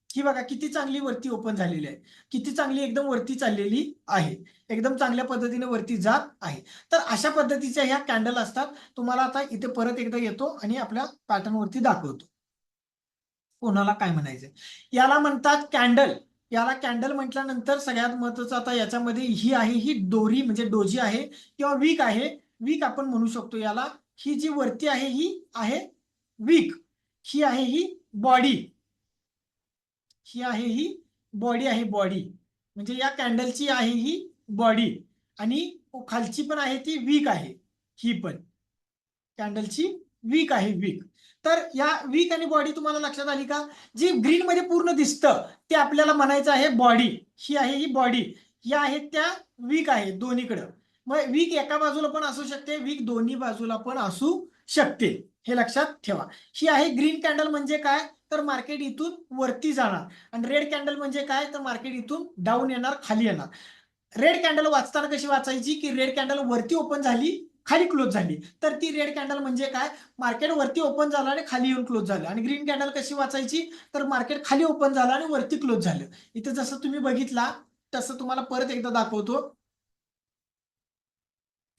Speaker 1: ही बघा किती चांगली वरती ओपन झालेली आहे, किती चांगली एकदम वरती चाललेली आहे, एकदम चांगल्या पद्धतीने वरती जात आहे. तर अशा पद्धतीच्या ह्या कॅन्डल असतात. तुम्हाला आता इथे परत एकदा येतो आणि आपल्या पॅटर्न वरती दाखवतो कोणाला काय म्हणायचं. याला म्हणतात कॅन्डल. याला कॅन्डल म्हटल्यानंतर सगळ्यात महत्वाचं आता याच्यामध्ये ही आहे ही दोरी म्हणजे डोजी आहे किंवा वीक आहे. वीक आपण म्हणू शकतो याला. ही जी वरती आहे ही आहे वीक, ही आहे ही बॉडी, ही आहे ही बॉडी आहे, बॉडी म्हणजे या कॅन्डलची आहे ही बॉडी आणि खालची पण आहे ती वीक आहे. ही पण कॅन्डलची वीक आहे, वीक. तर या वीक आणि बॉडी तुम्हाला लक्षात आली का? जी ग्रीन मध्ये पूर्ण दिसतं ते आपल्याला म्हणायचं आहे बॉडी. ही आहे ही बॉडी, या आहेत त्या वीक आहे दोन्हीकडं. मग वीक एका बाजूला पण असू शकते, वीक दोन्ही बाजूला पण असू शकते, हे लक्षात ठेवा. ही आहे ग्रीन कॅन्डल म्हणजे काय, तर मार्केट इथून वरती जाणार. आणि रेड कॅन्डल म्हणजे काय, तर मार्केट इथून डाऊन येणार, खाली येणार. रेड कॅन्डल वाचताना कशी वाचायची, की रेड कॅन्डल वरती ओपन झाली, खाली क्लोज झाली, तर ती रेड कॅन्डल म्हणजे काय, मार्केट वरती ओपन झालं आणि खाली येऊन क्लोज झालं. आणि ग्रीन कॅन्डल कशी वाचायची, तर मार्केट खाली ओपन झालं आणि वरती क्लोज झालं. इथे जसं तुम्ही बघितला तसं तुम्हाला परत एकदा दाखवतो.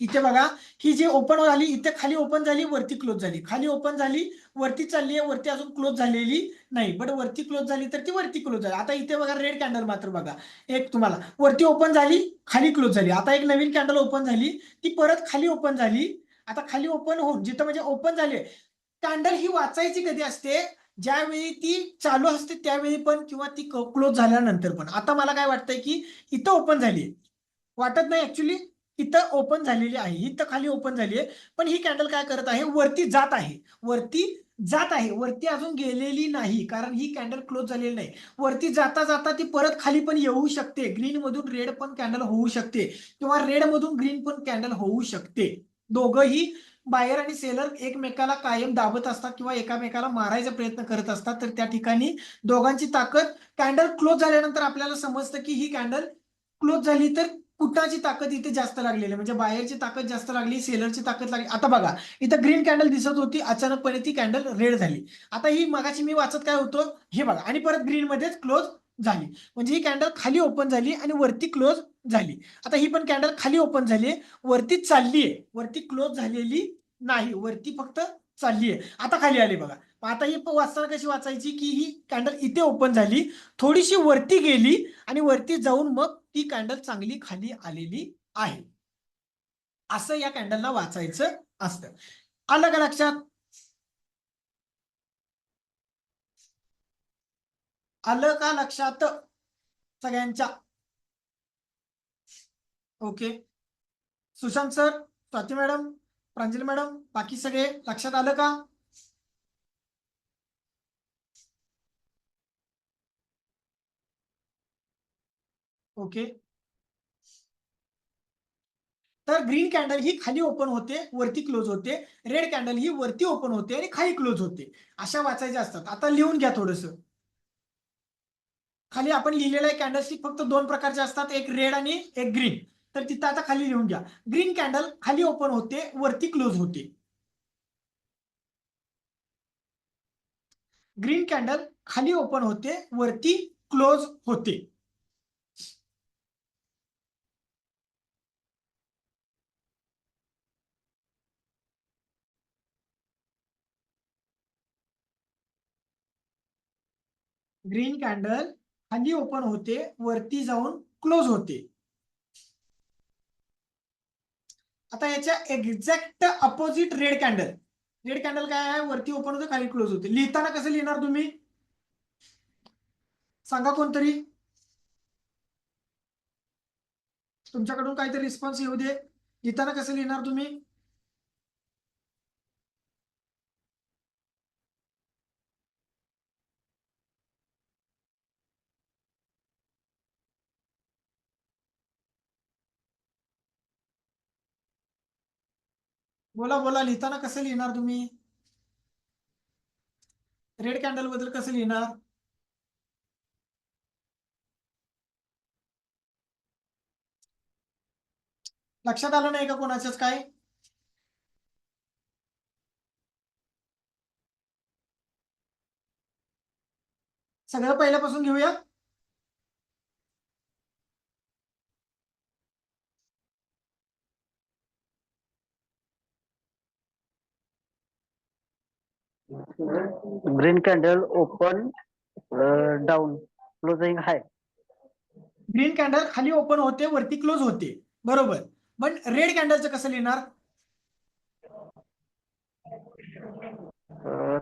Speaker 1: इथे बघा, ही जी ओपन झाली इथे खाली ओपन झाली, वरती क्लोज झाली, खाली ओपन झाली, वरती चालली आहे, वरती अजून क्लोज झालेली नाही. बट वरती क्लोज झाली तर ती वरती क्लोज झाली. आता इथे बघा रेड कॅन्डल मात्र बघा, एक तुम्हाला वरती ओपन झाली, खाली क्लोज झाली. आता एक नवीन कॅन्डल ओपन झाली, ती परत खाली ओपन झाली. आता खाली ओपन होऊन जिथं म्हणजे ओपन झाली, कॅन्डल ही वाचायची कधी असते, ज्यावेळी ती चालू असते त्यावेळी पण किंवा ती क्लोज झाल्यानंतर पण. आता मला काय वाटतंय की इथं ओपन झाली, वाटत नाही ऍक्च्युली, इथं ओपन झालेली आहे, इथं खाली ओपन झाली आहे. पण ही कॅन्डल काय करत आहे, वरती जात आहे, वरती जात आहे, वरती अजून गेलेली नाही, कारण ही कॅन्डल क्लोज झालेली नाही. वरती जाता जाता ती परत खाली पण येऊ शकते, ग्रीन मधून रेड पण कॅन्डल होऊ शकते किंवा रेड मधून ग्रीन पण कॅन्डल होऊ शकते. दोघंही बायर आणि सेलर एकमेकाला कायम दाबत असतात किंवा एकामेकाला मारायचा प्रयत्न करत असतात. तर त्या ठिकाणी दोघांची ताकद, कॅन्डल क्लोज झाल्यानंतर आपल्याला समजतं की ही कॅन्डल क्लोज झाली तर कुठाची ताकद इथे जास्त लागलेली आहे, म्हणजे बायरची ताकद जास्त लागली, सेलरची ताकद लागली. आता बघा इथं ग्रीन कॅन्डल दिसत होती, अचानकपणे ती कॅन्डल रेड झाली. आता ही मगाची मी वाचत काय होतं हे बघा, आणि परत ग्रीन मध्येच क्लोज झाली. म्हणजे ही कॅन्डल खाली ओपन झाली आणि वरती क्लोज झाली. आता ही पण कॅन्डल खाली ओपन झाली, वरती चालली आहे, वरती क्लोज झालेली नाही, वरती फक्त चालली आहे, आता खाली आली बघा. आता ही वाचताना कशी वाचायची, की ही कॅन्डल इथे ओपन झाली, थोडीशी वरती गेली आणि वरती जाऊन मग ती कॅन्डल चांगली खाली आलेली आहे. असं या कॅन्डलला वाचायचं असतं. आलं का लक्षात? आलं का लक्षात सगळ्यांच्या? Okay. Sushant sir, Swati madam, Pranjali madam, बाकी सगळे लक्षात आलं का? ओके. तर ग्रीन कॅन्डल ही खाली ओपन होते, वरती क्लोज होते. रेड कॅन्डल ही वरती ओपन होते आणि खाली क्लोज होते. अशा वाचायच्या असतात. आता लिहून घ्या थोडस. खाली आपण लिहिलेलं कॅन्डलस्टिक फक्त दोन प्रकारचे असतात, एक रेड आणि एक ग्रीन. तर तिथं आता खाली लिहून घ्या. ग्रीन कॅन्डल खाली ओपन होते, वरती क्लोज होते. ग्रीन कॅन्डल खाली ओपन होते, वरती क्लोज होते. ग्रीन कॅन्डल खाली ओपन होते, वरती जाऊन क्लोज होते. आता याच्या exact opposite red candle. Red candle काय आहे, वरती ओपन होते, खाली क्लोज होते. लिहिताना कसं लिहिणार तुम्ही, सांगा कोणतरी. तुमच्याकडून काहीतरी रिस्पॉन्स येऊ दे. लिहिताना कसं लिहिणार तुम्ही? बोला बोला, लिहिताना कसं लिहिणार तुम्ही? रेड कॅन्डल बद्दल कसं लिहिणार? लक्षात आलं नाही का कोणाच्याच काय? सगळं पहिल्यापासून घेऊया.
Speaker 2: Green candle open down closing high.
Speaker 1: Green candle खाली ओपन होते, वरती क्लोज होते, बरोबर. पण रेड कॅन्डलचं कसं लिहिणार?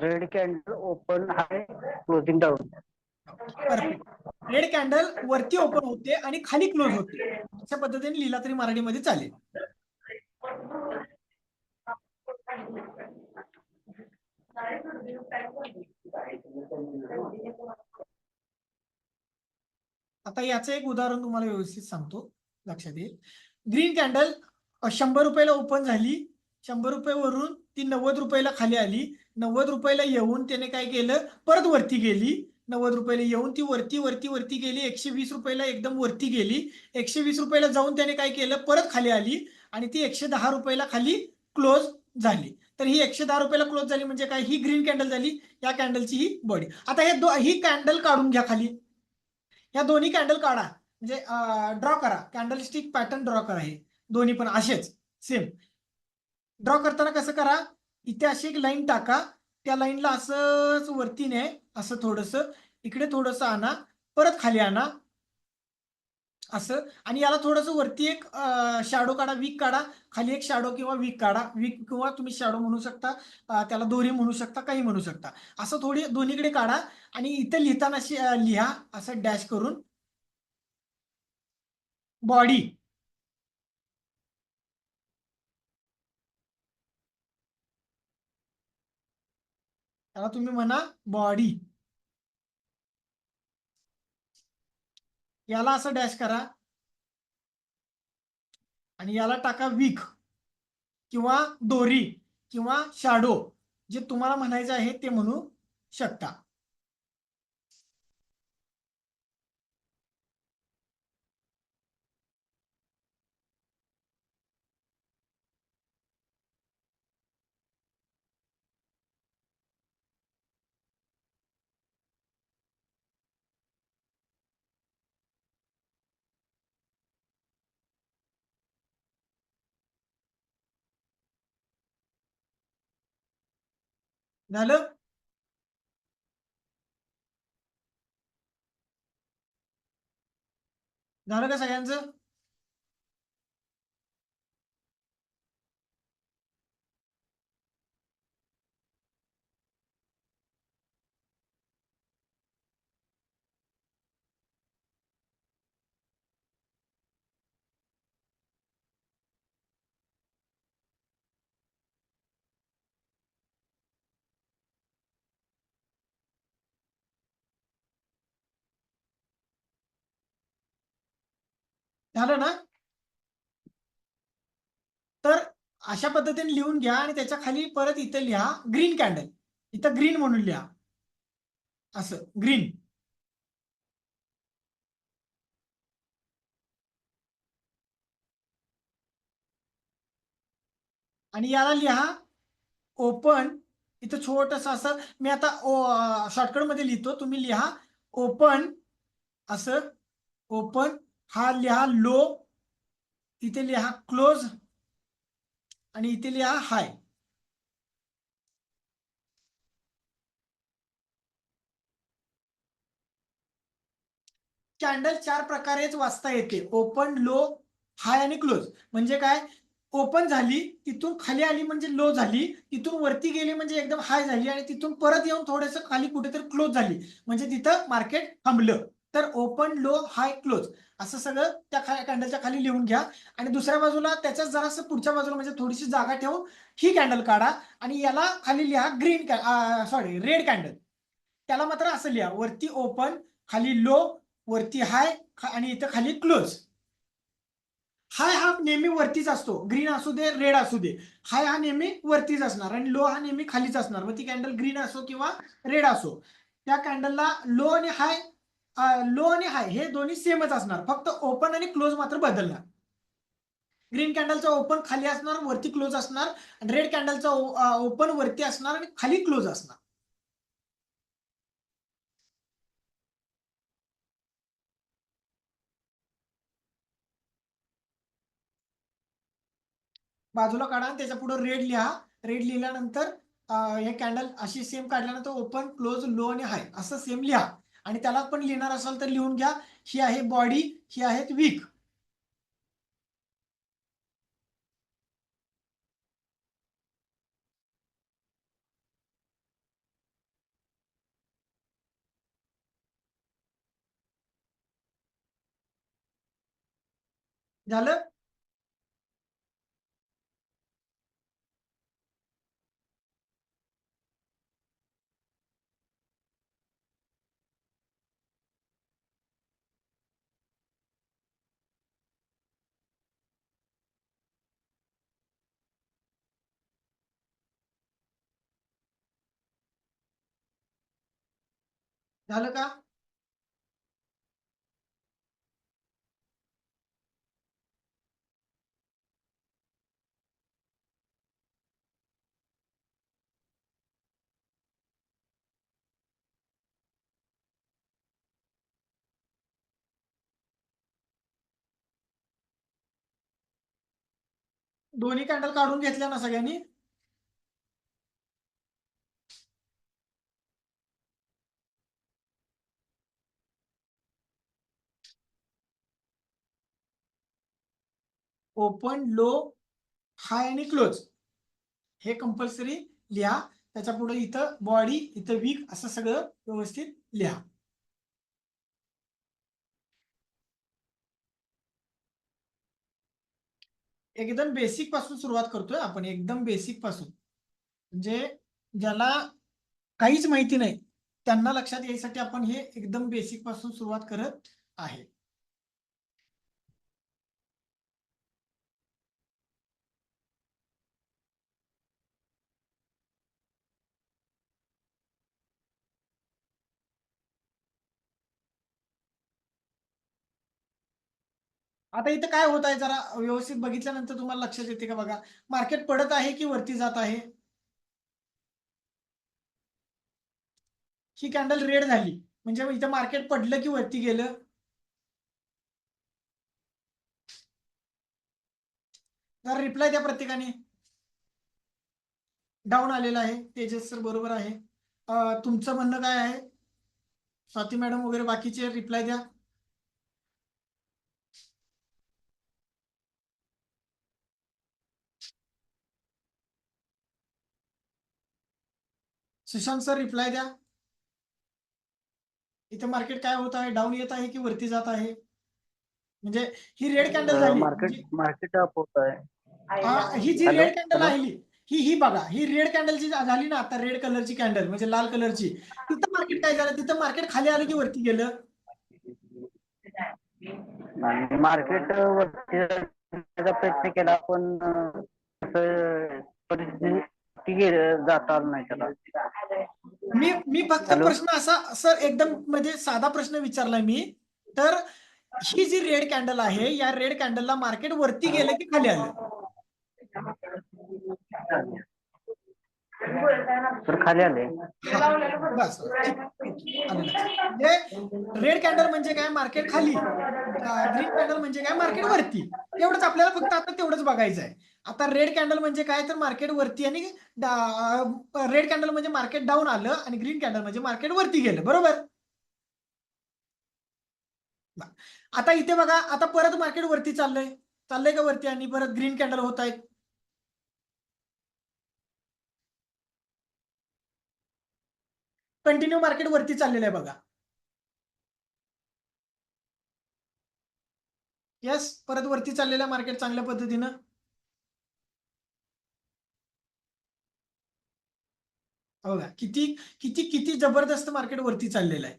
Speaker 2: Red candle open high closing down.
Speaker 1: Perfect. Red candle वरती ओपन होते आणि खाली क्लोज होते. अशा पद्धतीने लिहिला तरी मराठीमध्ये चालेल. आता याचं एक उदाहरण तुम्हाला व्यवस्थित सांगतो, लक्षात येईल. ग्रीन कॅन्डल 100 रुपयाला ओपन झाली, 100 रुपयावरून ती 90 रुपयाला खाली आली. 90 रुपयाला येऊन त्याने काय केलं, परत वरती गेली. 90 रुपयाला येऊन ती वरती वरती वरती गेली. 120 रुपयाला एकदम वरती गेली. 120 रुपयाला जाऊन त्याने काय केलं, परत खाली आली आणि ती 110 रुपयाला खाली क्लोज झाली. तर ही 110 रुपयाला क्लोज झाली म्हणजे काय, ही ग्रीन कॅन्डल झाली. या कॅन्डलची ही बॉडी. आता ही कॅन्डल काढून घ्या खाली. या दोन्ही कॅन्डल काढा, म्हणजे ड्रॉ करा, कॅन्डल स्टिक पॅटर्न ड्रॉ करा. हे दोन्ही पण असेच सेम. ड्रॉ करताना कसं करा, इथे अशी एक लाईन टाका, त्या लाईनला असंच वरती ने, असं थोडस इकडे थोडस आणा, परत खाली आणा असं. आणि याला थोडस वरती एक शॅडो काढा, वीक काढा. खाली एक शॅडो किंवा वीक काढा. वीक किंवा तुम्ही शॅडो म्हणू शकता, त्याला दोरी म्हणू शकता, काही म्हणू शकता. असं थोडी दोन्हीकडे काढा आणि इथे लिहिताना लिहा असं डॅश करून, बॉडी. त्याला तुम्ही म्हणा बॉडी. याला असं डॅश करा आणि याला टाका वीक किंवा दोरी किंवा शॅडो, जे तुम्हाला म्हणायचं आहे ते म्हणू शकता. झालं? झालं का सगळ्यांचं? झालं ना? तर अशा पद्धतीने लिहून घ्या आणि त्याच्या खाली परत इथं लिहा ग्रीन कॅन्डल. इथं ग्रीन म्हणून लिहा, असं ग्रीन. आणि याला लिहा ओपन. इथं छोटस असं मी आता शॉर्टकट मध्ये लिहितो, तुम्ही लिहा ओपन असं. ओपन हा लिहा लो, इथे लिहा क्लोज आणि इथे लिहा हाय. कॅन्डल चार प्रकारेच वाचता येते, ओपन, लो, हाय आणि क्लोज. म्हणजे काय, ओपन झाली तिथून खाली आली म्हणजे लो झाली, तिथून वरती गेली म्हणजे एकदम हाय झाली, आणि तिथून परत येऊन थोडस खाली कुठेतरी क्लोज झाली म्हणजे तिथं मार्केट थांबलं. तर ओपन, लो, हाय, क्लोज असं सगळं त्या कॅन्डलच्या खाली लिहून घ्या. आणि दुसऱ्या बाजूला त्याच्याच जरासं पुढच्या बाजूला म्हणजे थोडीशी जागा ठेवून ही कॅन्डल काढा आणि याला खाली लिहा ग्रीन, सॉरी रेड कॅन्डल. त्याला मात्र असं लिहा वरती ओपन, खाली लो, वरती हाय आणि इथं खाली क्लोज. हाय हा नेहमी वरतीच असतो, ग्रीन असू दे रेड असू दे. हाय हा नेहमी वरतीच असणार आणि लो हा नेहमी खालीच असणार. मग ती कॅन्डल ग्रीन असो किंवा रेड असो, त्या कॅन्डलला लो आणि हाय, लो आणि हाय हे दोन्ही सेमच असणार, फक्त ओपन आणि क्लोज मात्र बदलणार. ग्रीन कॅन्डलचा ओपन खाली असणार, वरती क्लोज असणार. आणि रेड कॅन्डलचा ओपन वरती असणार आणि खाली क्लोज असणार. बाजूला काढा आणि त्याच्या पुढे रेड लिहा. रेड लिहिल्यानंतर हे कॅन्डल अशी सेम काढल्यानंतर ओपन, क्लोज, लो आणि हाय असं सेम लिहा. आणि त्याला पण लिहिणार असाल तर लिहून घ्या, ही आहे बॉडी, ही आहेत वीक. झालं? झालं का? दोन्ही कॅन्डल काढून घेतल्या ना सगळ्यांनी? ओपन, लो, हाय आणि क्लोज हे कंपल्सरी लिहा. त्याच्या पुढे इथं बॉडी, इथं वीक असं सगळं व्यवस्थित लिहा. एकदम बेसिक पासून सुरुवात करतोय आपण, एकदम बेसिक पासून. म्हणजे ज्याला काहीच माहिती नाही त्यांना लक्षात यायसाठी आपण हे एकदम बेसिक पासून सुरुवात करत आहे. आता इथं काय होत आहे जरा व्यवस्थित बघितल्यानंतर तुम्हाला लक्षात येते का बघा, मार्केट पडत आहे की वरती जात आहे? ही कॅन्डल रेड झाली म्हणजे इथं मार्केट पडलं की वरती गेलं? जरा रिप्लाय द्या प्रत्येकाने. डाऊन आलेला आहे. तेजस सर बरोबर आहे. तुमचं म्हणणं काय आहे? स्वाती मॅडम वगैरे बाकीचे रिप्लाय द्या. सुशांत सर रिप्लाय द्या. इथे मार्केट काय होत आहे? डाऊन येत आहे की वरती जात आहे? म्हणजे ही रेड कॅन्डल झाली
Speaker 2: मार्केट मार्केट अप होत आहे.
Speaker 1: ही जी
Speaker 2: हॅलो
Speaker 1: रेड कॅन्डल
Speaker 2: हॅलो.
Speaker 1: आहे ही बघा, ही रेड कॅन्डल जी झाली ना आता, रेड कलरची कॅन्डल म्हणजे लाल कलरची, तिथं मार्केट काय झालं? तिथं मार्केट खाली आलं की वरती गेलं?
Speaker 2: मार्केट वरती जाण्याचा प्रयत्न केला पण असं परिस्थिती जाता आलं नाही त्याला.
Speaker 1: मी फक्त
Speaker 2: हॅलो.
Speaker 1: प्रश्न असा सर एकदम म्हणजे साधा प्रश्न विचारलाय मी. तर ही जी रेड कॅन्डल आहे, या रेड कॅन्डलला मार्केट वरती गेलं की खाली आलं?
Speaker 2: तर खाली आले.
Speaker 1: हा, बस बस, ठीक ओके, आलं लक्षात. म्हणजे रेड कॅन्डल म्हणजे काय? मार्केट खाली. ग्रीन कॅन्डल म्हणजे काय? मार्केट वरती. एवढंच आपल्याला फक्त आता तेवढंच बघायचं आहे. आता रेड कॅन्डल म्हणजे काय? तर मार्केट वरती, आणि रेड कॅन्डल म्हणजे मार्केट डाऊन आलं, आणि ग्रीन कॅन्डल म्हणजे मार्केट वरती गेलं. बरोबर? आता इथे बघा, आता परत मार्केट वरती चाललंय का वरती? आणि परत ग्रीन कॅन्डल होत आहेत. कंटिन्यू मार्केट वरती चाललेलं आहे बघा. यस, परत वरती चाललेलं आहे मार्केट चांगल्या पद्धतीनं. बघा किती किती किती जबरदस्त मार्केट वरती चाललेलं आहे.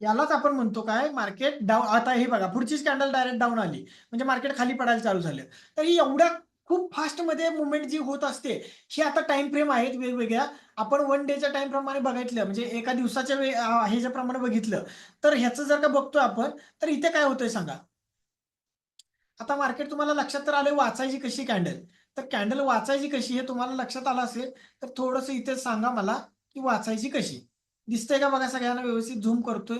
Speaker 1: यालाच आपण म्हणतो काय? Market down. आता हे बघा, पुढचीच कॅन्डल डायरेक्ट डाऊन आली म्हणजे मार्केट खाली पडायला चालू झालं. तर ही एवढ्या खूप फास्ट मध्ये मुवमेंट जी होत असते, ही आता टाइम फ्रेम आहेत वेगवेगळ्या. आपण 1 डेच्या टाइम प्रमाणे बघितलं, म्हणजे एका दिवसाच्या ह्याच्या प्रमाणे बघितलं, तर ह्याचं जर का बघतोय आपण, तर इथे काय होतंय सांगा. आता मार्केट तुम्हाला लक्षात तर आले वाचायची कशी कॅन्डल. तर कॅन्डल वाचायची कशी हे तुम्हाला लक्षात आलं असेल तर थोडंसं इथे सांगा मला की वाचायची कशी. दिसतंय का बघा सगळ्यांना? व्यवस्थित झूम करतोय.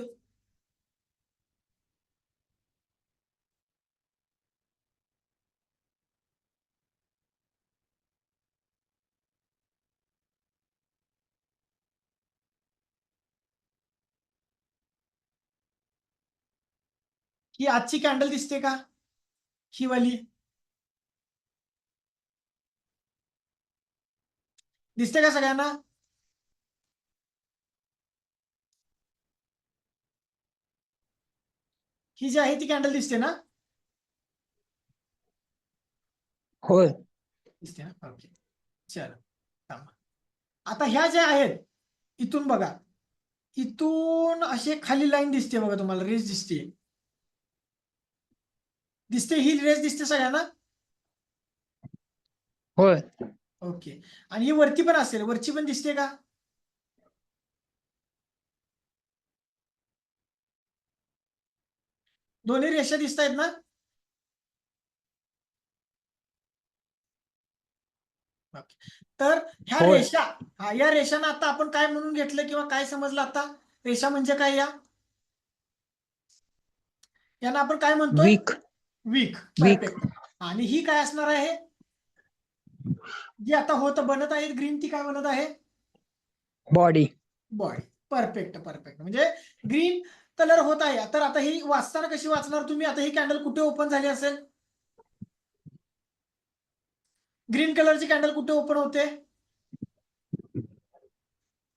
Speaker 1: ही आजची कॅन्डल दिसते का? ही वाली दिसते का सगळ्यांना? ही जी आहे ती कॅन्डल दिसते ना?
Speaker 3: होय.
Speaker 1: दिसते ना? ओके, चलो थांबा. आता ह्या ज्या आहेत, इथून बघा, इथून असे खाली लाईन दिसते बघा, तुम्हाला रेस दिसते. दिसते ही रेस दिसते सगळ्यांना?
Speaker 3: होय.
Speaker 1: ओके. आणि ही वरती पण असेल, वरची पण दिसते का? दोन्ही रेषा दिसत आहेत ना? ओके. तर ह्या
Speaker 3: होय.
Speaker 1: रेषा, या रेषांना आता आपण काय म्हणून घेतलं किंवा काय समजलं आता? रेषा म्हणजे काय? यांना आपण काय म्हणतोय?
Speaker 3: वीक.
Speaker 1: वीक.
Speaker 3: वीक.
Speaker 1: परफेक्ट. आणि ही काय असणार आहे? जी आता होत बनत आहे ग्रीन, ती काय बनत आहे?
Speaker 3: बॉडी.
Speaker 1: बॉडी. Perfect perfect. म्हणजे ग्रीन कलर होत आहे. तर आता ही वाचताना कशी वाचणार तुम्ही? आता ही कॅन्डल कुठे ओपन झाली असेल? ग्रीन कलरची कॅन्डल कुठे ओपन होते?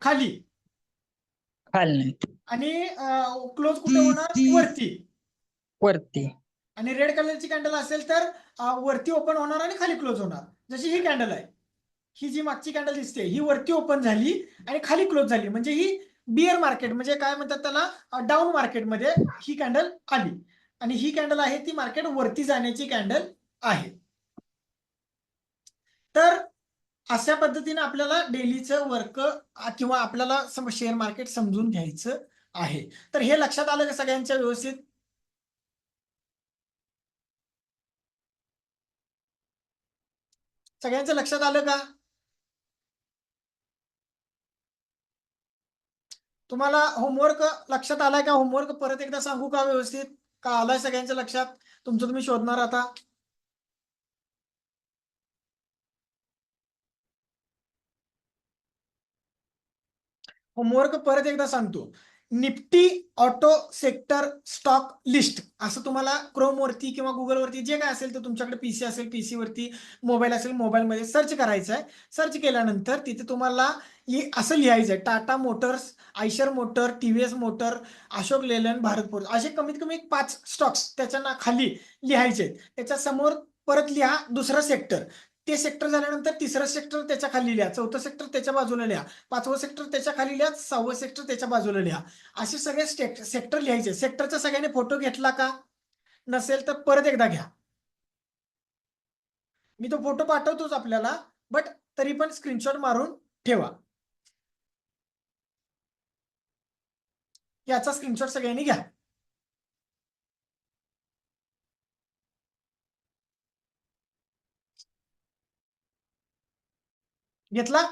Speaker 1: खाली.
Speaker 3: खाली.
Speaker 1: आणि क्लोज कुठे होणार? वरती.
Speaker 3: वरती.
Speaker 1: आणि रेड कलरची कॅन्डल असेल तर वरती ओपन होणार आणि खाली क्लोज होणार. जशी ही कॅन्डल आहे, ही जी मागची कॅन्डल दिसते, ही वरती ओपन झाली आणि खाली क्लोज झाली, म्हणजे ही बिअर मार्केट, म्हणजे काय म्हणतात त्याला, डाऊन मार्केटमध्ये ही कॅन्डल आली. आणि ही कॅन्डल आहे ती मार्केट वरती जाण्याची कॅन्डल आहे. तर अशा पद्धतीने आपल्याला डेलीचं वर्क किंवा आपल्याला शेअर मार्केट समजून घ्यायचं आहे. तर हे लक्षात आलं का सगळ्यांच्या व्यवस्थित? सगळ्यांचं लक्षात आलं का? तुम्हाला होमवर्क लक्षात आलाय का? होमवर्क परत एकदा सांगू का व्यवस्थित? का आलाय सगळ्यांच्या लक्षात? तुमचं तुम्ही शोधणार आता. होमवर्क परत एकदा सांगतो. Nifty auto sector stock list असं तुम्हाला क्रोम वरती किंवा गुगल वरती जे काय असेल ते तुमच्याकडे पीसी असेल पीसी वरती, मोबाईल असेल मोबाईलमध्ये सर्च करायचं आहे. सर्च केल्यानंतर तिथे तुम्हाला असं लिहायचं आहे, Tata Motors, Eicher motor, TVS motor, Ashok Leyland, Bharat forge असे कमीत कमी 5 स्टॉक्स त्याच्या खाली लिहायचे आहेत. त्याच्या समोर परत लिहा दुसरं सेक्टर, ते सेक्टर झाल्यानंतर तिसरं सेक्टर त्याच्या खाली लिहा, चौथं सेक्टर त्याच्या बाजूला लिहा, 5वं सेक्टर त्याच्या खाली लिहा, 6वं सेक्टर त्याच्या बाजूला लिहा. असे सगळे सेक्टर लिहायचे. सेक्टरचा सगळ्यांनी फोटो घेतला का? नसेल तर परत एकदा घ्या. मी तो फोटो पाठवतोच आपल्याला, बट तरी पण स्क्रीनशॉट मारून ठेवा. याचा स्क्रीनशॉट सगळ्यांनी घ्या. घेतला?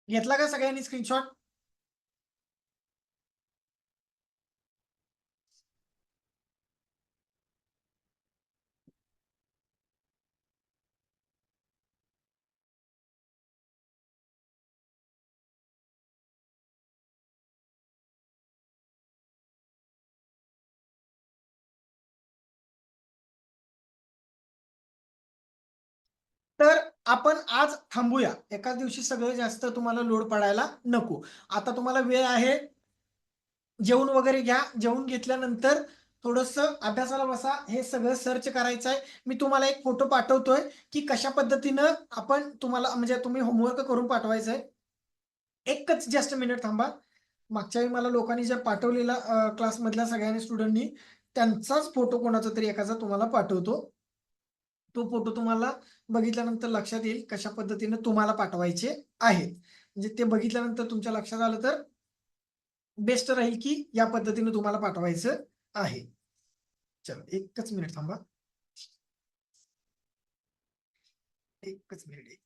Speaker 1: घेतला का सगळ्यांनी स्क्रीनशॉट? तर आपण आज थांबूया. एकाच दिवशी सगळं जास्त तुम्हाला लोड पडायला नको. आता तुम्हाला वेळ आहे, जेवण वगैरे घ्या. जेवण घेतल्यानंतर थोडंसं अभ्यासाला बसा. हे सगळं सर्च करायचं आहे. मी तुम्हाला एक फोटो पाठवतोय की कशा पद्धतीनं आपण तुम्हाला म्हणजे तुम्ही होमवर्क करून पाठवायचं आहे. एकच जस्ट मिनिट थांबा. मागच्या वेळी मला लोकांनी जे पाठवलेला क्लासमधल्या सगळ्यांनी स्टुडंटनी त्यांचाच फोटो कोणाचा तरी एकाचा तुम्हाला पाठवतो. तो फोटो तुम्हाला बघितल्यानंतर लक्षात येईल कशा पद्धतीने तुम्हाला पाठवायचे आहेत. म्हणजे ते बघितल्यानंतर तुमच्या लक्षात आलं तर बेस्ट राहील की या पद्धतीने तुम्हाला पाठवायचं आहे. चला एकच मिनिट थांबा. एकच मिनिट.